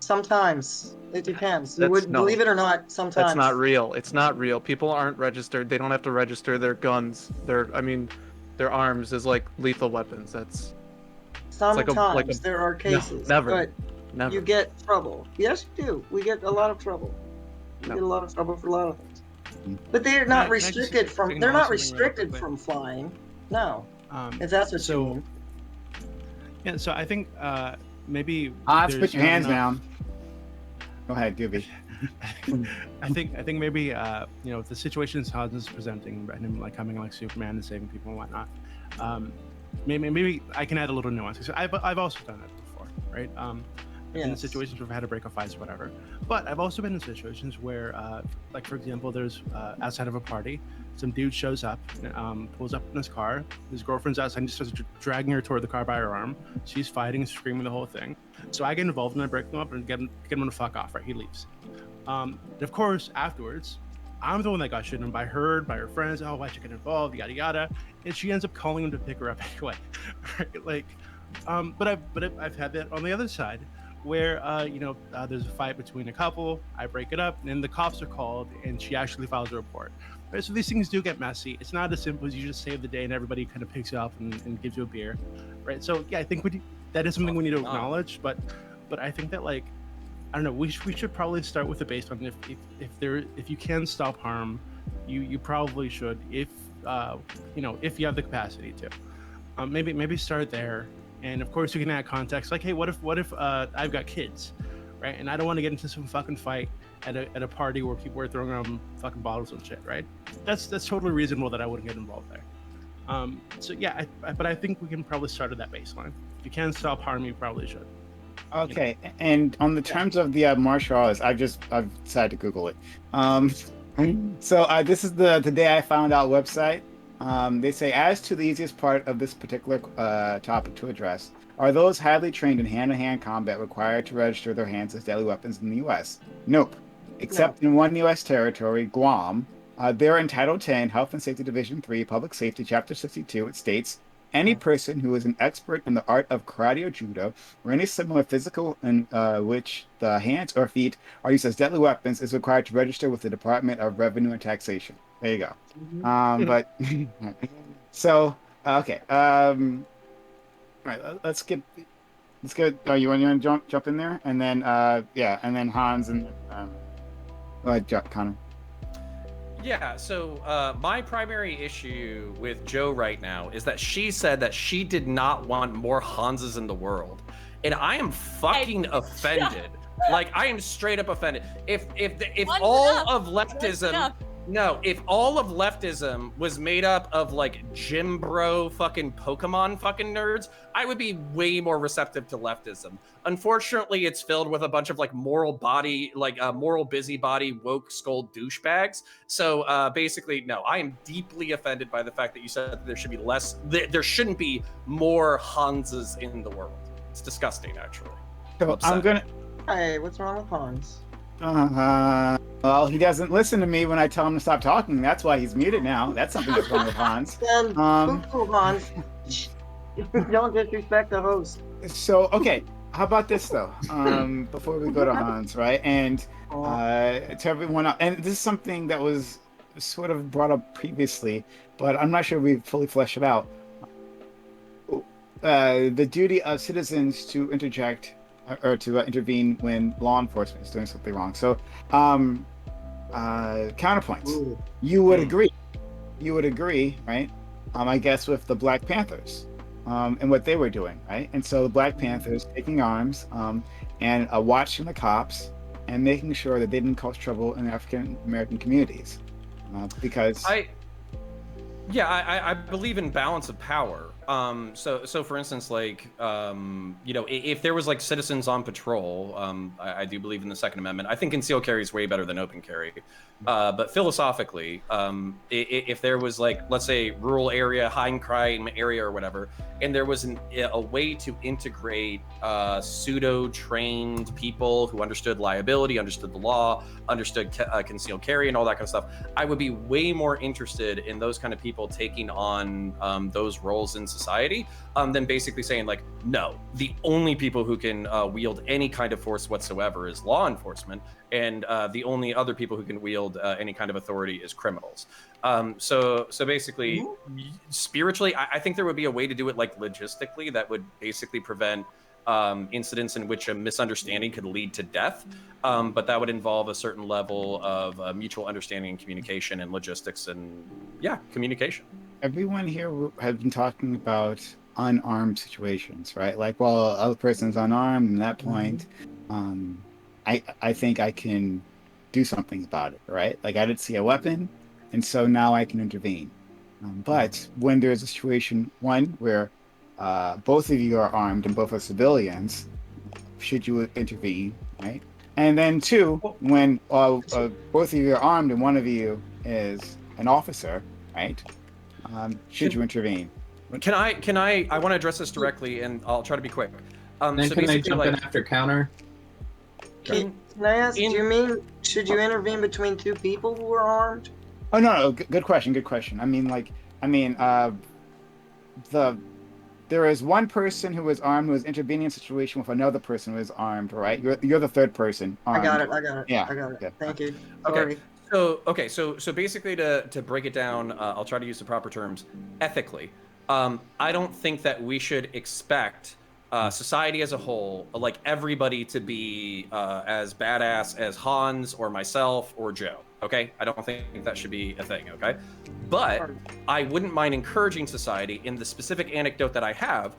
Sometimes it depends. You That's- would no. believe it or not. Sometimes That's not real. It's not real. People aren't registered. They don't have to register their guns. Their arms as like lethal weapons. That's Sometimes there are cases, never. but never. you get trouble. Yes, you do. We get a lot of trouble. You No. get a lot of trouble for a lot of things. But they're not Can I just restricted from. signal They're not something real restricted quickly? from flying. No, Um, if that's what you so mean. yeah, so I think maybe Let's there's put your not hands enough- down. Go ahead, Doobie. I think maybe if the situations Hans is presenting and him like coming like Superman and saving people and whatnot, maybe I can add a little nuance. So I've also done it before, right? In Yes. situations where I've had to break up fights or whatever. But I've also been in situations where, like for example, there's outside of a party, some dude shows up, pulls up in his car. His girlfriend's outside and just starts dragging her toward the car by her arm. She's fighting, screaming the whole thing. So I get involved and I break them up and get him to fuck off. Right, he leaves. And of course, afterwards, I'm the one that got shit on by her, by her friends. Oh, why'd you get involved? Yada yada. And she ends up calling him to pick her up anyway. Right? Like, but I've had that on the other side, where there's a fight between a couple. I break it up, and then the cops are called, and she actually files a report. Right? So these things do get messy. It's not as simple as you just save the day and everybody kind of picks you up and gives you a beer, right? So yeah, I think that is something we need to acknowledge. But I think that like, I don't know, we should probably start with the baseline. If you can stop harm, you probably should. If you have the capacity to, maybe start there. And of course, you can add context, like, hey, what if I've got kids, right? And I don't want to get into some fucking fight at a party where people are throwing around fucking bottles and shit, right? That's totally reasonable that I wouldn't get involved there. So yeah, but I think we can probably start at that baseline. If you can stop harm, you probably should. Okay, and on the terms of the martial arts, I've decided to Google it. So this is the day I found out website. They say, as to the easiest part of this particular topic to address, are those highly trained in hand-to-hand combat required to register their hands as deadly weapons in the U.S.? Nope. Except in one U.S. territory, Guam, they're in Title 10, Health and Safety Division 3, Public Safety, Chapter 62. It states, any person who is an expert in the art of karate or judo or any similar physical in which the hands or feet are used as deadly weapons is required to register with the Department of Revenue and Taxation. There you go. But so okay. All right, let's get. Oh, you want to jump in there, and then yeah, and then Hans and go ahead, Connor. Yeah, so my primary issue with Joe right now is that she said that she did not want more Hanses in the world. And I am fucking offended. Like, I am straight up offended. If all of leftism... No, if all of leftism was made up of like gym bro fucking Pokemon fucking nerds, I would be way more receptive to leftism. Unfortunately, it's filled with a bunch of like moral busybody woke skull douchebags. So basically, no, I am deeply offended by the fact that you said that there should be there shouldn't be more Hanses in the world. It's disgusting, actually. So I'm gonna. Hey, what's wrong with Hans? Well, he doesn't listen to me when I tell him to stop talking. That's why he's muted now. That's something that's wrong with Hans. Then, Hans. Don't disrespect the host. So, okay, how about this though? Before we go to Hans, right? And to everyone else, and this is something that was sort of brought up previously, but I'm not sure we fully fleshed it out. The duty of citizens to interject or to intervene when law enforcement is doing something wrong. So, counterpoints. Ooh. You would agree, right? I guess with the Black Panthers and what they were doing, right? And so the Black Panthers taking arms and watching the cops and making sure that they didn't cause trouble in African American communities, because I believe in balance of power. So for instance, like, if there was like citizens on patrol, I do believe in the Second Amendment. I think concealed carry is way better than open carry. But philosophically, if there was like, let's say rural area, high crime area or whatever, and there was a way to integrate pseudo-trained people who understood liability, understood the law, understood concealed carry and all that kind of stuff, I would be way more interested in those kind of people taking on those roles in society than basically saying like, no, the only people who can wield any kind of force whatsoever is law enforcement, and the only other people who can wield any kind of authority is criminals. So basically, spiritually, I think there would be a way to do it like logistically that would basically prevent incidents in which a misunderstanding could lead to death, but that would involve a certain level of mutual understanding and communication and logistics and communication. Everyone here has been talking about unarmed situations, right? Like, well, other person's unarmed, and at that point, I think I can do something about it, right? Like, I didn't see a weapon, and so now I can intervene. But when there's a situation, one, where both of you are armed and both are civilians, should you intervene, right? And then two, when both of you are armed and one of you is an officer, right? Should you intervene? Can I want to address this directly, and I'll try to be quick. Then can I jump in after counter? Can I ask, do you mean, should you intervene between two people who are armed? Oh, no, good question. There is one person who is armed who is intervening in a situation with another person who is armed, right? You're the third person armed. I got it. Yeah. I got it. Yeah. Thank you. Okay. So basically, to break it down, I'll try to use the proper terms. Ethically, I don't think that we should expect society as a whole, like everybody, to be as badass as Hans or myself or Joe. Okay, I don't think that should be a thing. Okay, but I wouldn't mind encouraging society. In the specific anecdote that I have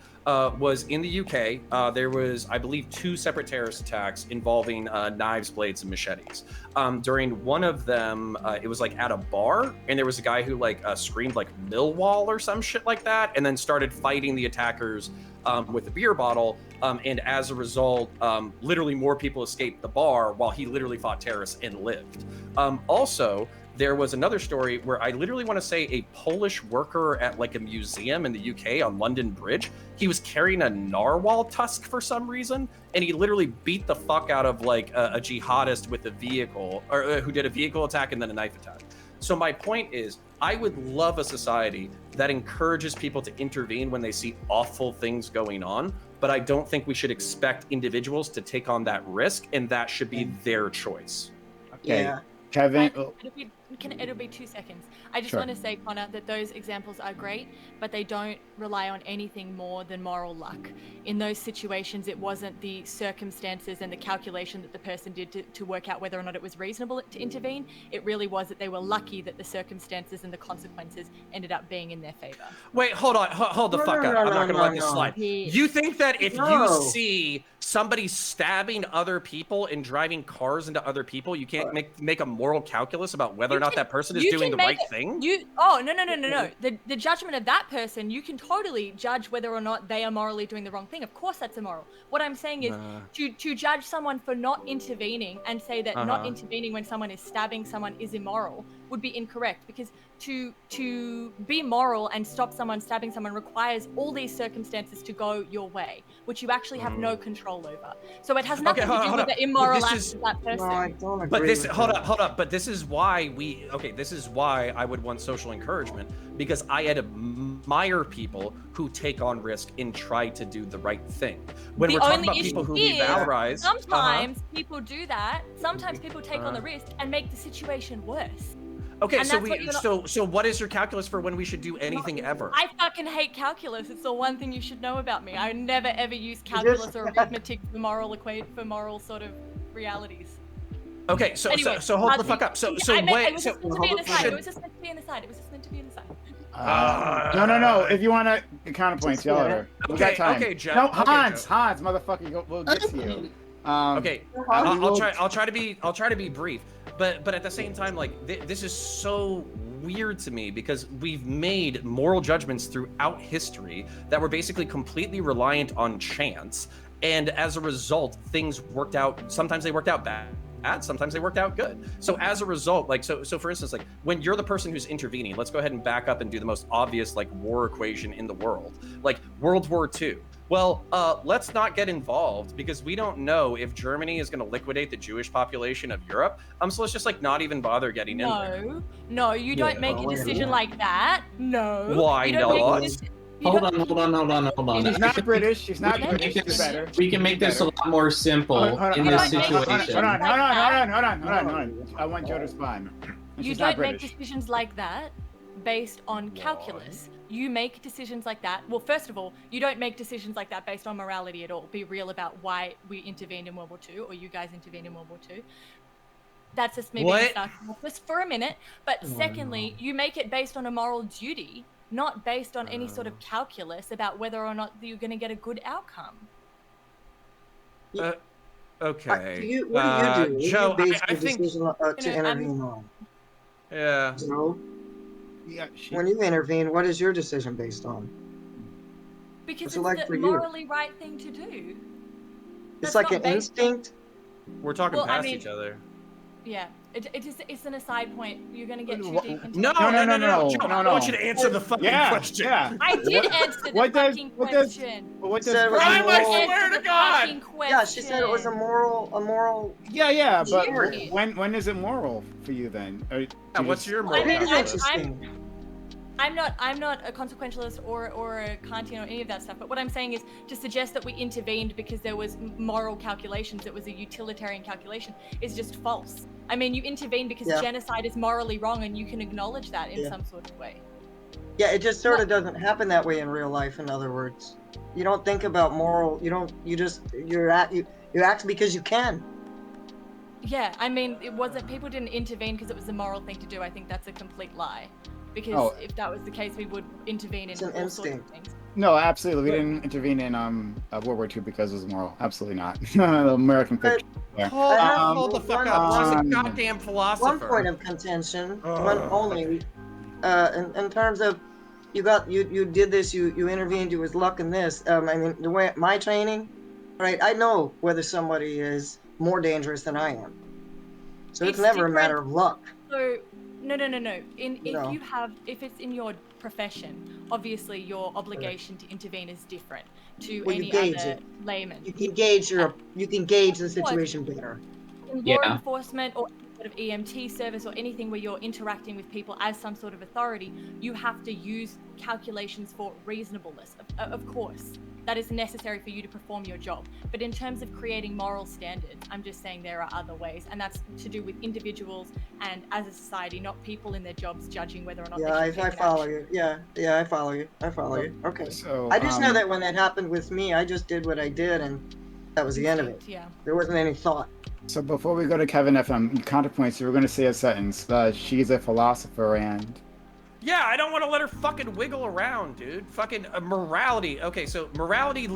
was in the UK. There was, I believe, 2 separate terrorist attacks involving knives, blades, and machetes. During one of them, it was like at a bar, and there was a guy who like screamed like Millwall or some shit like that, and then started fighting the attackers with a beer bottle. And as a result, literally more people escaped the bar while he literally fought terrorists and lived. Also, there was another story where I literally want to say a Polish worker at like a museum in the UK on London Bridge, he was carrying a narwhal tusk for some reason, and he literally beat the fuck out of like a jihadist with a vehicle, or who did a vehicle attack and then a knife attack. So my point is, I would love a society that encourages people to intervene when they see awful things going on, but I don't think we should expect individuals to take on that risk, and that should be their choice. Okay, Yeah. Kevin. It'll be 2 seconds. I just Sure. want to say, Connor, that those examples are great, but they don't rely on anything more than moral luck. In those situations, it wasn't the circumstances and the calculation that the person did to work out whether or not it was reasonable to intervene. It really was that they were lucky that the circumstances and the consequences ended up being in their favor. Wait, hold on, hold the No, fuck no, up. no, I'm not no, gonna no, let this no. slide. Yes. You think that if No. you see somebody stabbing other people and driving cars into other people, you can't make a moral calculus about whether or not that person is You doing can the make right it- thing? No. The judgment of that person, you can totally judge whether or not they are morally doing the wrong thing. Of course, that's immoral. What I'm saying is to judge someone for not intervening and say that not intervening when someone is stabbing someone is immoral would be incorrect, because to be moral and stop someone stabbing someone requires all these circumstances to go your way, which you actually have no control over. So it has nothing to do with the immoral acts of that person. No, I don't agree But this, with hold that. up. But this is why this is why I would want social encouragement, because I admire people who take on risk and try to do the right thing. When The we're talking only about issue people who we is, valorize, sometimes people do that. Sometimes people take on the risk and make the situation worse. Okay, And so that's what you're not- so what is your calculus for when we should do anything ever? I fucking hate calculus. It's the one thing you should know about me. I never ever use calculus or arithmetic for moral sort of realities. Okay, so Anyway, so hold the fuck up. So it was so just meant to be an aside. should- It was just meant to be an aside. It was just meant to be an aside. No. If you want to counterpoints, yell at her. We got time. Okay, Joe. No, Okay, Hans, Joe. motherfucker, we'll get to you. Okay, Hans, I'll try to be brief, but at the same time, like this is so weird to me, because we've made moral judgments throughout history that were basically completely reliant on chance, and as a result, things worked out. Sometimes they worked out bad. Sometimes they worked out good. So as a result, like so for instance, like when you're the person who's intervening, let's go ahead and back up and do the most obvious like war equation in the world, like World War II. Well, let's not get involved because we don't know if Germany is going to liquidate the Jewish population of Europe. So let's just like not even bother getting in there. No, you don't make a decision like that. No. Why you don't not? make a deci- you Hold don't- on. She's not British. She's not Yeah. British. She's better. We can make this a lot more simple in this situation. Hold on. I want Joe to respond. You She's not don't make British. decisions like that based on calculus. You make decisions like that. Well, first of all, you don't make decisions like that based on morality at all. Be real about why we intervened in World War II, or you guys intervened in World War II. That's just me being just for a minute. But secondly, you make it based on a moral duty, not based on any sort of calculus about whether or not you're going to get a good outcome. Okay. What do you do? Joe, What do you base I your think. decision to intervene on? Yeah. Joe, Yeah, when you intervene, what is your decision based on? Because What's it it's like the for you? morally right thing to do. It's That's like not an based- instinct. We're talking Well, I past mean- each other. Yeah, it's an aside point. You're going to get too deep into No, it. Joe, I no. want you to answer the fucking Yeah, question. yeah. I did answer the What does- fucking what does- question. What Said does it was Prime, I moral- swear to God! Yeah, she said it was a moral. Yeah, but Sure. when is it moral for you then? Or do Yeah, you what's just- your I moral mean, It's calculus? interesting. I'm not a consequentialist or a Kantian or any of that stuff. But what I'm saying is to suggest that we intervened because there was moral calculations, it was a utilitarian calculation, is just false. I mean, you intervene because Yeah. genocide is morally wrong, and you can acknowledge that in Yeah. some sort of way. Yeah, it just sort of doesn't happen that way in real life. In other words, you don't think about moral. You don't. You just you act because you can. Yeah, I mean, it wasn't. People didn't intervene because it was the moral thing to do. I think that's a complete lie. Because Oh. if that was the case, we would intervene in It's an all sorts of instinct. things. No, absolutely. We didn't intervene in World War II because it was moral. Absolutely not. The American But- fiction. Yeah. Hold the fuck up. She's a um, goddamn philosopher. One point of contention, one only, in terms of you did this, you intervened, you was luck in this. I mean, the way my training, right? I know whether somebody is more dangerous than I am. So it's It's never a different. matter of luck. So no. No. If it's in your profession, obviously your obligation to intervene is different to Well, you any gauge other it. layman. You can gauge the situation better. In law Yeah. enforcement or sort of EMT service or anything where you're interacting with people as some sort of authority, you have to use calculations for reasonableness. Of course, that is necessary for you to perform your job. But in terms of creating moral standards, I'm just saying there are other ways, and that's to do with individuals and as a society, not people in their jobs judging whether or not. Yeah, I follow you. Yeah, I follow you. Okay. So, I just know that when that happened with me, I just did what I did, and that was the end of it. Yeah. There wasn't any thought. So before we go to Kevin FM, counterpoints, you were going to say a sentence. She's a philosopher and... Yeah, I don't want to let her fucking wiggle around, dude. Fucking morality. Okay, so morality...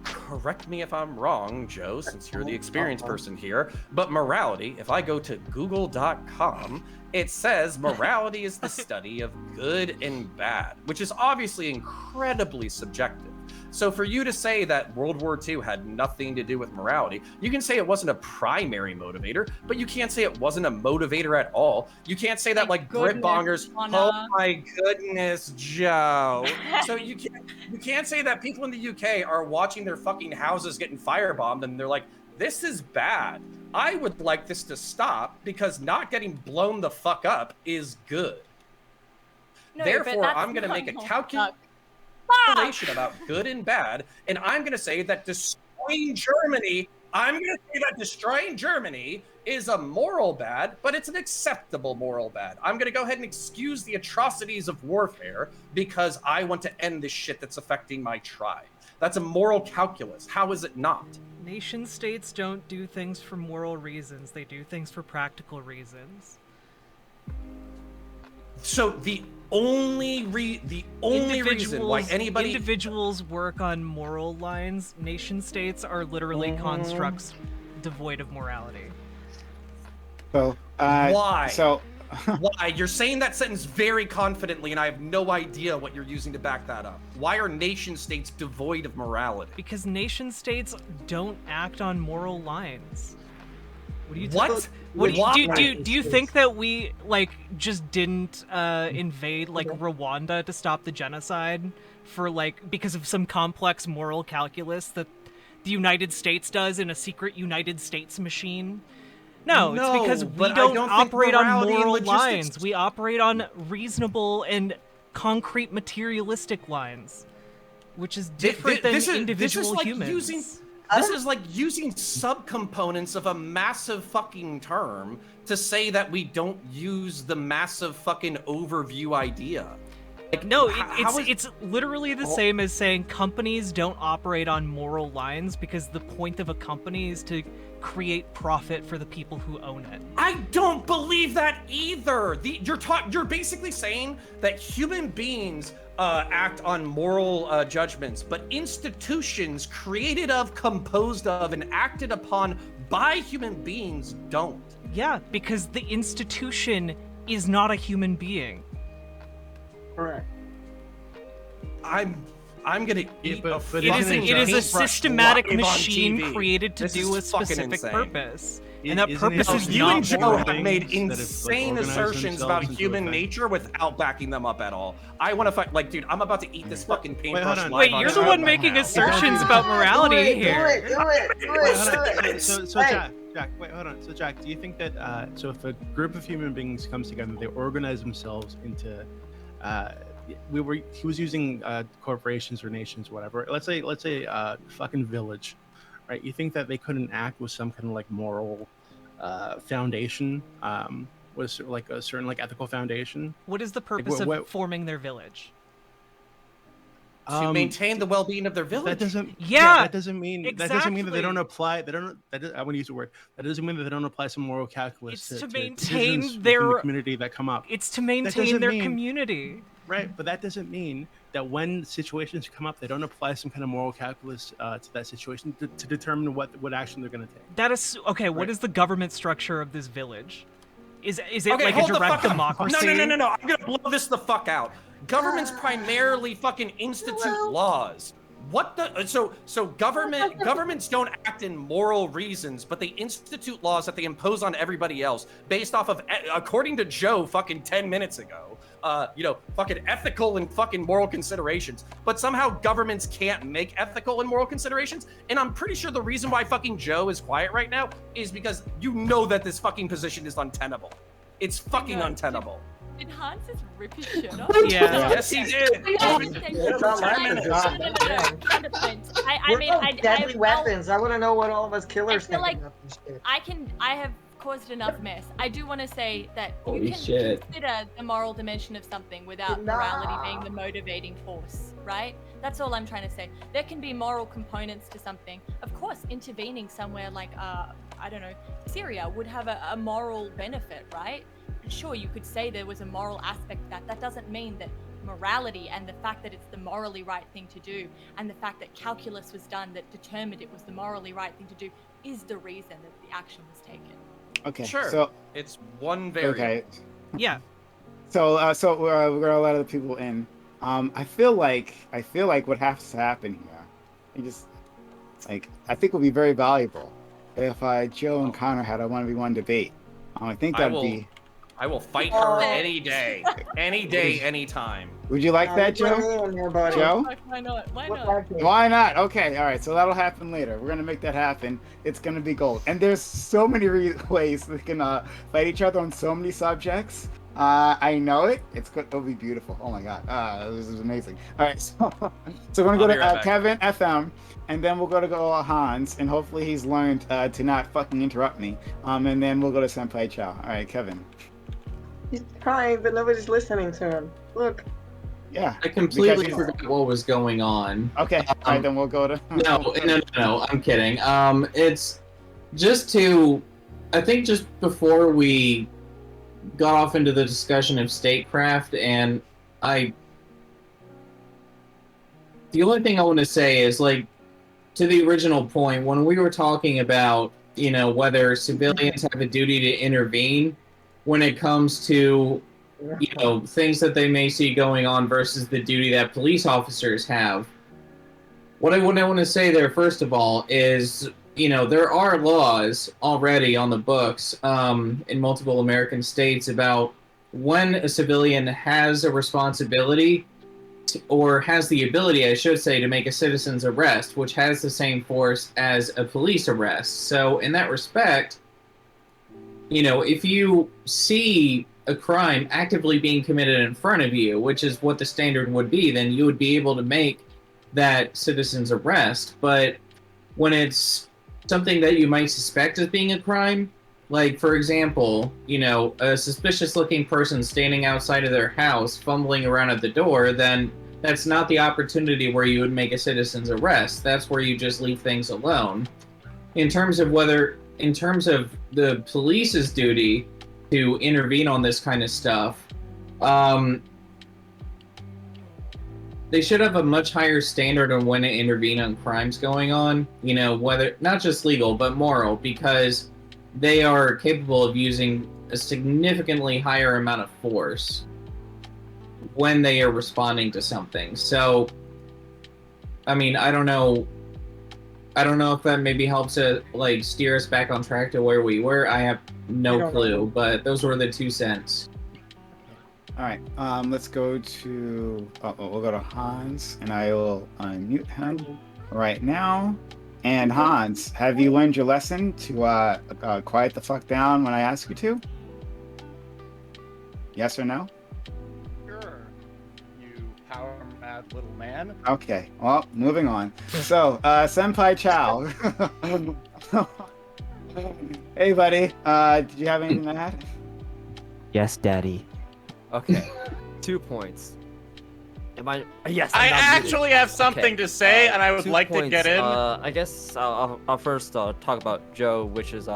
Correct me if I'm wrong, Joe, since you're the experienced person here. But morality, if I go to google.com, it says morality is the study of good and bad, which is obviously incredibly subjective. So for you to say that World War II had nothing to do with morality, you can say it wasn't a primary motivator, but you can't say it wasn't a motivator at all. You can't say that like Brit bongers, oh my goodness, Joe. So you can't say that people in the UK are watching their fucking houses getting firebombed and they're like, this is bad. I would like this to stop because not getting blown the fuck up is good. No, therefore, I'm going to make a calculation about good and bad, and I'm going to say that destroying Germany is a moral bad, but it's an acceptable moral bad. I'm going to go ahead and excuse the atrocities of warfare because I want to end this shit that's affecting my tribe. That's a moral calculus. How is it not? Nation states don't do things for moral reasons. They do things for practical reasons. So the only reason why individuals work on moral lines, nation states are literally constructs devoid of morality. So why? So why? You're saying that sentence very confidently, and I have no idea what you're using to back that up. Why are nation states devoid of morality? Because nation states don't act on moral lines. What do you do you think that we just didn't invade Rwanda to stop the genocide for because of some complex moral calculus that the United States does in a secret United States machine? No, it's because we don't operate on moral lines. We operate on reasonable and concrete materialistic lines, which is different than individual humans. This is like using subcomponents of a massive fucking term to say that we don't use the massive fucking overview idea. No, it's literally the same as saying companies don't operate on moral lines because the point of a company is to create profit for the people who own it. I don't believe that either. You're basically saying that human beings act on moral judgments, but institutions created of, composed of, and acted upon by human beings don't. Yeah, because the institution is not a human being. Correct. I'm gonna eat a fucking It is a systematic live on machine TV. created to This do a is fucking specific insane. purpose. And that purpose is You not and Joe moral. have made insane assertions about human nature without backing them up at all. I want to fight, dude, I'm about to eat this fucking paintbrush live Wait, on you're the TV one right making now. assertions about morality here. Do it. So Jack, wait, hold on. So Jack, do you think that so if a group of human beings comes together, they organize themselves into he was using corporations or nations, whatever. Let's say fucking village, right? You think that they couldn't act with some kind of moral foundation, was a certain ethical foundation? What is the purpose of forming their village? To maintain the well-being of their village. That doesn't. Yeah, that doesn't mean that they don't apply. They don't. I want to use the word. That doesn't mean that they don't apply some moral calculus It's to decisions maintain within their the community that come up. It's to maintain their community. Right, but that doesn't mean that when situations come up, they don't apply some kind of moral calculus to that situation to determine what action they're going to take. That is okay. What is the government structure of this village? Is it Okay, like a hold the direct fuck up. democracy? No. I'm gonna blow this the fuck out. Governments primarily fucking institute laws. What the? So governments don't act in moral reasons, but they institute laws that they impose on everybody else based off of, according to Joe, fucking 10 minutes ago, fucking ethical and fucking moral considerations. But somehow governments can't make ethical and moral considerations. And I'm pretty sure the reason why fucking Joe is quiet right now is because you know that this fucking position is untenable. It's fucking untenable. Did Hans just rip his shirt off? Yeah. Yes, he did. Deadly weapons. I want to know what all of us killers I feel think like about this shit. I have caused enough mess. I do want to say that Holy you can shit. consider the moral dimension of something without morality being the motivating force, right? That's all I'm trying to say. There can be moral components to something. Of course, intervening somewhere like, I don't know, Syria would have a moral benefit, right? Sure, you could say there was a moral aspect to that. That doesn't mean that morality and the fact that it's the morally right thing to do and the fact that calculus was done that determined it was the morally right thing to do is the reason that the action was taken. Okay. Sure. So It's one variable. okay. Yeah. So we're gonna let other people in. I feel like what has to happen here, I think would be very valuable if Joe and Connor had a 1v1 debate. I think that'd be. I will fight her any day, any time. Would you like that, Joe? Joe? Why not? Why not? Why not? Okay, all right. So that'll happen later. We're gonna make that happen. It's gonna be gold. And there's so many ways we can fight each other on so many subjects. I know it. It'll be beautiful. Oh my god. This is amazing. All right. So we're gonna go to right back. Kevin FM, and then we'll go to Hans, and hopefully he's learned to not fucking interrupt me. And then we'll go to Senpai Chow. All right, Kevin. He's trying, but nobody's listening to him. Look. Yeah. I completely forgot what was going on. Okay. All right, then we'll go to. No, I'm kidding. It's just to, I think just before we got off into the discussion of statecraft, and the only thing I want to say is, like, to the original point, when we were talking about, whether civilians have a duty to intervene when it comes to, things that they may see going on versus the duty that police officers have. What I want to say there, first of all, is, there are laws already on the books in multiple American states about when a civilian has a responsibility or has the ability, I should say, to make a citizen's arrest, which has the same force as a police arrest. So in that respect, if you see a crime actively being committed in front of you, which is what the standard would be, then you would be able to make that citizen's arrest. But when it's something that you might suspect as being a crime, like, for example, a suspicious looking person standing outside of their house fumbling around at the door, then that's not the opportunity where you would make a citizen's arrest. That's where you just leave things alone. In terms of the police's duty to intervene on this kind of stuff, they should have a much higher standard on when to intervene on crimes going on, whether not just legal, but moral, because they are capable of using a significantly higher amount of force when they are responding to something. So, I mean, I don't know if that maybe helps to, like, steer us back on track to where we were. I have no clue, but those were the 2 cents. All right. Let's go to. We'll go to Hans, and I will unmute him right now. And Hans, have you learned your lesson to quiet the fuck down when I ask you to? Yes or no? Sure, you power mad little man. Okay. Well, moving on. So, Senpai Chow. Hey, buddy. Did you have anything to add? Yes, Daddy. Okay, 2 points. Yes. I I'm not actually muted. have something to say, and I would 2 like to points. get in. I guess I'll first talk about Joe, which is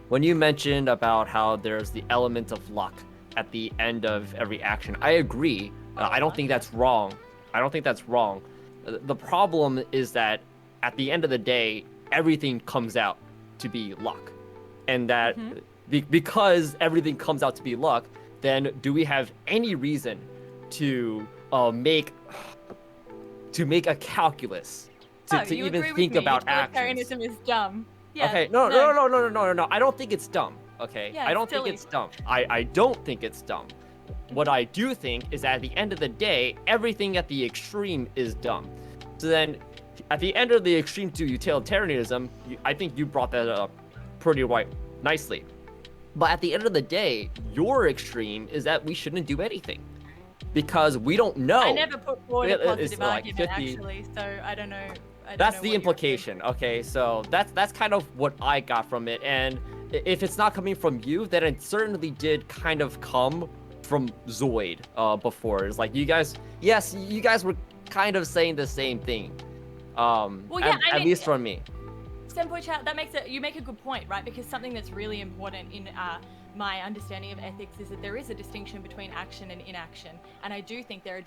when you mentioned about how there's the element of luck at the end of every action. I agree. I don't think that's wrong. The problem is that at the end of the day, everything comes out to be luck, and that because everything comes out to be luck, then do we have any reason to make to make a calculus to, Oh, to you even agree with think me, about actions. Authoritarianism is dumb. Yeah. Okay, no. I don't think it's dumb. Okay, Yeah, I don't it's think silly. it's dumb. I don't think it's dumb. What I do think is that at the end of the day, everything at the extreme is dumb. So then, at the end of the extreme to utilitarianism, I think you brought that up pretty nicely. But at the end of the day, your extreme is that we shouldn't do anything because we don't know. I never put forward a It's positive like argument 50 actually, so I don't know. That's the implication. Okay, so that's kind of what I got from it. And if it's not coming from you, then it certainly did kind of come from Zoid before. It's like you guys, yes, you guys were kind of saying the same thing. Well, yeah, I at mean, least from me. Senpoi Chow, that makes it. You make a good point, right? Because something that's really important in my understanding of ethics is that there is a distinction between action and inaction, and I do think there are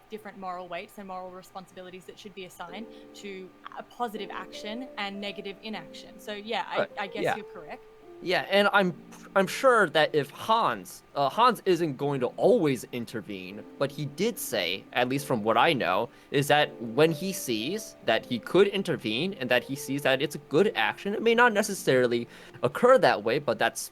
different moral weights and moral responsibilities that should be assigned to a positive action and negative inaction. So yeah, I guess yeah. you're correct. Yeah, and I'm sure that if Hans isn't going to always intervene, but he did say, at least from what I know, is that when he sees that he could intervene and that he sees that it's a good action, it may not necessarily occur that way, but that's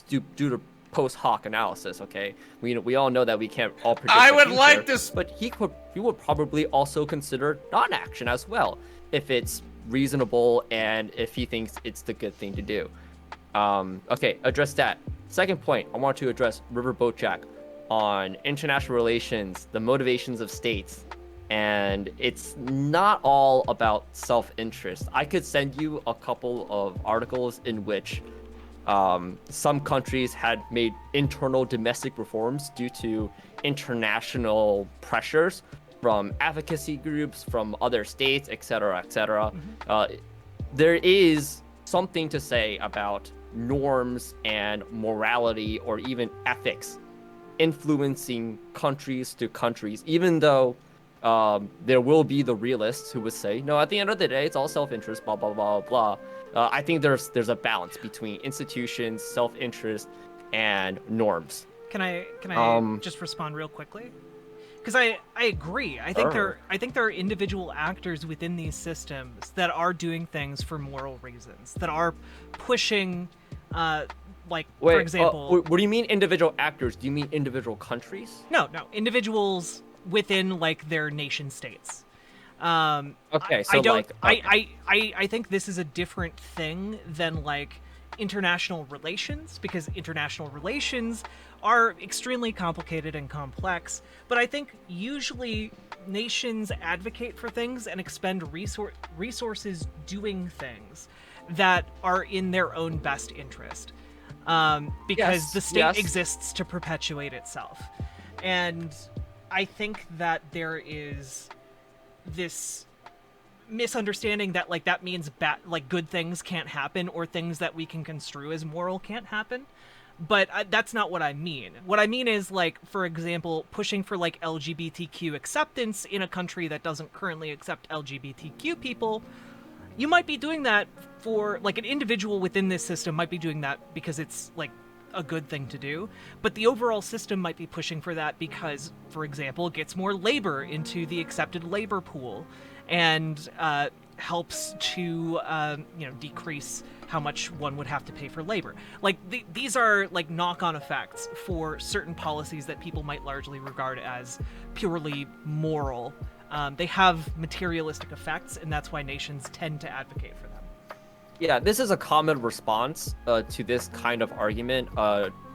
due to post hoc analysis. Okay, we all know that we can't all predict. I the would future, like this, but he would probably also consider non-action as well if it's reasonable and if he thinks it's the good thing to do. Okay, address that. Second point, I want to address Riverboat Jack on international relations, the motivations of states, and it's not all about self-interest. I could send you a couple of articles in which some countries had made internal domestic reforms due to international pressures from advocacy groups, from other states, etc., etc. There is something to say about norms and morality or even ethics influencing countries to countries, even though there will be the realists who would say, no, at the end of the day, it's all self-interest, blah, blah, blah, blah. I think there's a balance between institutions, self-interest, and norms. Can I just respond real quickly? Because I agree. I think there are individual actors within these systems that are doing things for moral reasons, that are pushing, for example. What do you mean individual actors? Do you mean individual countries? No, individuals within their nation states. Okay, so I think this is a different thing than international relations, because international relations are extremely complicated and complex, but I think usually nations advocate for things and expend resources doing things that are in their own best interest, because the state exists to perpetuate itself. And I think that there is this misunderstanding that that means good things can't happen, or things that we can construe as moral can't happen. But that's not what I mean. What I mean is, for example, pushing for LGBTQ acceptance in a country that doesn't currently accept LGBTQ people. You might be doing that for an individual within this system might be doing that because it's a good thing to do, but the overall system might be pushing for that because, for example, it gets more labor into the accepted labor pool, and helps to decrease how much one would have to pay for labor. These are knock-on effects for certain policies that people might largely regard as purely moral. They have materialistic effects, and that's why nations tend to advocate for them. Yeah, this is a common response to this kind of argument.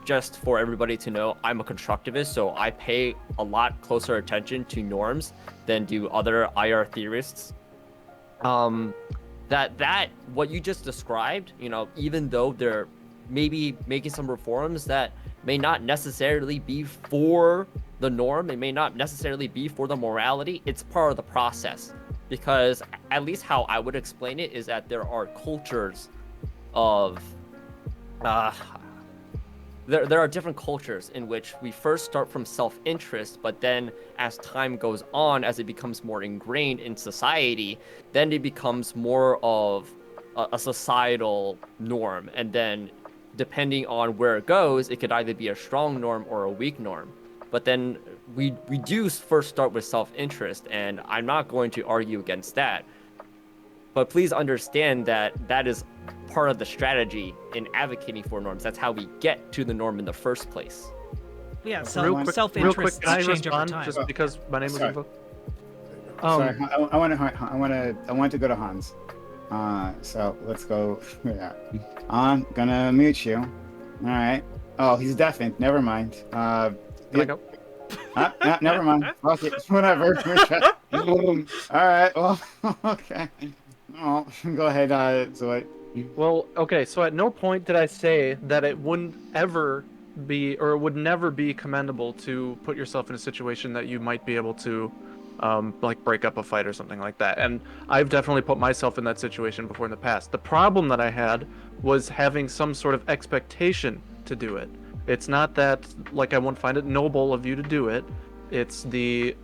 Just for everybody to know, I'm a constructivist, so I pay a lot closer attention to norms than do other IR theorists. That what you just described, even though they're maybe making some reforms that may not necessarily be for the norm, it may not necessarily be for the morality, it's part of the process. Because at least how I would explain it is that there are cultures of there are different cultures in which we first start from self-interest, but then as time goes on, as it becomes more ingrained in society, then it becomes more of a societal norm. And then depending on where it goes, it could either be a strong norm or a weak norm. but then we do first start with self-interest, and I'm not going to argue against that. But please understand that that is part of the strategy in advocating for norms. That's how we get to the norm in the first place. Yeah, Real quick, self-interest can I change over respond time. just because my name was Sorry. invoked? Sorry, I want to go to Hans. So let's go. Yeah. I'm gonna mute you. All right. Oh, he's deafened. Never mind. Can I go? No, never mind. Fuck it. Whatever. All right. Well, okay. Oh, go ahead, Zoe. Well, okay, so at no point did I say that it wouldn't ever be, or it would never be commendable to put yourself in a situation that you might be able to, like, break up a fight or something like that. And I've definitely put myself in that situation before in the past. The problem that I had was having some sort of expectation to do it. It's not that, like, I won't find it noble of you to do it. It's the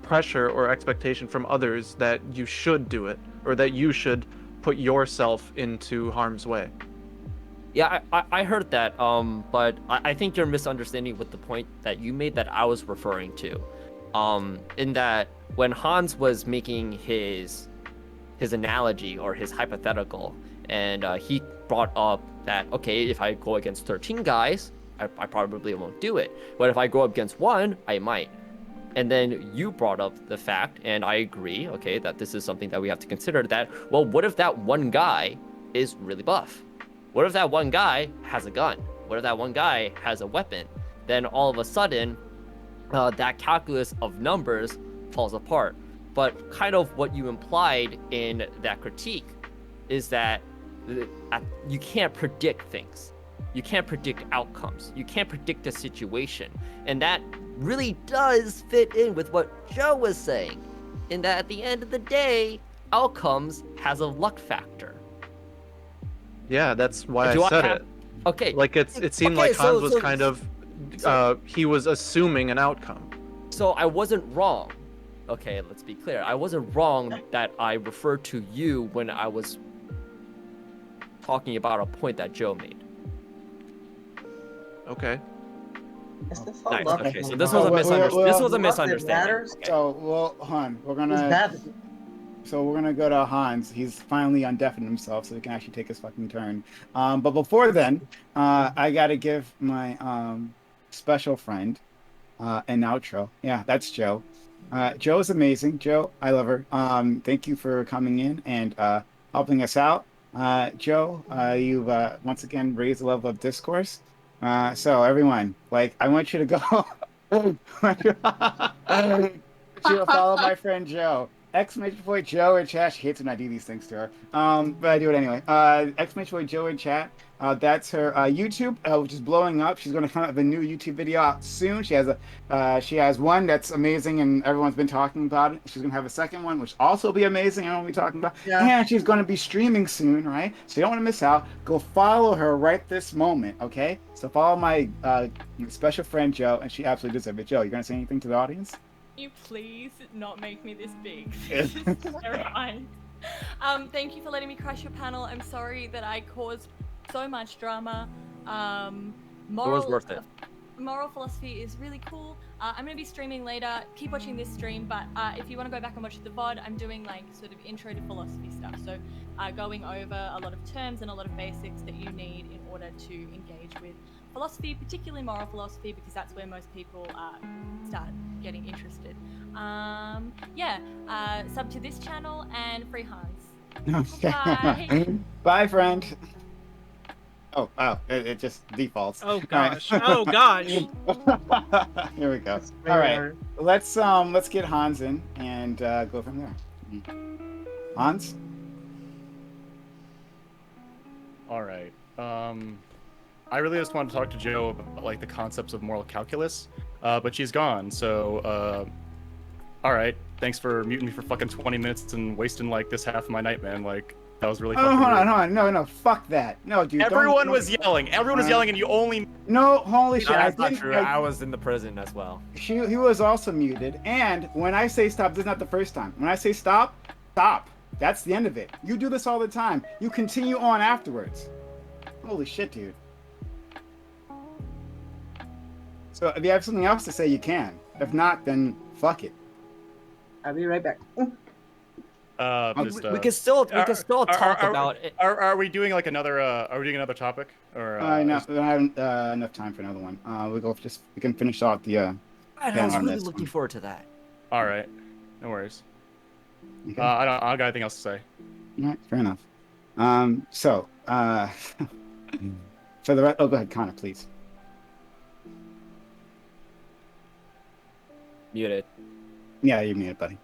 pressure or expectation from others that you should do it, or that you should put yourself into harm's way. Yeah, I heard that, but I think you're misunderstanding with the point that you made that I was referring to. In that when Hans was making his analogy or his hypothetical, and he brought up that, okay, if I go against 13 guys, I probably won't do it. But if I go up against one, I might. And then you brought up the fact, and I agree, okay, that this is something that we have to consider, that, well, what if that one guy is really buff? What if that one guy has a gun? What if that one guy has a weapon? Then all of a sudden, that calculus of numbers falls apart. But kind of what you implied in that critique is that you can't predict things. You can't predict outcomes. You can't predict a situation. And that really does fit in with what Joe was saying, in that at the end of the day, outcomes has a luck factor. Yeah, that's why I said it. Okay. Like, it seemed like Hans was kind of, he was assuming an outcome. So I wasn't wrong. Okay, let's be clear. I wasn't wrong that I referred to you when I was talking about a point that Joe made. Okay. Nice. Okay, so this was a misunderstanding. This was a misunderstanding. Okay. So, well, Han, we're gonna go to Hans. He's finally undeafened himself, so he can actually take his fucking turn. But before then, I gotta give my special friend an outro. Yeah, that's Joe. Joe's amazing. Joe, I love her. Thank you for coming in and helping us out. Joe, you've once again raised the level of discourse. So everyone, like, I want you to go. I want you to follow my friend Joe. !Joe in chat. She hates when I do these things to her. But I do it anyway. !Joe in chat. That's her YouTube, which is blowing up. She's going to come up with a new YouTube video out soon. She has one that's amazing and everyone's been talking about it. She's going to have a second one, which also be amazing and we'll be talking about. Yeah. And she's going to be streaming soon, right? So you don't want to miss out. Go follow her right this moment, okay? So follow my special friend Joe, and she absolutely deserves it. Joe, you going to say anything to the audience? Can you please not make me this big? This is terrifying. Thank you for letting me crash your panel. I'm sorry that I caused so much drama. It was worth it. Moral philosophy is really cool. I'm going to be streaming later. Keep watching this stream, but if you want to go back and watch the VOD, I'm doing like sort of intro to philosophy stuff. So going over a lot of terms and a lot of basics that you need in order to engage with philosophy, particularly moral philosophy, because that's where most people start getting interested. Sub to this channel and free Hans. Bye. Bye, friend. Oh, wow. It just defaults. Oh gosh. Right. Oh gosh. Here we go. All right. Let's get Hans in and go from there. Hans? All right. I really just wanted to talk to Joe about like the concepts of moral calculus, but she's gone. So, all right. Thanks for muting me for fucking 20 minutes and wasting like this half of my night, man. Like that was really. Oh, hold on. No, fuck that. No, dude. Everyone was yelling. Everyone was yelling, and you only. No, holy shit. That's not true. I was in the prison as well. He was also muted. And when I say stop, this is not the first time. When I say stop, stop. That's the end of it. You do this all the time. You continue on afterwards. Holy shit, dude. So if you have something else to say, you can. If not, then fuck it. I'll be right back. Just, we can still talk are, about it. Are we doing like another? Are we doing another topic? Or No, I don't have enough time for another one. We can finish off the. I was on really this looking one. forward to that. All right, no worries. Okay. I don't got anything else to say. All right, fair enough. For the rest, go ahead, Connor, please. Muted. Yeah, you're muted, buddy.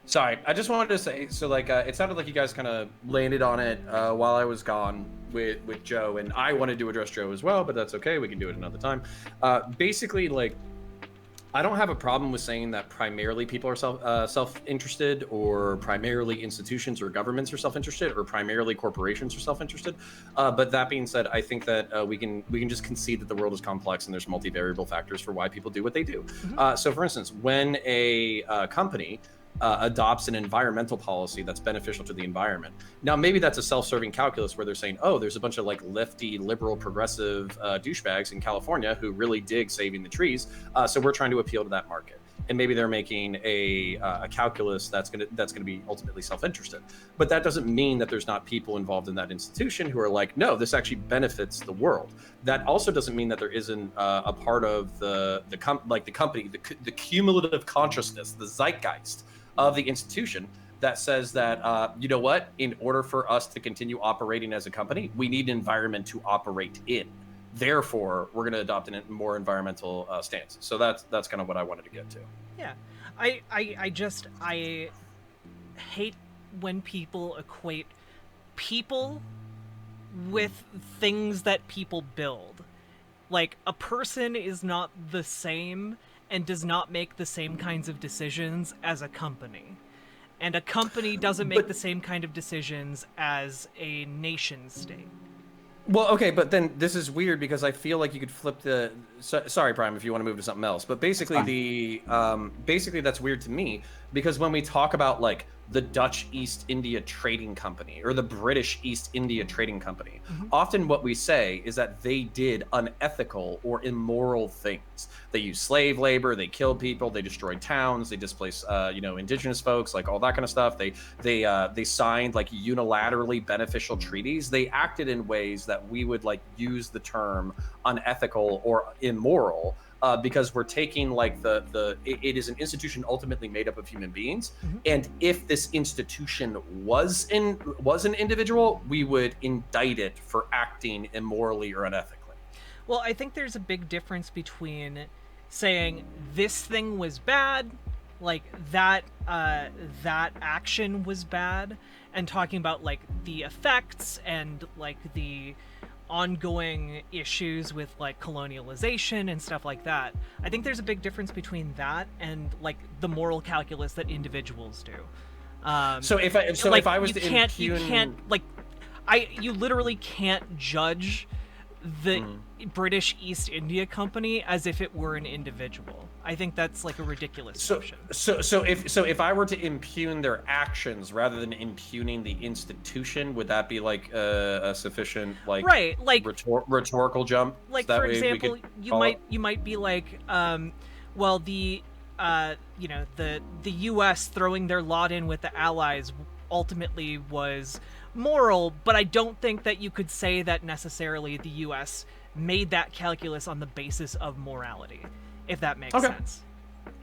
Sorry, I just wanted to say, so like, it sounded like you guys kind of landed on it while I was gone with Joe, and I wanted to address Joe as well, but that's okay. We can do it another time. Basically, like, I don't have a problem with saying that primarily people are self-interested, or primarily institutions or governments are self-interested, or primarily corporations are self-interested. But that being said, I think that we can just concede that the world is complex and there's multivariable factors for why people do what they do. So, for instance, when a company adopts an environmental policy that's beneficial to the environment. Now, maybe that's a self-serving calculus where they're saying, oh, there's a bunch of like lefty, liberal, progressive douchebags in California who really dig saving the trees. So we're trying to appeal to that market. And maybe they're making a calculus that's gonna be ultimately self-interested. But that doesn't mean that there's not people involved in that institution who are like, no, this actually benefits the world. That also doesn't mean that there isn't a part of the company, the cumulative consciousness, the zeitgeist of the institution that says that, you know what, in order for us to continue operating as a company, we need an environment to operate in. Therefore, we're going to adopt a more environmental stance. So that's kind of what I wanted to get to. Yeah, I hate when people equate people with things that people build. Like, a person is not the same and does not make the same kinds of decisions as a company. And a company doesn't make the same kind of decisions as a nation state. Well, okay, but then this is weird because I feel like you could flip the. Sorry, Prime, if you want to move to something else. But basically, basically that's weird to me because when we talk about like the Dutch East India Trading Company or the British East India Trading Company, often what we say is that they did unethical or immoral things. They used slave labor, they killed people, they destroyed towns, they displaced, indigenous folks, like all that kind of stuff. They signed like unilaterally beneficial treaties. They acted in ways that we would like use the term unethical or immoral. Because we're taking like it is an institution ultimately made up of human beings, and if this institution was an individual, we would indict it for acting immorally or unethically. Well, I think there's a big difference between saying this thing was bad, like that action was bad, and talking about like the effects and like the ongoing issues with like colonialization and stuff like that. I think there's a big difference between that and like the moral calculus that individuals do. If I was to impugn... you literally can't judge the British East India Company as if it were an individual. I think that's like a ridiculous notion. So if I were to impugn their actions rather than impugning the institution, would that be like a sufficient like rhetorical jump? Like, so for example, you might be like, well, the U.S. throwing their lot in with the Allies ultimately was moral, but I don't think that you could say that necessarily the U.S. made that calculus on the basis of morality, if that makes sense.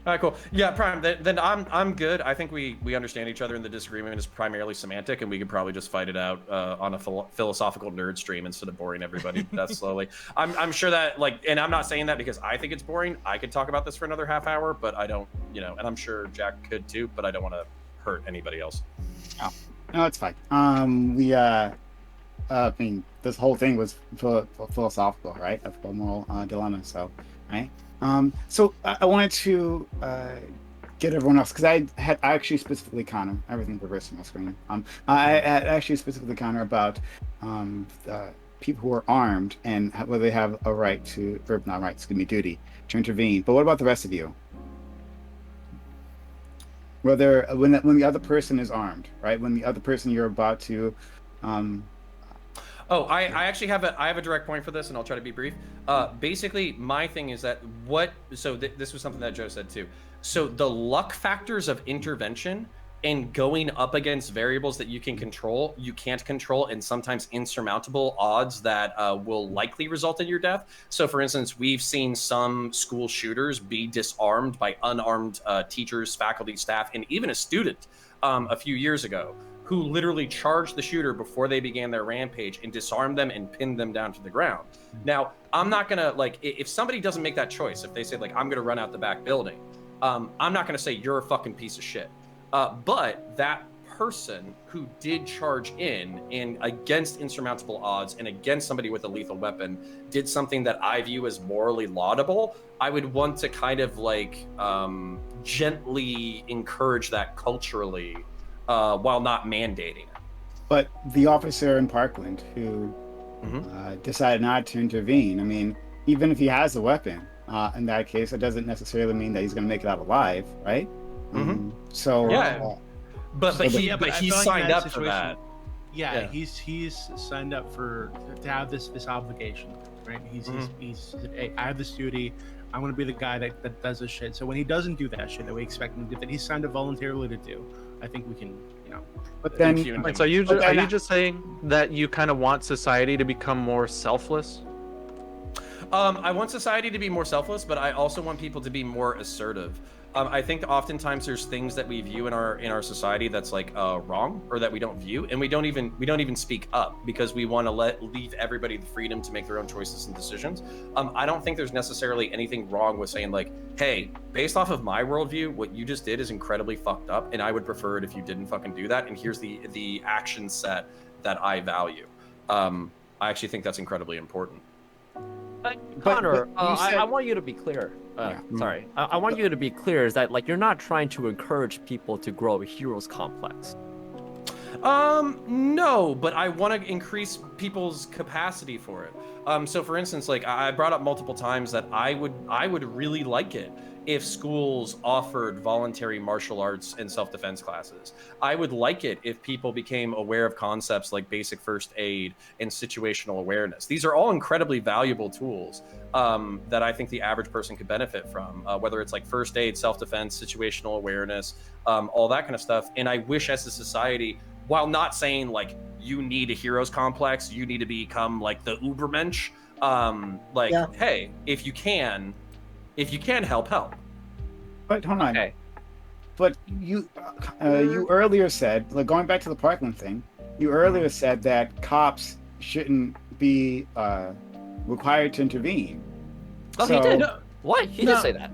All right, cool. Yeah, Prime. Then I'm good. I think we understand each other, and the disagreement is primarily semantic, and we could probably just fight it out on a philosophical nerd stream instead of boring everybody to death slowly. I'm sure that and I'm not saying that because I think it's boring. I could talk about this for another half hour, but I don't, and I'm sure Jack could too, but I don't want to hurt anybody else. Oh, no, it's fine. I mean, this whole thing was philosophical, right? Of a moral dilemma. So, right. So I wanted to get everyone else because I actually specifically Connor. Everything's reversed on my screen. I had actually specifically Connor about people who are armed and whether they have a right to, or not right, excuse me, duty to intervene. But what about the rest of you? Whether when the other person is armed, right? When the other person you're about to Oh, I actually have a direct point for this, and I'll try to be brief. Basically, my thing is that this was something that Joe said too. So the luck factors of intervention and going up against variables that you can't control, and sometimes insurmountable odds that will likely result in your death. So, for instance, we've seen some school shooters be disarmed by unarmed teachers, faculty, staff, and even a student a few years ago, who literally charged the shooter before they began their rampage and disarmed them and pinned them down to the ground. Now, I'm not gonna, like, if somebody doesn't make that choice, if they say, like, I'm gonna run out the back building, I'm not gonna say you're a fucking piece of shit. But that person who did charge in and against insurmountable odds and against somebody with a lethal weapon did something that I view as morally laudable, I would want to kind of like gently encourage that culturally while not mandating it. But the officer in Parkland who decided not to intervene, I mean, even if he has a weapon, in that case, it doesn't necessarily mean that he's going to make it out alive, right? So yeah, but he signed up for that. Yeah, he's signed up to have this obligation, right? He's I have this duty. I'm gonna be the guy that does this shit. So when he doesn't do that shit that we expect him to do, that he's signed up voluntarily to do, I think we can, But then, so are you just saying that you kind of want society to become more selfless? I want society to be more selfless, but I also want people to be more assertive. I think oftentimes there's things that we view in our society that's like wrong, or that we don't view, and we don't even speak up because we want to leave everybody the freedom to make their own choices and decisions. I don't think there's necessarily anything wrong with saying like, hey, based off of my worldview, what you just did is incredibly fucked up, and I would prefer it if you didn't fucking do that. And here's the action set that I value. I actually think that's incredibly important. Connor, said... I want you to be clear. Sorry, I want you to be clear is that like you're not trying to encourage people to grow a hero's complex. No, but I want to increase people's capacity for it. So for instance, like I brought up multiple times that I would really like it if schools offered voluntary martial arts and self-defense classes. I would like it if people became aware of concepts like basic first aid and situational awareness. These are all incredibly valuable tools that I think the average person could benefit from, whether it's like first aid, self-defense, situational awareness, all that kind of stuff. And I wish as a society, while not saying like you need a hero's complex, you need to become like the Ubermensch, hey, if you can help. But hold on. Okay. But you earlier said, like going back to the Parkland thing, you earlier said that cops shouldn't be required to intervene. Oh, so, he did. What? He did say that.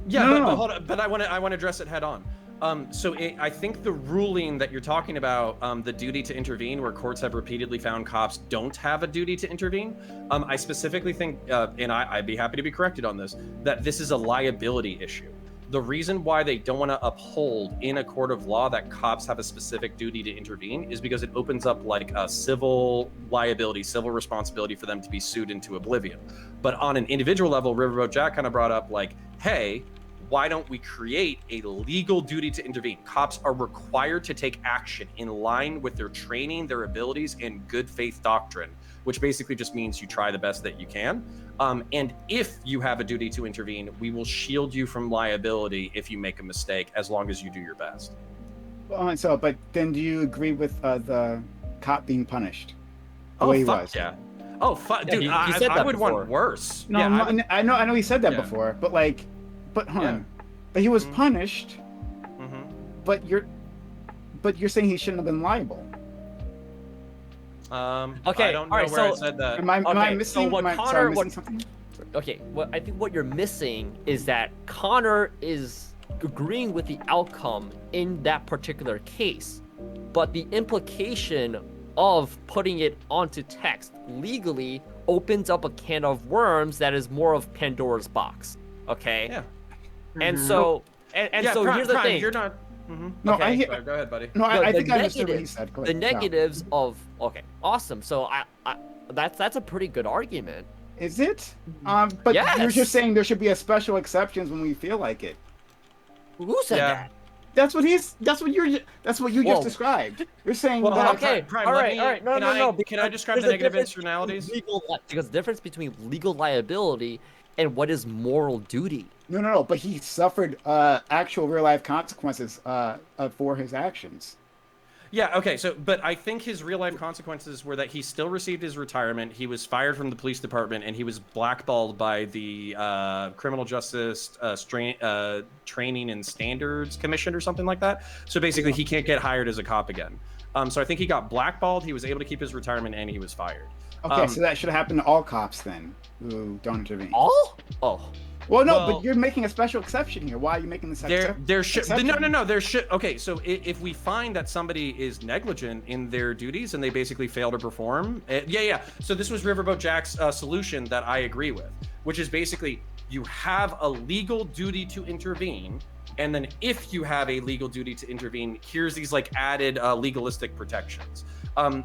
Yeah, but hold on. But I want to address it head on. I think the ruling that you're talking about, the duty to intervene, where courts have repeatedly found cops don't have a duty to intervene, I specifically think, and I'd be happy to be corrected on this, that this is a liability issue. The reason why they don't want to uphold in a court of law that cops have a specific duty to intervene is because it opens up like a civil liability, civil responsibility for them to be sued into oblivion. But on an individual level, Riverboat Jack kind of brought up like, hey, why don't we create a legal duty to intervene? Cops are required to take action in line with their training, their abilities, and good faith doctrine, which basically just means you try the best that you can. And if you have a duty to intervene, we will shield you from liability if you make a mistake, as long as you do your best. But then do you agree with the cop being punished? Oh, fuck yeah. Oh, fuck, dude, he said I that would before. want worse. No, yeah, I know he said that before, but like, but hold on. But he was punished. But you're saying he shouldn't have been liable. Okay. I don't know where I said that. Am I missing? Something? Okay. I think what you're missing is that Connor is agreeing with the outcome in that particular case, but the implication of putting it onto text legally opens up a can of worms that is more of Pandora's box. Okay. Yeah. And so, so here's the thing. You're not. No, okay. Sorry, go ahead, buddy. No, I think I understood what he said. The negatives of awesome. So that's a pretty good argument. Is it? But yes. You're just saying there should be a special exceptions when we feel like it. Who said that? That's what you just described. You're saying Well, that. okay, Prime, all let right, me- all right. No, no, no. Can I describe the there's a negative difference between externalities? because the difference between legal liability and what is moral duty. No. But he suffered actual real life consequences for his actions. Yeah, okay, but I think his real life consequences were that he still received his retirement, he was fired from the police department, and he was blackballed by the Criminal Justice Training and Standards Commission or something like that. So basically, he can't get hired as a cop again. So I think he got blackballed, he was able to keep his retirement, and he was fired. Okay, so that should happen to all cops then who don't intervene. All? Oh. Well, no, but you're making a special exception here. Why are you making this exception? There should. Okay, so if we find that somebody is negligent in their duties and they basically fail to perform, yeah. So this was Riverboat Jack's solution that I agree with, which is basically you have a legal duty to intervene, and then if you have a legal duty to intervene, here's these like added legalistic protections.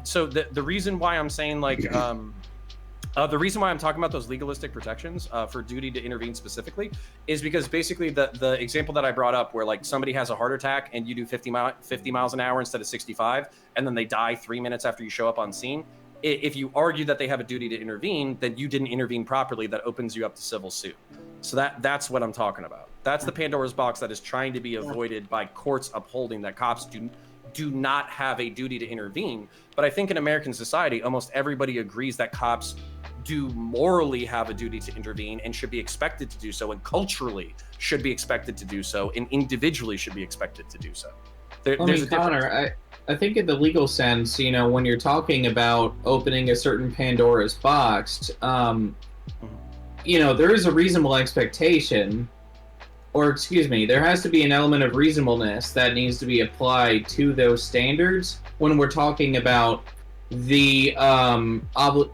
So the reason why I'm saying like. The reason why I'm talking about those legalistic protections for duty to intervene specifically is because basically the example that I brought up where like somebody has a heart attack and you do 50 miles an hour instead of 65 and then they die 3 minutes after you show up on scene. If you argue that they have a duty to intervene, then you didn't intervene properly. That opens you up to civil suit. So that's what I'm talking about. That's the Pandora's box that is trying to be avoided by courts upholding that cops do not have a duty to intervene. But I think in American society, almost everybody agrees that cops do morally have a duty to intervene and should be expected to do so, and culturally should be expected to do so, and individually should be expected to do so. There's a Connor, I think in the legal sense, you know, when you're talking about opening a certain Pandora's box, you know, there is a reasonable expectation, or excuse me, there has to be an element of reasonableness that needs to be applied to those standards when we're talking about the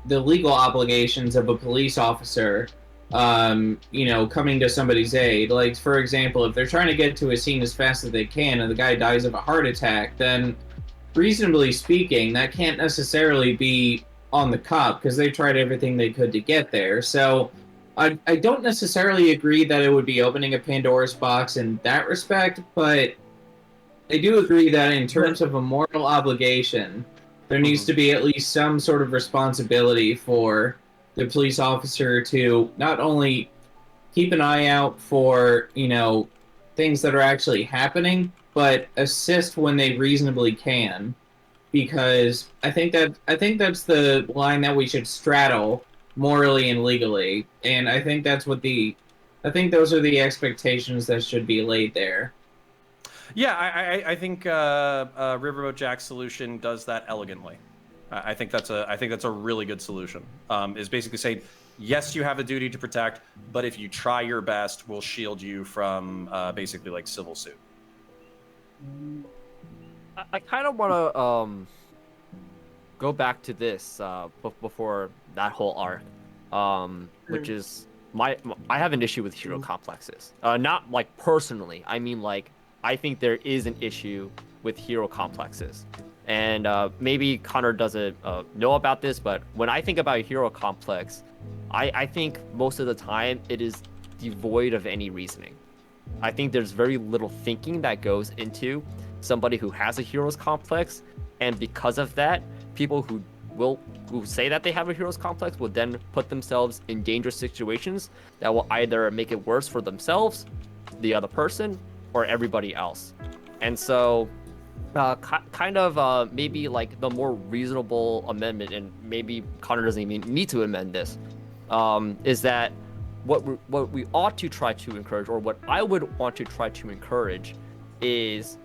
legal obligations of a police officer, you know, coming to somebody's aid. Like, for example, if they're trying to get to a scene as fast as they can and the guy dies of a heart attack, then reasonably speaking, that can't necessarily be on the cop because they tried everything they could to get there. So I don't necessarily agree that it would be opening a Pandora's box in that respect, but I do agree that in terms of a moral obligation, there needs to be at least some sort of responsibility for the police officer to not only keep an eye out for, you know, things that are actually happening, but assist when they reasonably can. Because I think that's the line that we should straddle morally and legally. And I think those are the expectations that should be laid there. Yeah, I think Riverboat Jack's solution does that elegantly. I think that's a really good solution. Is basically saying, yes, you have a duty to protect, but if you try your best, we'll shield you from basically like civil suit. I kind of want to go back to this before that whole arc, which is I have an issue with hero complexes. Not like personally. I mean, like, I think there is an issue with hero complexes. And maybe Connor doesn't know about this, but when I think about a hero complex, I think most of the time it is devoid of any reasoning. I think there's very little thinking that goes into somebody who has a hero's complex, and because of that, people who say that they have a hero's complex will then put themselves in dangerous situations that will either make it worse for themselves, the other person, or everybody else. And so maybe like the more reasonable amendment, and maybe Connor doesn't even need to amend this, is that what we ought to try to encourage, or what I would want to try to encourage, is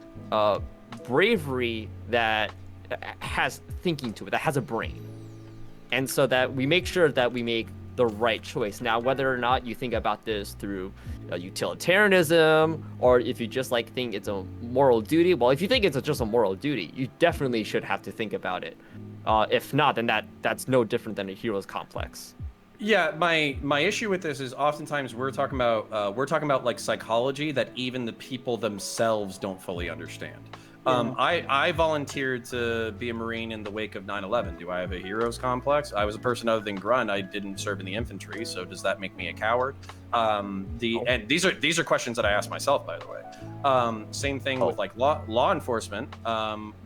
bravery that has thinking to it, that has a brain. And so that we make sure that we make the right choice. Now, whether or not you think about this through utilitarianism, or if you just like think it's a moral duty, well, if you think it's just a moral duty, you definitely should have to think about it. If not, then that's no different than a hero's complex. Yeah, my issue with this is oftentimes we're talking about like psychology that even the people themselves don't fully understand. I volunteered to be a Marine in the wake of 9/11. Do I have a hero's complex? I was a person other than Grunt. I didn't serve in the infantry, so does that make me a coward? And these are questions that I ask myself, by the way. Same thing with like law enforcement,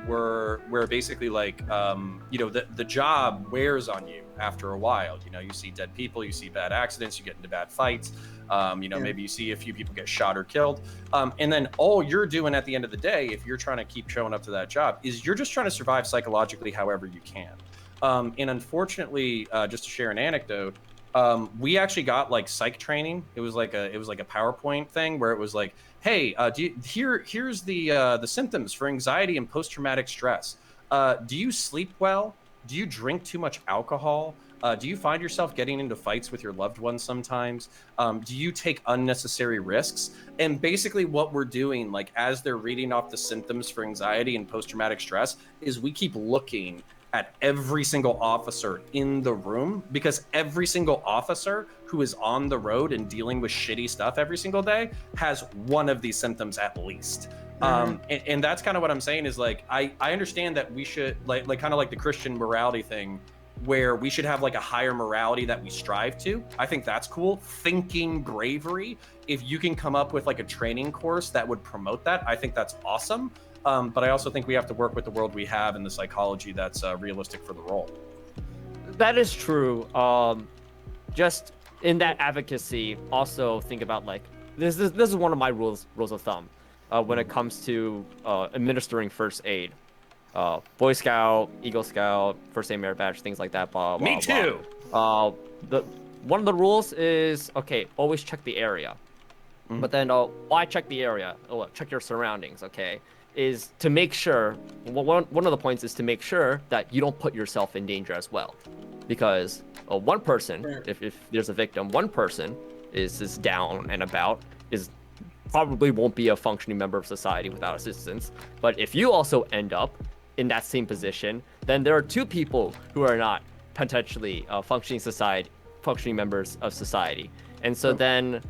where basically like the job wears on you after a while. You see dead people, you see bad accidents, you get into bad fights. Maybe you see a few people get shot or killed. And then all you're doing at the end of the day, if you're trying to keep showing up to that job, is you're just trying to survive psychologically however you can. And unfortunately, just to share an anecdote, we actually got like psych training. It was like a PowerPoint thing where it was like, hey, here's the symptoms for anxiety and post-traumatic stress. Do you sleep well? Do you drink too much alcohol? Do you find yourself getting into fights with your loved ones sometimes? Do you take unnecessary risks? And basically what we're doing, like as they're reading off the symptoms for anxiety and post-traumatic stress, is we keep looking at every single officer in the room, because every single officer who is on the road and dealing with shitty stuff every single day has one of these symptoms at least. And that's kind of what I'm saying is like, I understand that we should like kind of like the Christian morality thing, where we should have like a higher morality that we strive to. I think that's cool. Thinking bravery. If you can come up with like a training course that would promote that, I think that's awesome. But I also think we have to work with the world we have and the psychology that's realistic for the role. That is true. Just in that advocacy, also think about like this is one of my rules of thumb when it comes to administering first aid. Boy Scout, Eagle Scout, First Aid Merit Badge, things like that. Blah, blah, Me too. Blah. One of the rules is always check the area. But then why check the area? Check your surroundings. Okay, is to make sure. One of the points is to make sure that you don't put yourself in danger as well, because one person, if there's a victim, one person is down and about, is probably won't be a functioning member of society without assistance. But if you also end up in that same position, then there are two people who are not potentially functioning members of society. And so then,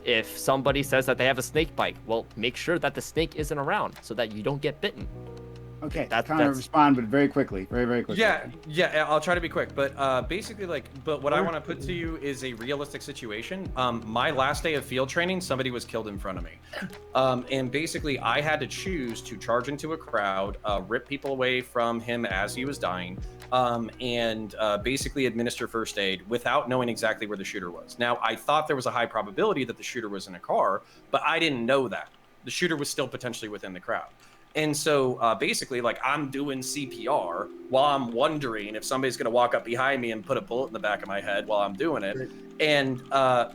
if somebody says that they have a snake bite, well, make sure that the snake isn't around so that you don't get bitten. Okay, that's respond, but very quickly, very quickly. Yeah, I'll try to be quick. But basically, what I want to put to you is a realistic situation. My last day of field training, somebody was killed in front of me, and basically, I had to choose to charge into a crowd, rip people away from him as he was dying, and basically administer first aid without knowing exactly where the shooter was. Now, I thought there was a high probability that the shooter was in a car, but I didn't know that the shooter was still potentially within the crowd. And so basically, I'm doing CPR while I'm wondering if somebody's going to walk up behind me and put a bullet in the back of my head while I'm doing it. And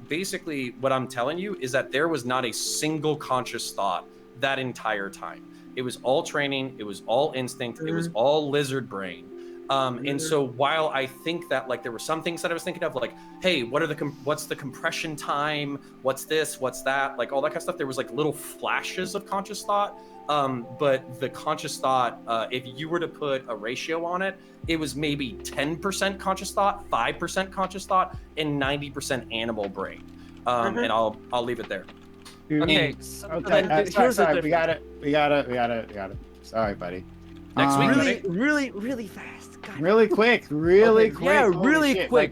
basically, what I'm telling you is that there was not a single conscious thought that entire time. It was all training. It was all instinct. It was all lizard brain. And so while I think that there were some things that I was thinking of, hey, what's the compression time? What's this? What's that? All that kind of stuff. There was little flashes of conscious thought. But the conscious thought, if you were to put a ratio on it, it was maybe 10% conscious thought, 5% conscious thought, and 90% animal brain. And I'll leave it there. Okay. Sorry, we got it. Sorry, buddy. Next week, really fast. God. Really quick. Yeah, Holy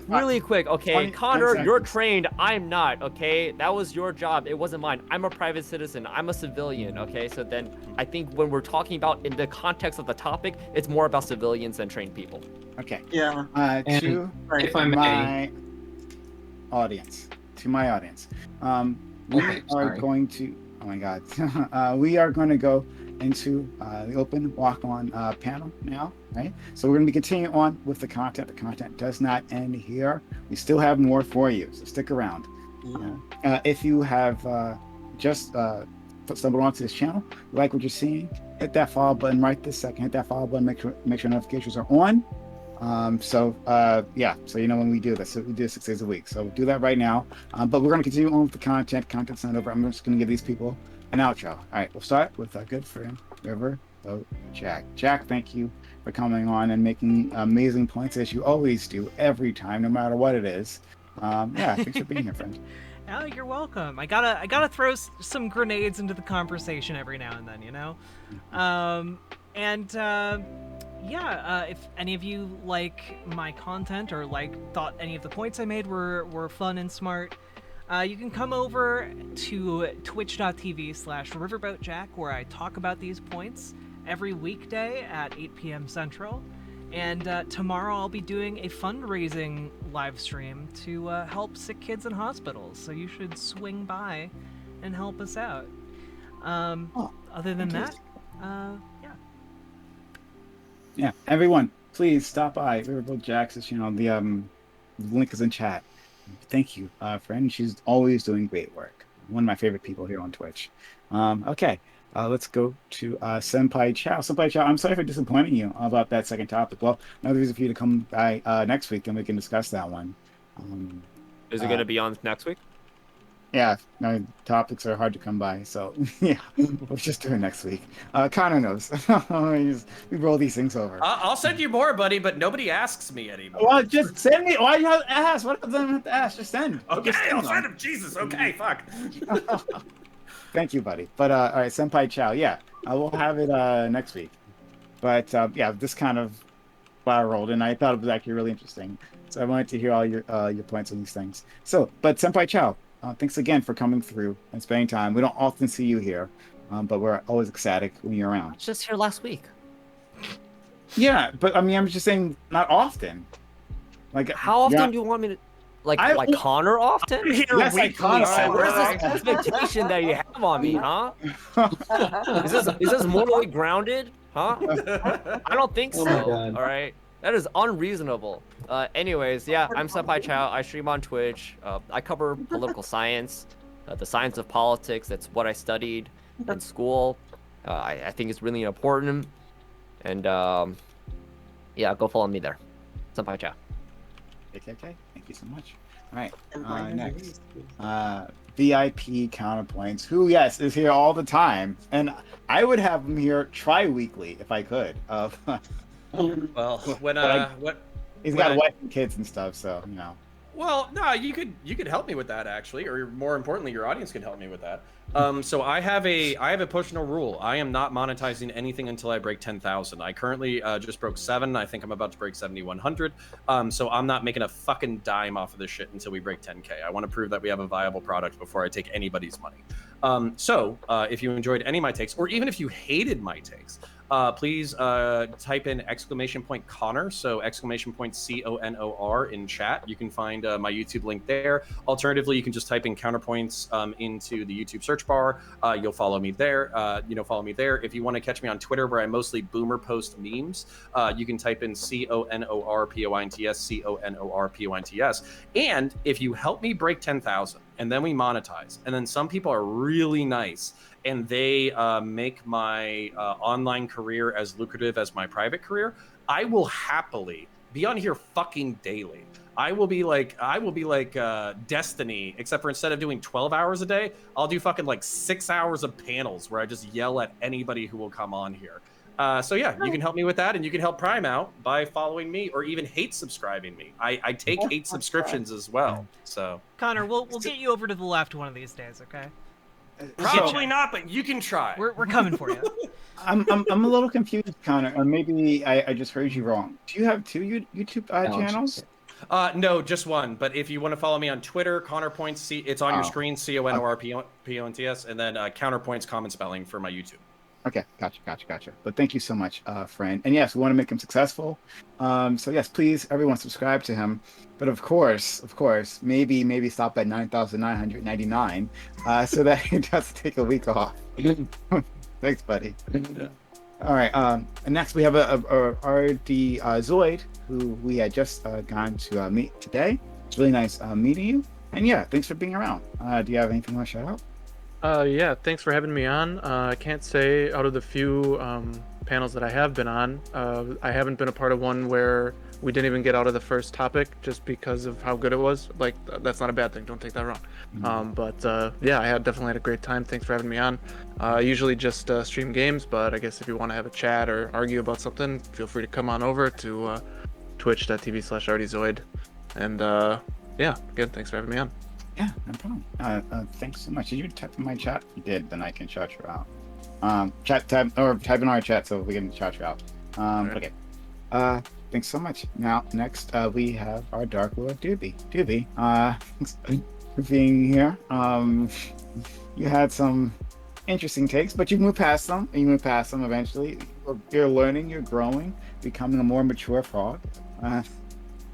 really quick. Okay, 20 Connor, you're trained. I'm not. Okay, that was your job. It wasn't mine. I'm a private citizen. I'm a civilian. Okay, so then I think when we're talking about in the context of the topic, it's more about civilians than trained people. Okay. Yeah. To my audience, we are going to. Oh my God. We are going to go into the open walk-on panel now, right? So we're going to be continuing on with the content. The content does not end here. We still have more for you, so stick around. If you have just stumbled onto this channel, like what you're seeing, hit that follow button right this second. Hit that follow button, make sure notifications are on. So you know when we do this. So we do 6 days a week. So do that right now. But we're going to continue on with the content. Content's not over. I'm just going to give these people an outro. All right, we'll start with our good friend, River Boat Jack. Jack, thank you for coming on and making amazing points as you always do every time, no matter what it is. Thanks for being here, friend. Oh, you're welcome. I gotta throw some grenades into the conversation every now and then, you know. If any of you like my content or thought any of the points I made were fun and smart, you can come over to twitch.tv/riverboatjack, where I talk about these points every weekday at 8 p.m. Central. And tomorrow I'll be doing a fundraising live stream to help sick kids in hospitals. So you should swing by and help us out. Other than that, yeah. Yeah, everyone, please stop by Riverboat Jack's channel. The link is in chat. Thank you, friend. She's always doing great work. One of my favorite people here on Twitch. Okay. Let's go to Senpai Chow. Senpai Chow, I'm sorry for disappointing you about that second topic. Well, another reason for you to come by next week, and we can discuss that one. Is it going to be on next week? Yeah, no, topics are hard to come by, so yeah, we'll just do it next week. Connor knows. We roll these things over. I'll send you more, buddy, but nobody asks me anymore. Well, just send me. Why you have to ask? What does them have to ask? Just send. Okay, Just I'll them. send him. Jesus, okay, fuck. Thank you, buddy. But all right, Senpai Chow. Yeah, we'll have it next week. But yeah, this kind of spiraled, and I thought it was actually really interesting. So I wanted to hear all your points on these things. So, but Senpai Chow, thanks again for coming through and spending time. We don't often see you here, but we're always ecstatic when you're around. Just here last week. Yeah, but I mean, I'm just saying, not often. Like, How often do you want me to? Like Connor often? Yes, like Connor. Where's this expectation that you have on me, huh? Is this morally grounded, huh? I don't think so. All right, that is unreasonable. Anyways, yeah, I'm Senpai Chow. I stream on Twitch. I cover political science, the science of politics. That's what I studied in school. I think it's really important. And yeah, go follow me there. Senpai Chow. Okay. Thank you so much. All right. Next, VIP Counterpoints, who yes is here all the time, and I would have him here tri-weekly if I could. Well, when he's got a wife and kids and stuff, so you know. Well, no, you could help me with that actually, or more importantly, your audience could help me with that. So I have a personal rule. I am not monetizing anything until I break 10,000. I currently just broke 7. I think I'm about to break 7,100. So I'm not making a fucking dime off of this shit until we break 10K. I want to prove that we have a viable product before I take anybody's money. So if you enjoyed any of my takes, or even if you hated my takes, please type in !Connor, so !CONOR in chat. You can find my YouTube link there. Alternatively, you can just type in counterpoints into the YouTube search bar. You'll follow me there. Follow me there. If you want to catch me on Twitter, where I mostly boomer post memes, you can type in CONORPOINTS. And if you help me break 10,000, and then we monetize, and then some people are really nice, and they make my online career as lucrative as my private career, I will happily be on here fucking daily. I will be like Destiny, except for instead of doing 12 hours a day, I'll do fucking like 6 hours of panels where I just yell at anybody who will come on here. So yeah, you can help me with that, and you can help Prime out by following me or even hate subscribing me. I take hate subscriptions as well. So Connor, we'll get you over to the left one of these days, okay? Probably not, but you can try. We're coming for you. I'm a little confused, Connor, or maybe I just heard you wrong. Do you have 2 YouTube channels? No, just one. But if you want to follow me on Twitter, Counterpoints, it's on your screen, CONORPOINTS, and then Counterpoints common spelling for my YouTube. Okay, gotcha. But thank you so much, friend. And yes, we want to make him successful. So yes, please, everyone, subscribe to him. But of course, maybe stop at 9,999, so that he doesn't take a week off. Thanks, buddy. Yeah. All right. And next we have a RD Zoid, who we had just gone to meet today. It's really nice meeting you. And yeah, thanks for being around. Do you have anything you want to shout out? Yeah, thanks for having me on. I can't say out of the few panels that I have been on, I haven't been a part of one where we didn't even get out of the first topic just because of how good it was. Like, that's not a bad thing, don't take that wrong. But yeah, I definitely had a great time. Thanks for having me on. I usually just stream games, but I guess if you want to have a chat or argue about something, feel free to come on over to twitch.tv/RDZoid. And yeah, again, thanks for having me on. Yeah, no problem. Thanks so much. Did you type in my chat? You did. Then I can shout you out. Type in our chat so we can shout you out. Okay. Thanks so much. Now, next, we have our Dark Lord Doobie. Doobie, thanks for being here. You had some interesting takes, but you moved past them. You moved past them eventually. You're learning, you're growing, becoming a more mature frog.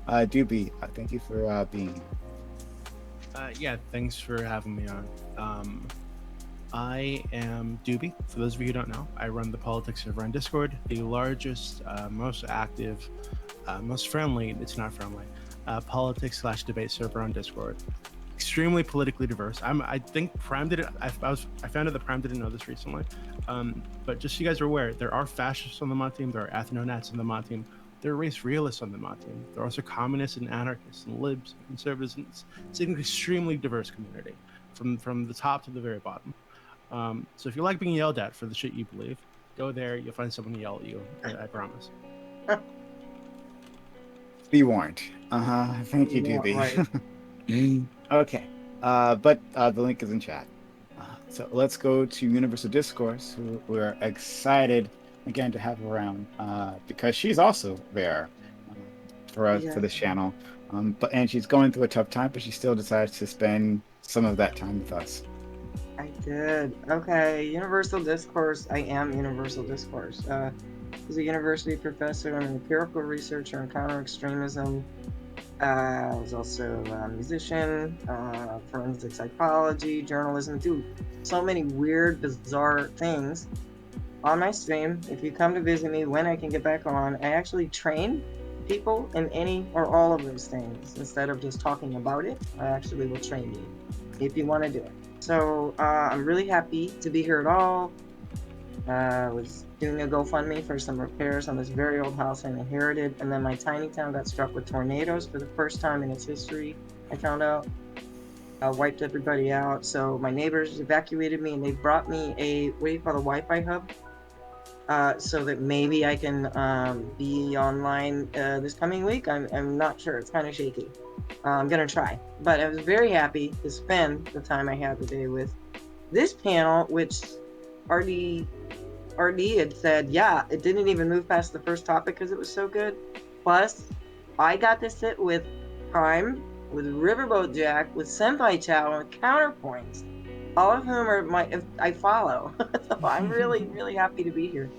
Doobie, thank you for being here. Yeah, thanks for having me on. I am Doobie. For those of you who don't know, I run the politics server on Discord, the largest, most active, most friendly, it's not friendly, politics/debate server on Discord. Extremely politically diverse. I think Prime did it. I found out that Prime didn't know this recently. But just so you guys are aware, there are fascists on the mod team, there are ethno-nats on the mod team, there are race realists on the mod team. There are also communists and anarchists and libs and conservatives. And it's an extremely diverse community, from the top to the very bottom. So if you like being yelled at for the shit you believe, go there. You'll find someone to yell at you. I promise. Be warned. Thank you, Doobie. Okay. But the link is in chat. So let's go to Universal Discourse, who we're excited again to have around because she's also there for us for this channel. And she's going through a tough time, but she still decides to spend some of that time with us. I did. Okay, Universal Discourse. I am Universal Discourse. He's a university professor and empirical researcher on counter-extremism. I was also a musician, forensic psychology, journalism. Do so many weird, bizarre things on my stream. If you come to visit me when I can get back on, I actually train people in any or all of those things. Instead of just talking about it, I actually will train you if you want to do it. So I'm really happy to be here at all. I was doing a GoFundMe for some repairs on this very old house I inherited, and then my tiny town got struck with tornadoes for the first time in its history. I found out. Wiped everybody out. So my neighbors evacuated me, and they brought me a Wi-Fi hub, so that maybe I can be online this coming week. I'm not sure. It's kind of shaky. I'm gonna try, but I was very happy to spend the time I had today with this panel, which RD had said, yeah, it didn't even move past the first topic because it was so good. Plus, I got to sit with Prime, with Riverboat Jack, with Senpai Chow, and Counterpoints, all of whom are I follow. So I'm really, really happy to be here.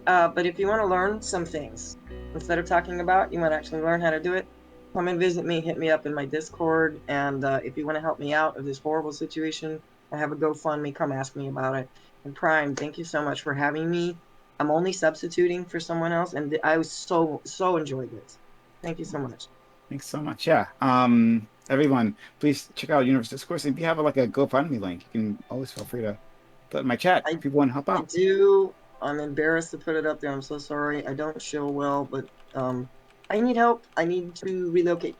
But if you want to learn some things, instead of talking about, you want to actually learn how to do it, come and visit me, hit me up in my Discord, and if you want to help me out of this horrible situation, I have a GoFundMe, come ask me about it. And Prime, thank you so much for having me. I'm only substituting for someone else, and I was so enjoyed this. Thank you so much. Thanks so much. Yeah. Everyone, please check out Universal Discourse. If you have like a GoFundMe link, you can always feel free to put it in my chat if people want to help out. I do. I'm embarrassed to put it up there. I'm so sorry. I don't show well, but I need help. I need to relocate.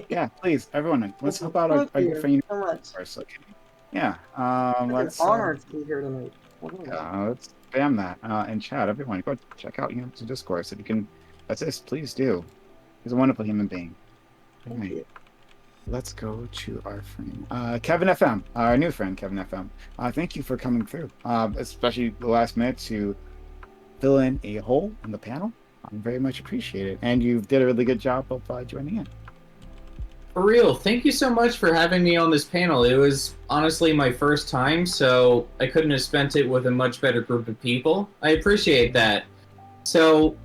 Yeah, please, everyone, let's help out our good friend. So much. Okay. Yeah. It's an honor to be here tonight. Let's spam that in chat. Everyone, go check out Universal Discourse. If you can assist, please do. He's a wonderful human being. Thank you. Let's go to our friend Kevin FM, our new friend Kevin FM. Thank you for coming through, especially the last minute to fill in a hole in the panel. I very much appreciate it, and you did a really good job of joining in. For real, thank you so much for having me on this panel. It was honestly my first time, so I couldn't have spent it with a much better group of people. I appreciate that. So,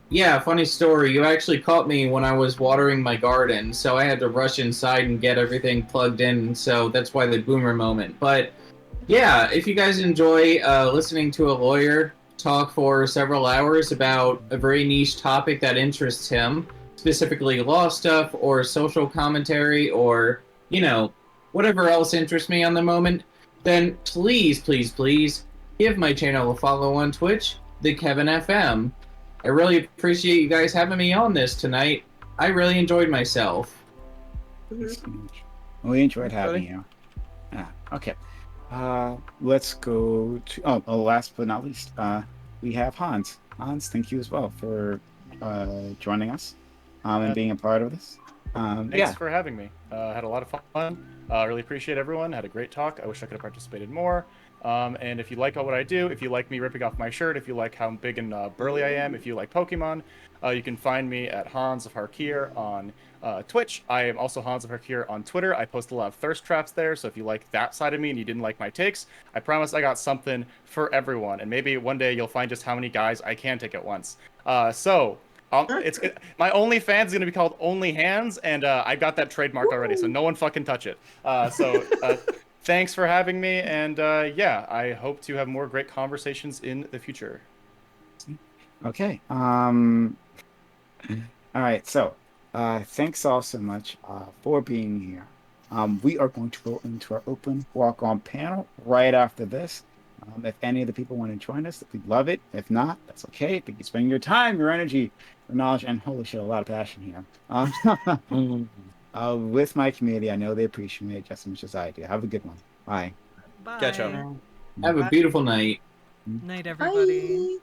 yeah, funny story. You actually caught me when I was watering my garden, so I had to rush inside and get everything plugged in, so that's why the boomer moment. But, yeah, if you guys enjoy listening to a lawyer talk for several hours about a very niche topic that interests him, specifically law stuff or social commentary or, you know, whatever else interests me on the moment, then please, please, please give my channel a follow on Twitch, the Kevin FM. I really appreciate you guys having me on this tonight. I really enjoyed myself. We enjoyed having you. Okay. Let's go to, last but not least, we have Hans. Hans, thank you as well for joining us and being a part of this. Thanks Yeah. for having me. Had a lot of fun. Really appreciate everyone. Had a great talk. I wish I could have participated more. And if you like what I do, if you like me ripping off my shirt, if you like how big and burly I am, if you like Pokemon, you can find me at Hans of Harkir on Twitch. I am also Hans of Harkir on Twitter. I post a lot of thirst traps there, so if you like that side of me and you didn't like my takes, I promise I got something for everyone. And maybe one day you'll find just how many guys I can take at once. My OnlyFans is gonna be called Only Hands, and I got that trademarked already, so no one fucking touch it. Thanks for having me, and yeah, I hope to have more great conversations in the future. Okay. All right. So, thanks all so much for being here. We are going to go into our open walk-on panel right after this. If any of the people want to join us, we'd love it. If not, that's okay. But you spend your time, your energy, your knowledge, and holy shit, a lot of passion here. With my community, I know they appreciate it just as much as I do. Have a good one. Bye. Bye. Catch up. Have a beautiful night. Night, everybody.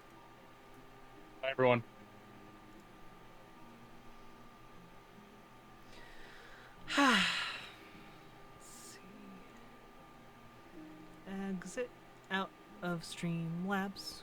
Bye, everyone. Let's see. Exit out of Streamlabs.